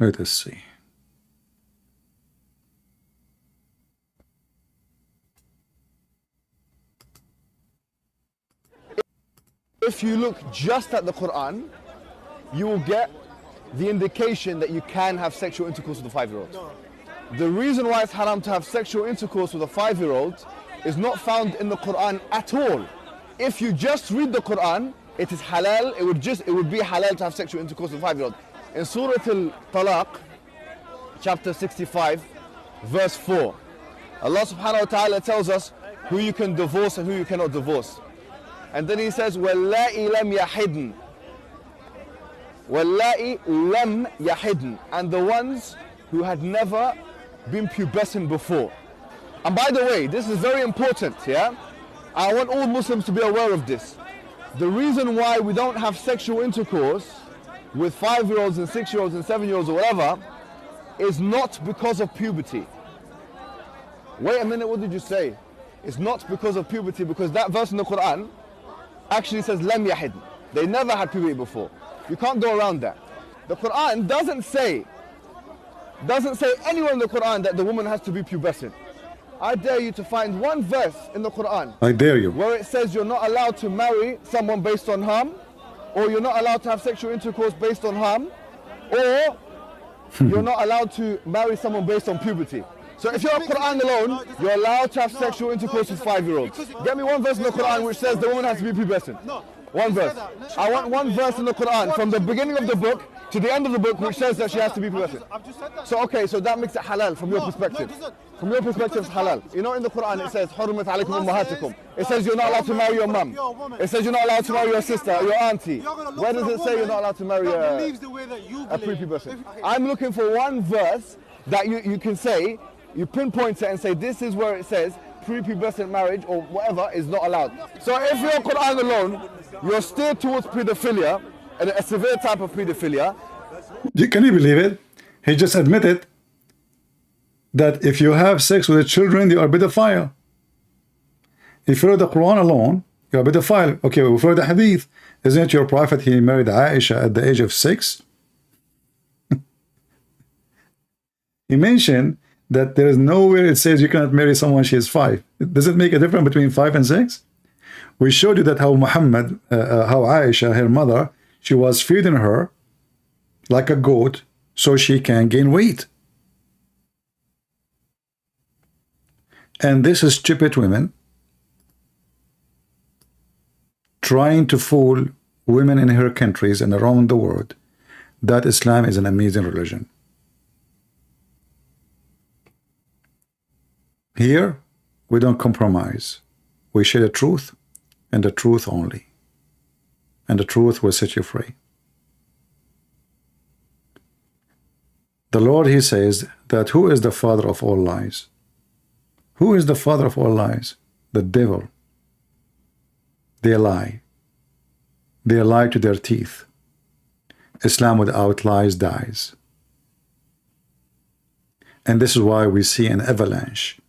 Let us see. If you look just at the Quran, you will get the indication that you can have sexual intercourse with a 5-year-old. The reason why it's haram to have sexual intercourse with a 5-year-old is not found in the Quran at all. If you just read the Quran, it is halal, it would be halal to have sexual intercourse with a 5-year-old. In Surah Al-Talaq, chapter 65, verse 4, Allah subhanahu wa ta'ala tells us who you can divorce and who you cannot divorce. And then he says, وَاللَّائِ لَمْ يَحِدْنَ وَاللَّائِ لَمْ يَحِدْنَ, and the ones who had never been pubescent before. And by the way, this is very important, yeah? I want all Muslims to be aware of this. The reason why we don't have sexual intercourse with 5-year-olds and 6-year-olds and 7-year-olds or whatever is not because of puberty. Wait a minute, what did you say? It's not because of puberty, because that verse in the Quran actually says lam yahid. They never had puberty before. You can't go around that. The Quran doesn't say anywhere in the Quran that the woman has to be pubescent. I dare you to find one verse in the Quran. I dare you. Where it says you're not allowed to marry someone based on harm, or you're not allowed to have sexual intercourse based on harm, or you're not allowed to marry someone based on puberty. So if you're a Quran alone, you're allowed to have sexual intercourse with 5-year-olds. Get me one verse in the Quran which says the woman has to be pubescent. One verse. I want one verse in the Quran from the beginning of the book to the end of the book which says that she has to be pubescent. So okay, so that makes it halal from your perspective. From your perspective, it's halal. You know, in the Quran it says حُرِّمَتْ عَلَيْكُمْ أُمَّهَاتِكُمْ. It says you're not allowed to marry your mum. It says you're not allowed to marry your sister, your auntie. Where does it say you're not allowed to marry a prepubescent? I'm looking for one verse that you can say, you pinpoint it and say this is where it says prepubescent marriage or whatever is not allowed. So if you're Quran alone, you're steered towards pedophilia, and a severe type of pedophilia. Can you believe it? He just admitted that if you have sex with children, you are a pedophile. If you're the Quran alone, you're a pedophile. Okay, well, for the hadith, isn't it your prophet, he married Aisha at the age of 6? He mentioned that there is nowhere it says you cannot marry someone she is 5. Does it make a difference between 5 and 6? We showed you that how Muhammad, how Aisha, her mother, she was feeding her like a goat so she can gain weight. And this is stupid women trying to fool women in her countries and around the world that Islam is an amazing religion. Here, we don't compromise. We share the truth and the truth only. And the truth will set you free. The Lord, He says that who is the father of all lies? Who is the father of all lies? The devil. They lie. They lie to their teeth. Islam without lies dies. And this is why we see an avalanche.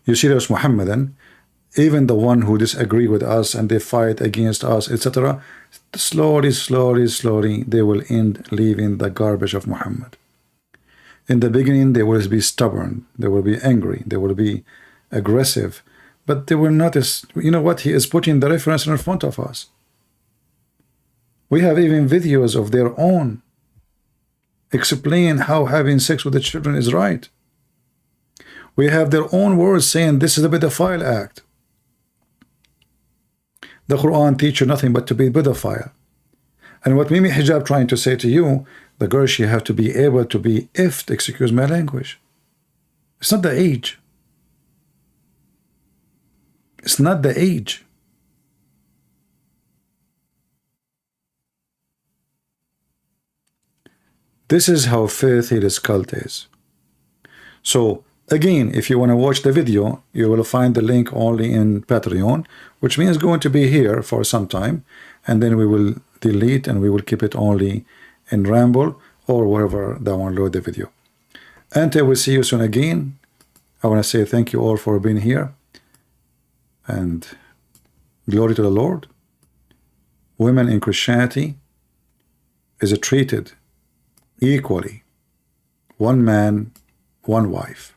You see those Muhammadan, even the one who disagree with us and they fight against us, etc., slowly, slowly, slowly, they will end leaving the garbage of Muhammad. In the beginning, they will be stubborn, they will be angry, they will be aggressive, but they will notice, you know what, he is putting the reference in front of us. We have even videos of their own explain how having sex with the children is right. We have their own words saying this is a pedophile act. The Quran teaches you nothing but to be pedophile. And what Mimi Hijab trying to say to you, the girl, she have to be able to be effed, excuse my language. It's not the age. It's not the age. This is how filthy this cult is. So again, if you want to watch the video, you will find the link only in Patreon, which means going to be here for some time, and then we will delete and we will keep it only in Ramble or wherever they download the video. Until we see you soon again, I want to say thank you all for being here, and glory to the Lord. Women in Christianity is treated equally, one man, one wife,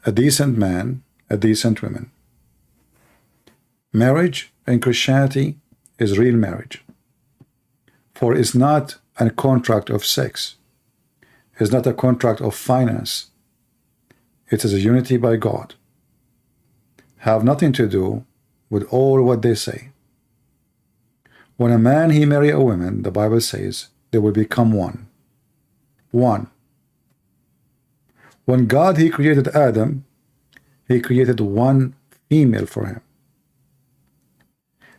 a decent man, a decent woman. Marriage in Christianity is real marriage, for it's not a contract of sex, it's not a contract of finance, it is a unity by God. Have nothing to do with all what they say. When a man he marry a woman, the Bible says they will become one. One. When God he created Adam, he created one female for him.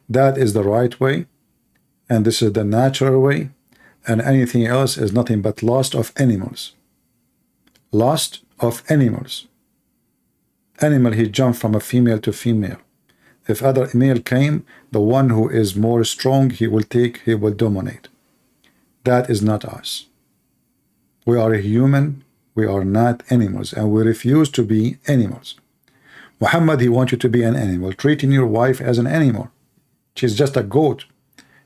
That is the right way, and this is the natural way, and anything else is nothing but lust of animals. Lust of animals. Animal, he jumped from a female to female. If other male came, the one who is more strong, he will take, he will dominate. That is not us. We are a human, we are not animals, and we refuse to be animals. Muhammad, he wants you to be an animal, treating your wife as an animal. She's just a goat.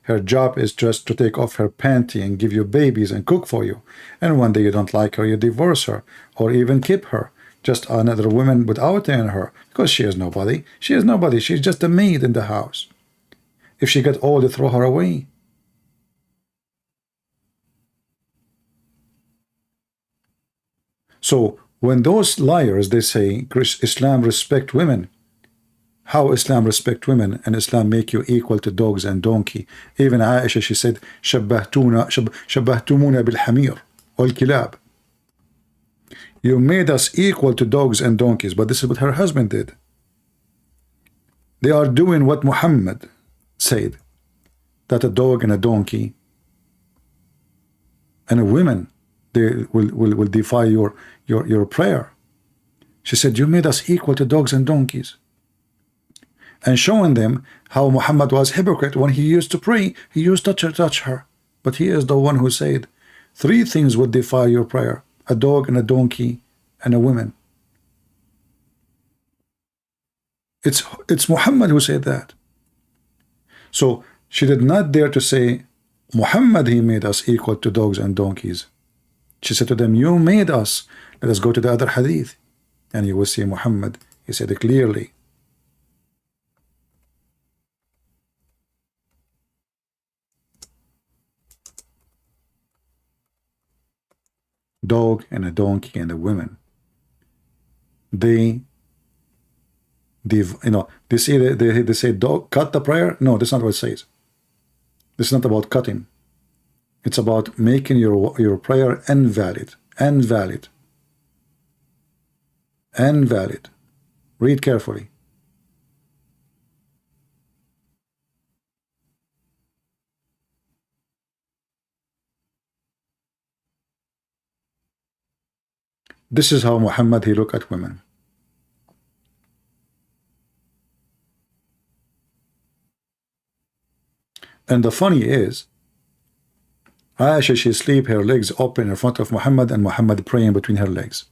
Her job is just to take off her panty and give you babies and cook for you. And one day you don't like her, you divorce her, or even keep her. Just another woman without her, because she is nobody. She is nobody. She's just a maid in the house. If she get old, you throw her away. So when those liars, they say Islam respect women, how Islam respect women and Islam make you equal to dogs and donkey? Even Aisha, she said, شبهتمونا بالحمير والكلاب. You made us equal to dogs and donkeys, but this is what her husband did. They are doing what Muhammad said, that a dog and a donkey and a woman, they will defy your prayer. She said, you made us equal to dogs and donkeys. And showing them how Muhammad was hypocrite. When he used to pray, he used to touch her. But he is the one who said, 3 things would defy your prayer: a dog and a donkey and a woman. It's Muhammad who said that. So she did not dare to say, Muhammad, he made us equal to dogs and donkeys. She said to them, you made us. Let us go to the other hadith. And you will see Muhammad, he said it clearly. Dog and a donkey and a woman. They They say cut the prayer. No, that's not what it says. This is not about cutting. It's about making your prayer invalid. Read carefully. This is how Muhammad he looked at women. And the funny is, Aisha, she sleep her legs open in front of Muhammad, and Muhammad praying between her legs.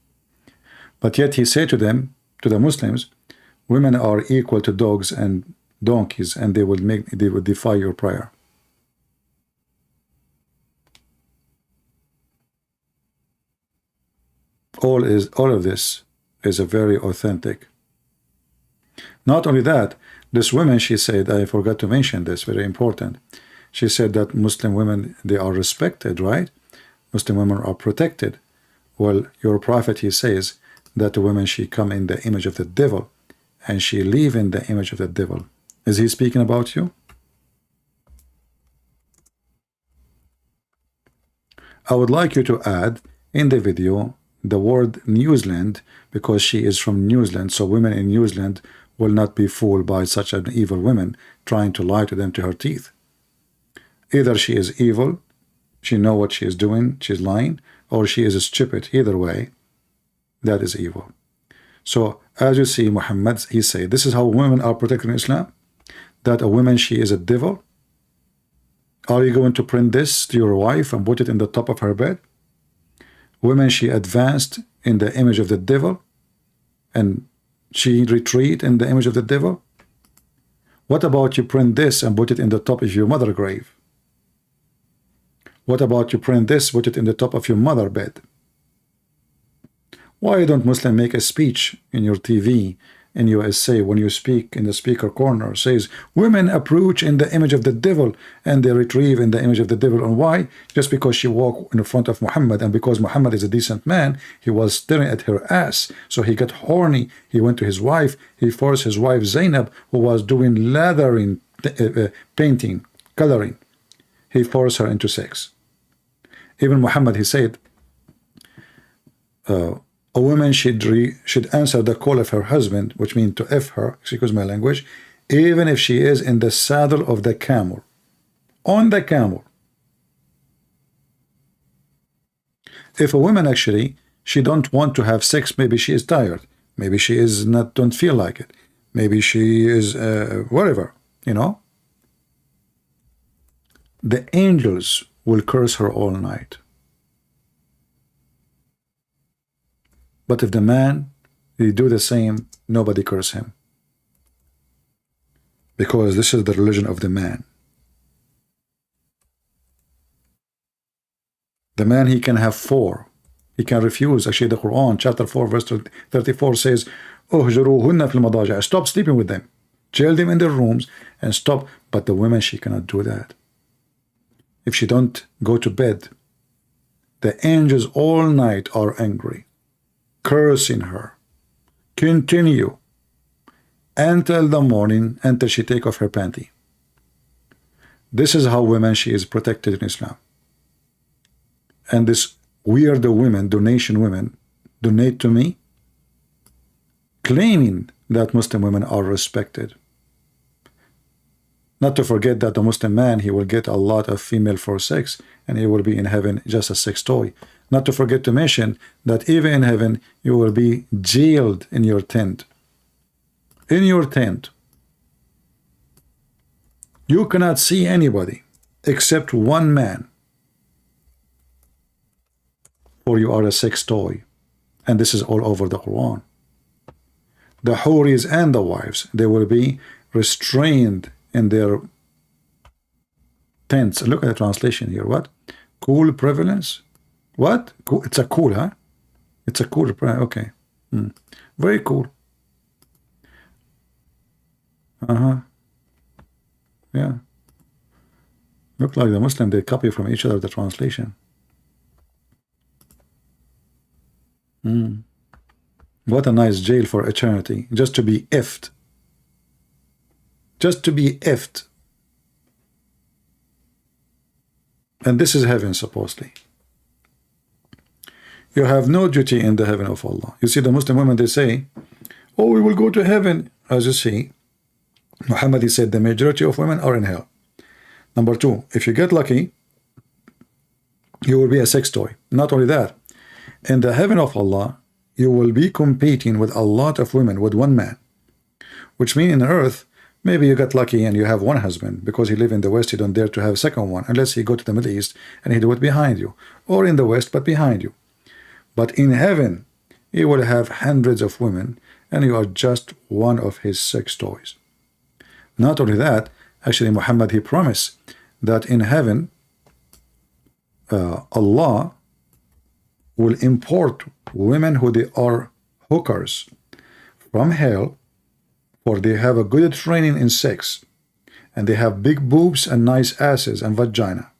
But yet he said to them, to the Muslims, women are equal to dogs and donkeys, and they will defy your prayer. All of this is a very authentic. Not only that, this woman, she said, I forgot to mention this, very important. She said that Muslim women, they are respected, right? Muslim women are protected. Well, your prophet, he says that the women, she come in the image of the devil, and she live in the image of the devil. Is he speaking about you? I would like you to add in the video the word New Zealand, because she is from New Zealand, so women in New Zealand will not be fooled by such an evil woman trying to lie to them to her teeth. Either she is evil, she know what she is doing, she's lying, or she is stupid. Either way, that is evil. So as you see, Muhammad, he said, this is how women are protected in Islam, that a woman, she is a devil. Are you going to print this to your wife and put it in the top of her bed? Women, she advanced in the image of the devil, and she retreat in the image of the devil. What about you print this and put it in the top of your mother grave? What about you print this, put it in the top of your mother bed? Why don't Muslim make a speech in your TV, in USA, when you speak in the speaker corner, says women approach in the image of the devil and they retrieve in the image of the devil? And why? Just because she walked in front of Muhammad, and because Muhammad is a decent man, he was staring at her ass, so he got horny. He went to his wife, he forced his wife Zainab, who was doing lathering, painting, coloring, he forced her into sex. Even Muhammad, he said, a woman should answer the call of her husband, which means to F her, excuse my language, even if she is in the saddle of the camel, on the camel. If a woman actually, she don't want to have sex, maybe she is tired, maybe she is not, don't feel like it, maybe she is whatever, you know, the angels will curse her all night. But if the man, he do the same, nobody curse him. Because this is the religion of the man. The man, he can have 4. He can refuse. Actually, the Quran, chapter 4, verse 34 says, "Uhjuruhunna fil madaji'." Stop sleeping with them. Jail them in their rooms and stop. But the women, she cannot do that. If she don't go to bed, the angels all night are angry, cursing her, continue until the morning, until she take off her panty. This is how women, she is protected in Islam. And this weird women, donation women, donate to me, claiming that Muslim women are respected. Not to forget that the Muslim man, he will get a lot of female for sex, and he will be in heaven just a sex toy. Not to forget to mention that even in heaven, you will be jailed in your tent. In your tent. You cannot see anybody except one man, for you are a sex toy. And this is all over the Quran. The houris and the wives, they will be restrained in their tents. Look at the translation here. What? Cool prevalence? What? Cool. It's a cool, huh? It's a cool. Okay. Very cool. Yeah. Look like the Muslim, they copy from each other the translation. What a nice jail for eternity. Just to be effed just to be effed. And this is heaven, supposedly. You have no duty in the heaven of Allah. You see, the Muslim women, they say, oh, we will go to heaven. As you see, Muhammad, he said the majority of women are in hell. Number two, if you get lucky, you will be a sex toy. Not only that, in the heaven of Allah, you will be competing with a lot of women with one man. Which means in earth, maybe you got lucky and you have one husband. Because he live in the West, you don't dare to have a second one. Unless he go to the Middle East and he do it behind you. Or in the West, but behind you. But in heaven, he will have hundreds of women and you are just one of his sex toys. Not only that, actually Muhammad, he promised that in heaven, Allah will import women who they are hookers from hell, for they have a good training in sex and they have big boobs and nice asses and vagina.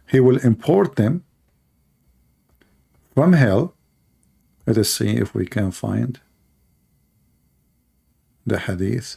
He will import them from hell. Let us see if we can find the hadith.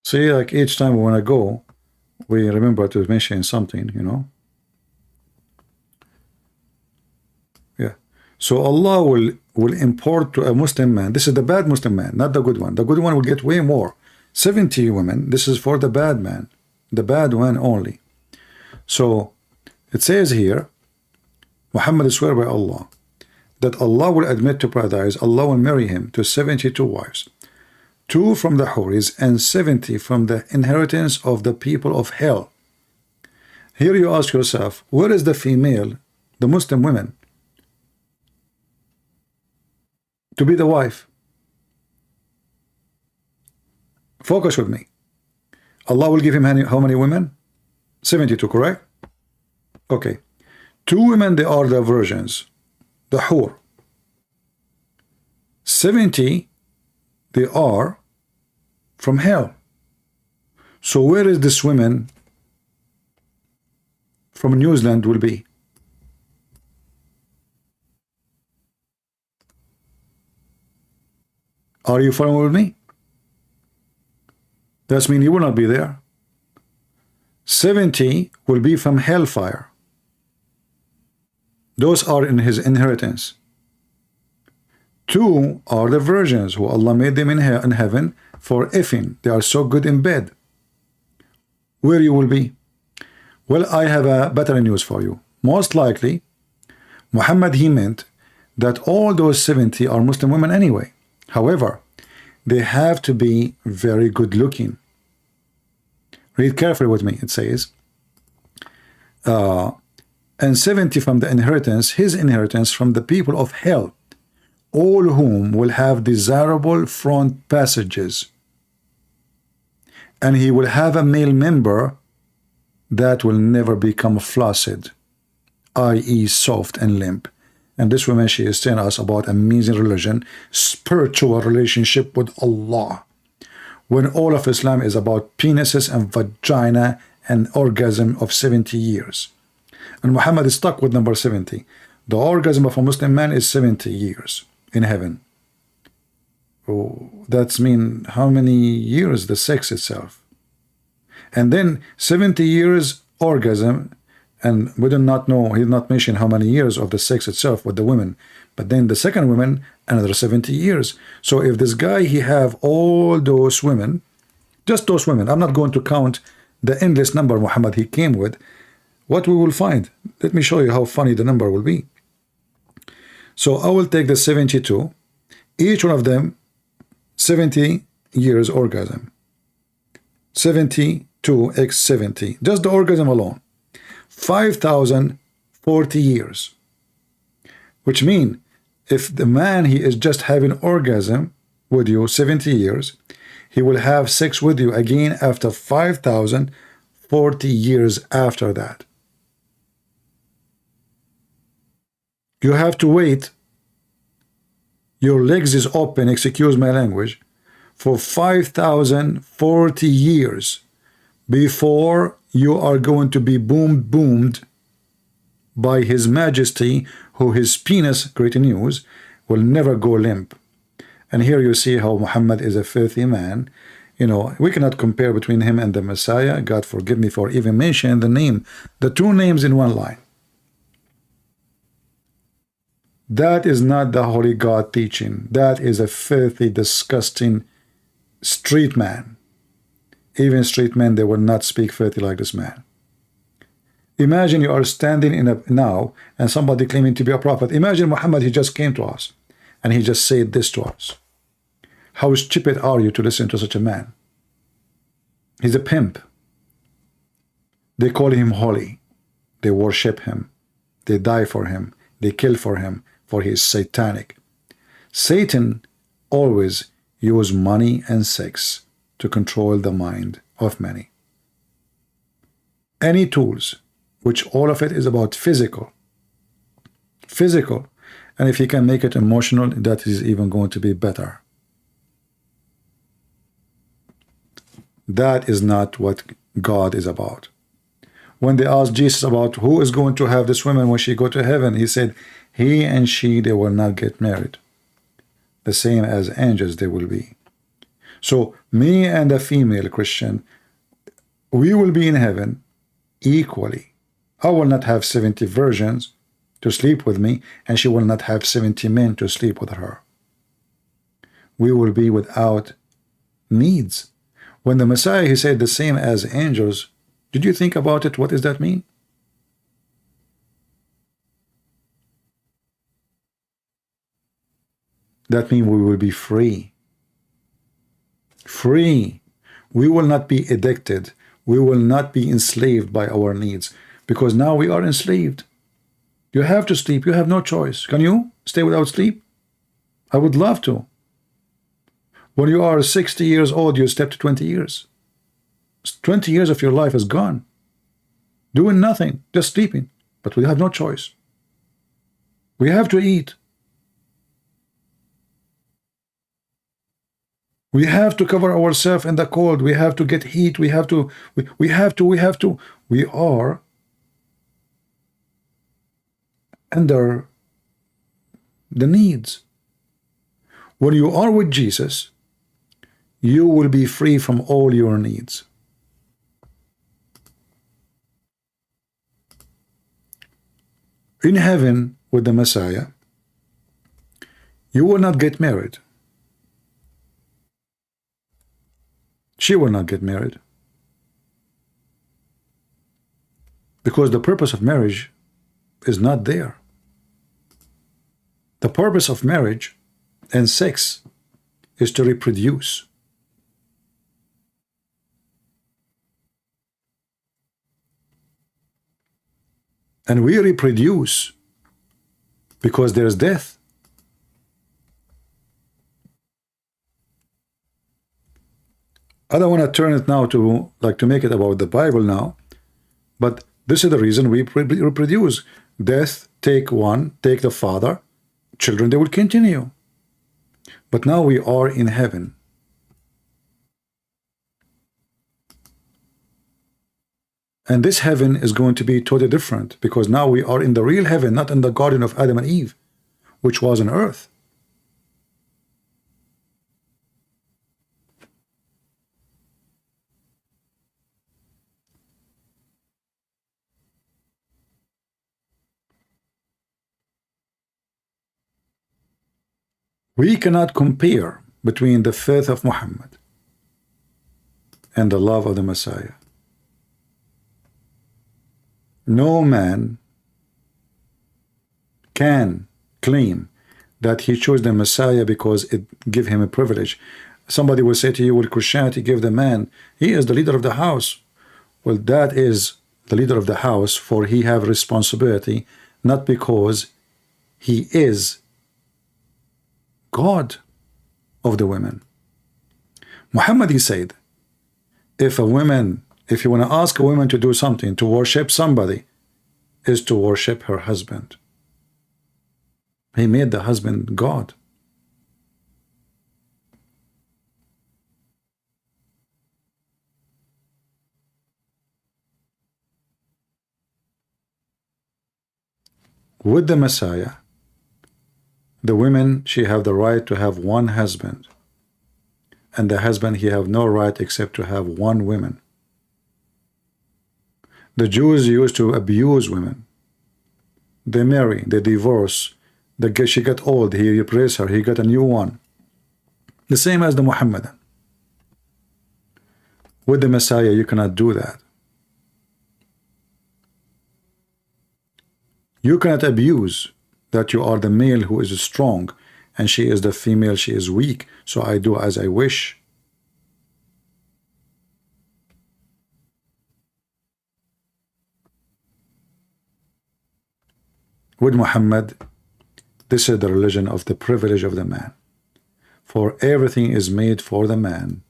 See, like each time when I go, we remember to mention something, you know. Yeah. So Allah will import to a Muslim man. This is the bad Muslim man, not the good one. The good one will get way more. 70 women. This is for the bad man, the bad one only. So it says here, Muhammad swear by Allah that Allah will admit to paradise. Allah will marry him to 72 wives. 2 from the Houris and 70 from the inheritance of the people of hell. Here you ask yourself, where is the female, the Muslim women, to be the wife? Focus with me. Allah will give him how many women? 72, correct? Okay. 2 women, they are the virgins, the Hur. 70, they are from hell. So where is this woman from New Zealand will be? Are you following with me? That means you will not be there. 70 will be from hellfire. Those are in his inheritance. 2 are the virgins who Allah made them in heaven for effing. They are so good in bed. Where you will be? Well, I have a better news for you. Most likely, Muhammad, he meant that all those 70 are Muslim women anyway. However, they have to be very good looking. Read carefully with me. It says, and 70 from the inheritance, his inheritance from the people of hell, all whom will have desirable front passages. And he will have a male member that will never become flaccid, i.e. soft and limp. And this woman, she is telling us about amazing religion, spiritual relationship with Allah. When all of Islam is about penises and vagina and orgasm of 70 years. And Muhammad is stuck with number 70. The orgasm of a Muslim man is 70 years in heaven. Oh, that's mean how many years the sex itself. And then 70 years orgasm, and we do not know, he did not mention how many years of the sex itself with the women. But then the second woman, another 70 years. So if this guy, he have all those women, just those women, I'm not going to count the endless number Muhammad he came with, what we will find? Let me show you how funny the number will be. So I will take the 72, each one of them 70 years orgasm. 72 x 70, just the orgasm alone. 5,040 years. Which means if the man, he is just having orgasm with you 70 years, he will have sex with you again after 5,040 years after that. You have to wait, your legs is open, excuse my language, for 5,040 years before you are going to be boomed by His Majesty, who his penis, great news, will never go limp. And here you see how Muhammad is a filthy man. You know, we cannot compare between him and the Messiah. God forgive me for even mentioning the name, the two names in one line. That is not the Holy God teaching. That is a filthy, disgusting street man. Even street men, they will not speak filthy like this man. Imagine you are standing in a now and somebody claiming to be a prophet. Imagine Muhammad, he just came to us and he just said this to us. How stupid are you to listen to such a man? He's a pimp. They call him holy. They worship him. They die for him. They kill for him, for he is satanic. Satan always uses money and sex to control the mind of many. Any tools, which all of it is about physical. And if he can make it emotional, that is even going to be better. That is not what God is about. When they asked Jesus about who is going to have this woman when she go to heaven, he said, he and she, they will not get married. The same as angels they will be. So me and a female Christian, we will be in heaven equally. I will not have 70 virgins to sleep with me, and she will not have 70 men to sleep with her. We will be without needs. When the Messiah, he said the same as angels, did you think about it? What does that mean? That means we will be free. Free. We will not be addicted. We will not be enslaved by our needs, because now we are enslaved. You have to sleep. You have no choice. Can you stay without sleep? I would love to. When you are 60 years old, you step to 20 years. 20 years of your life is gone. Doing nothing, just sleeping. But we have no choice. We have to eat. We have to cover ourselves in the cold. We have to get heat. We have to. We are under the needs. When you are with Jesus, you will be free from all your needs. In heaven with the Messiah, you will not get married. She will not get married. Because the purpose of marriage is not there. The purpose of marriage and sex is to reproduce. And we reproduce because there's death. I don't want to turn it now to make it about the Bible now, but this is the reason we reproduce. Death, take one, take the father, children, they will continue. But now we are in heaven. And this heaven is going to be totally different, because now we are in the real heaven, not in the garden of Adam and Eve, which was on earth. We cannot compare between the faith of Muhammad and the love of the Messiah. No man can claim that he chose the Messiah because it gave him a privilege. Somebody will say to you, well, Christianity gave the man, he is the leader of the house. Well, that is the leader of the house, for he have responsibility, not because he is God of the women. Muhammad, he said, if you want to ask a woman to do something, to worship somebody, is to worship her husband. He made the husband God. With the Messiah, the women, she have the right to have one husband, and the husband, he have no right except to have one woman. The Jews used to abuse women. They marry, they divorce, she got old, he replaced her, he got a new one. The same as the Muhammadan. With the Messiah, you cannot do that. You cannot abuse that you are the male who is strong and she is the female, she is weak, so I do as I wish. With Muhammad, this is the religion of the privilege of the man. For everything is made for the man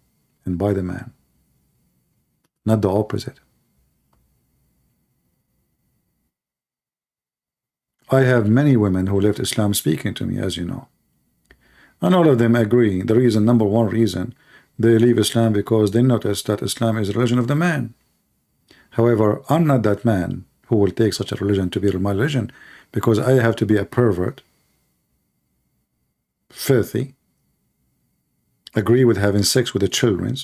and by the man, not the opposite. I have many women who left Islam speaking to me, as you know. And all of them agree. The reason, number one reason, they leave Islam because they notice that Islam is a religion of the man. However, I'm not that man who will take such a religion to be my religion, because I have to be a pervert, filthy, agree with having sex with the children,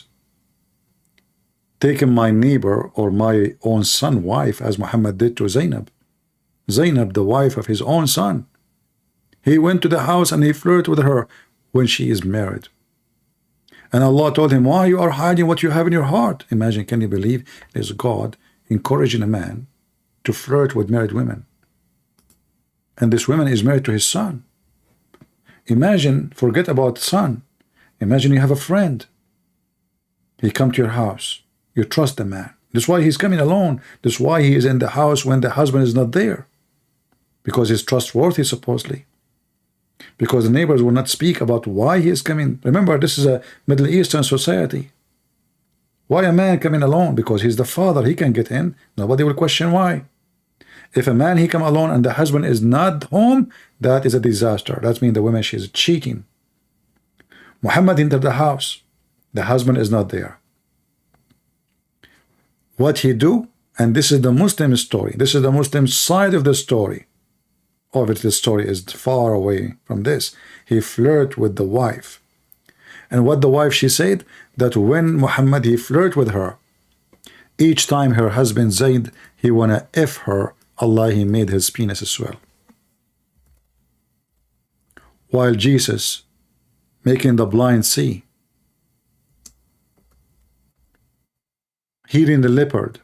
taking my neighbor or my own son wife, as Muhammad did to Zainab. Zainab, the wife of his own son. He went to the house and he flirted with her when she is married. And Allah told him, why you are hiding what you have in your heart? Imagine, can you believe there's God encouraging a man to flirt with married women? And this woman is married to his son. Imagine, forget about son. Imagine you have a friend. He come to your house. You trust the man. That's why he's coming alone. That's why he is in the house when the husband is not there. Because he's trustworthy, supposedly. Because the neighbors will not speak about why he is coming. Remember, this is a Middle Eastern society. Why a man coming alone? Because he's the father, he can get in. Nobody will question why. If a man, he come alone and the husband is not home, that is a disaster. That means the woman, she is cheating. Muhammad entered the house. The husband is not there. What he do? And this is the Muslim story. This is the Muslim side of the story. Obviously, the story is far away from this. He flirted with the wife. And what the wife, she said, that when Muhammad, he flirted with her, each time her husband Zayd, he wanna F her, Allah, he made his penis swell. While Jesus, making the blind see, healing the leopard,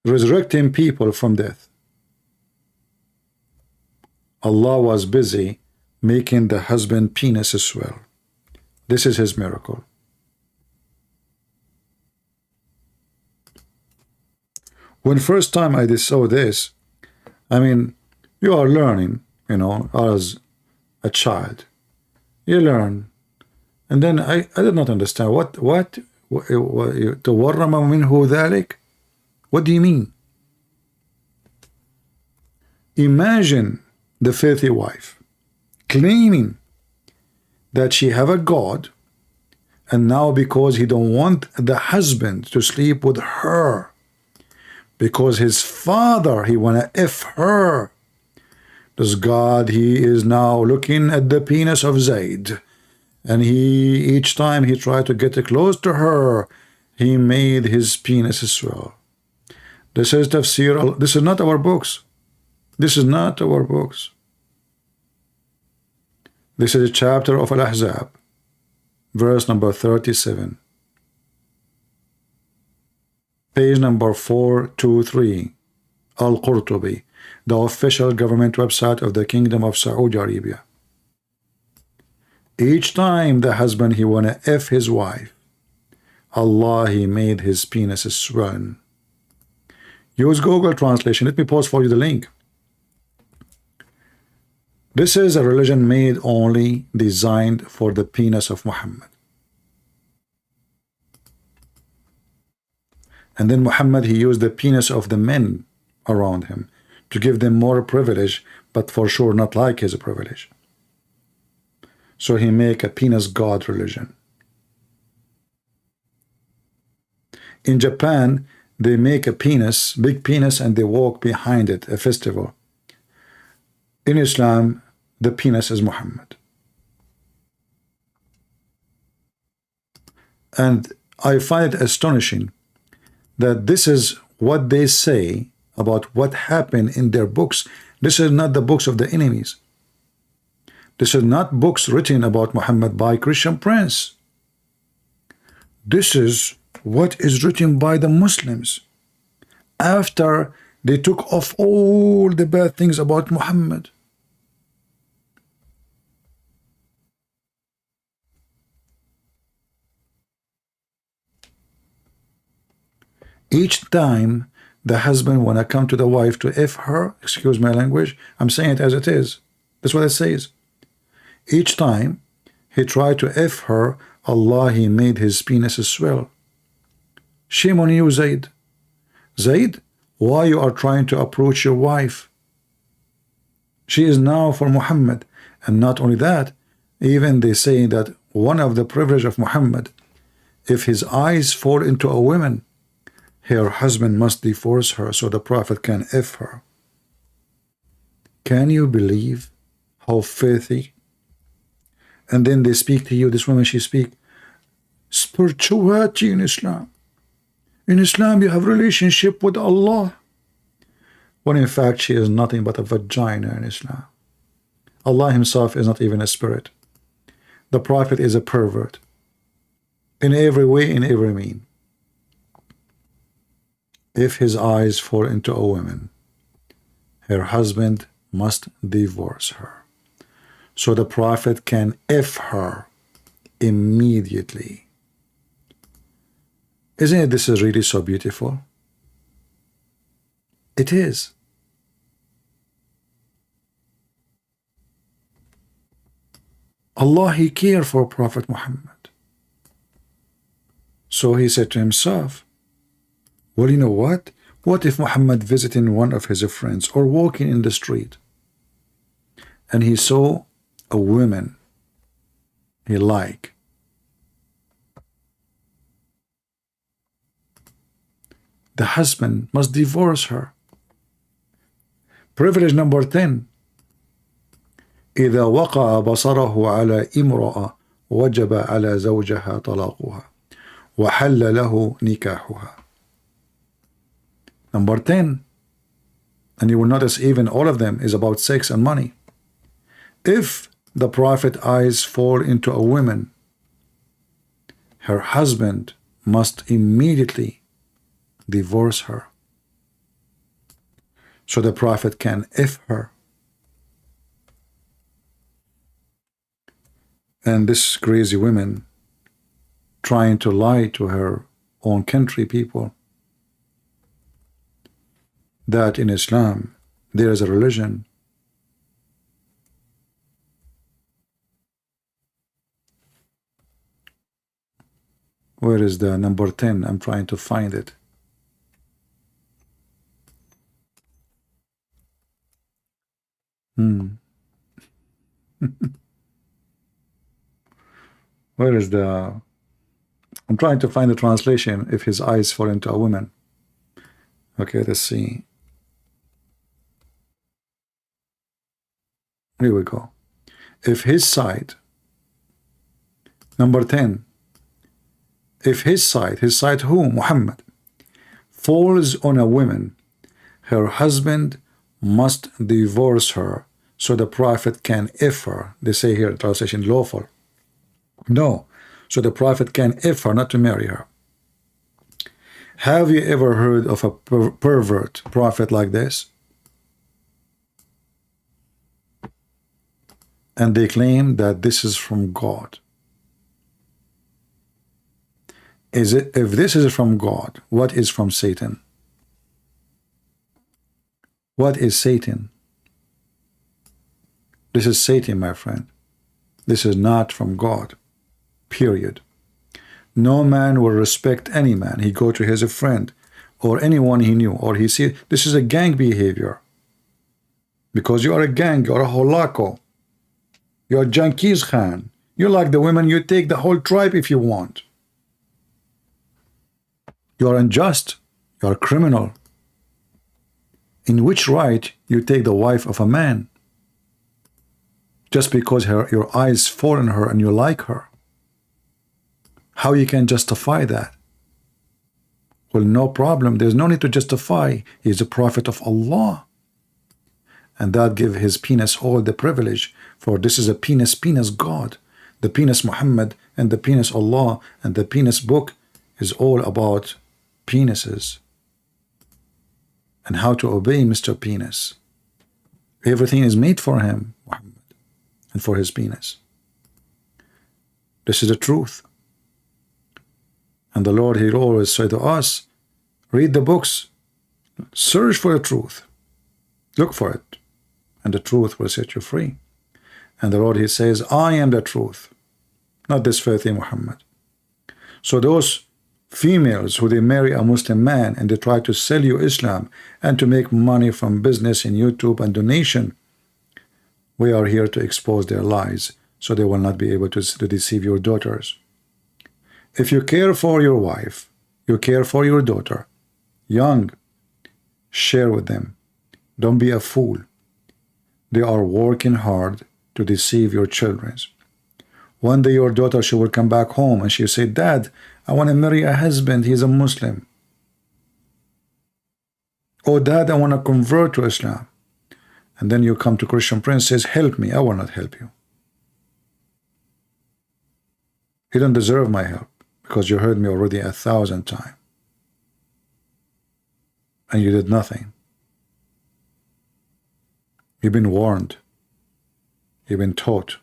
resurrecting people from death. Allah was busy making the husband penis swell. This is his miracle. When first time I saw this, I mean, you are learning, you know, as a child. You learn. And then I did not understand what تورم منه ذلك? What do you mean? Imagine the filthy wife claiming that she have a God, and now because he don't want the husband to sleep with her, because his father, he wanna F her, this God, he is now looking at the penis of Zayd, and each time he tried to get close to her, he made his penis swell. This is tafsir. This is not our books. This is not our books. This is a chapter of Al-Ahzab, verse number 37. Page number 423. Al-Qurtubi, the official government website of the Kingdom of Saudi Arabia. Each time the husband, he wanna F his wife, Allah, he made his penis swell. Use Google translation. Let me post for you the link. This is a religion made only designed for the penis of Muhammad. And then Muhammad, he used the penis of the men around him to give them more privilege, but for sure not like his privilege. So he make a penis god religion. In Japan, they make a penis, big penis, and they walk behind it, a festival. In Islam, the penis is Muhammad. And I find it astonishing that this is what they say about what happened in their books. This is not the books of the enemies. This is not books written about Muhammad by Christian Prince. This is what is written by the Muslims after they took off all the bad things about Muhammad. Each time the husband wanna come to the wife to F her, excuse my language, I'm saying it as it is. That's what it says. Each time he tried to F her, Allah, he made his penis swell. Shame on you, Zayd. Zayd, why you are trying to approach your wife? She is now for Muhammad. And not only that, even they say that one of the privilege of Muhammad, if his eyes fall into a woman, her husband must divorce her so the Prophet can F her. Can you believe how filthy? And then they speak to you, this woman, she speak spirituality in Islam. In Islam, you have relationship with Allah. When in fact, she is nothing but a vagina in Islam. Allah himself is not even a spirit. The Prophet is a pervert. In every way, in every mean. If his eyes fall into a woman, her husband must divorce her. So the Prophet can F her immediately. Isn't it this is really so beautiful? It is. Allah, he cared for Prophet Muhammad. So he said to himself, well, you know what? What if Muhammad visiting one of his friends or walking in the street and he saw a woman he liked? The husband must divorce her. Privilege number 10. إذا وقع بصره على امرأة وجب على زوجها طلاقها وحل له نكاحها. Number 10, and you will notice even all of them is about sex and money. If the Prophet's eyes fall into a woman, her husband must immediately divorce her. So the Prophet can F her. And this crazy woman trying to lie to her own country people that in Islam there is a religion where is the number 10? I'm trying to find it. Where is the I'm trying to find the translation if his eyes fall into a woman. Okay, let's see. Here we go. If his side, number 10, if his side who? Muhammad, falls on a woman, her husband must divorce her so the Prophet can F her. They say here, translation lawful. No, so the Prophet can F her, not to marry her. Have you ever heard of a pervert prophet like this? And they claim that this is from God. If this is from God, what is from Satan? What is Satan? This is Satan, my friend. This is not from God. Period. No man will respect any man. He go to his friend or anyone he knew, or he see. This is a gang behavior. Because you are a gang, you are a holako. You are Genghis Khan. You like the women, you take the whole tribe if you want. You are unjust. You are a criminal. In which right you take the wife of a man? Just because your eyes fall on her and you like her. How you can justify that? Well, no problem. There's no need to justify. He is a prophet of Allah. And that give his penis all the privilege, for this is a penis God. The penis Muhammad and the penis Allah and the penis book is all about penises and how to obey Mr. Penis. Everything is made for him, Muhammad, and for his penis. This is the truth. And the Lord, He'll always say to us, read the books, search for the truth, look for it, and the truth will set you free. And the Lord, He says, I am the truth, not this filthy Muhammad. So those females who they marry a Muslim man and they try to sell you Islam and to make money from business in YouTube and donation, we are here to expose their lies so they will not be able to deceive your daughters. If you care for your wife, you care for your daughter, young, share with them. Don't be a fool. They are working hard to deceive your children. One day your daughter, she will come back home and she'll say, Dad, I want to marry a husband, he's a Muslim. Oh, Dad, I want to convert to Islam. And then you come to Christian Prince, says, help me. I will not help you. You don't deserve my help, because you heard me already 1,000 times. And you did nothing. You've been warned. You've been taught.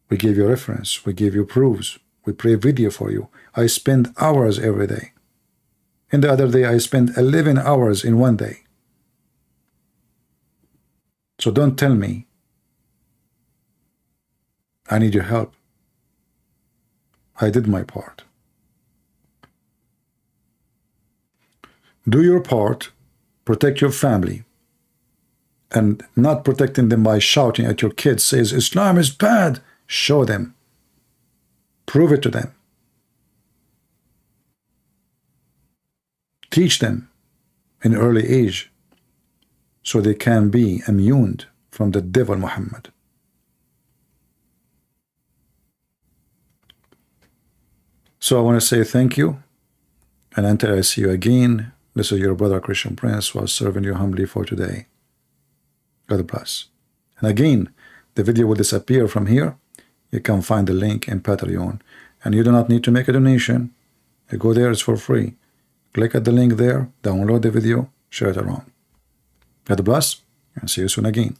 We gave you reference. We gave you proofs. We play video for you. I spend hours every day. And the other day, I spent 11 hours in one day. So don't tell me I need your help. I did my part. Do your part, protect your family, and not protecting them by shouting at your kids, says Islam is bad. Show them. Prove it to them. Teach them in early age so they can be immune from the devil Muhammad. So I want to say thank you, and until I see you again, this is your brother Christian Prince who was serving you humbly for today. God bless. And again, the video will disappear from here. You can find the link in Patreon, and you do not need to make a donation. You go there, it's for free. Click at the link there, download the video, share it around. God bless, and see you soon again.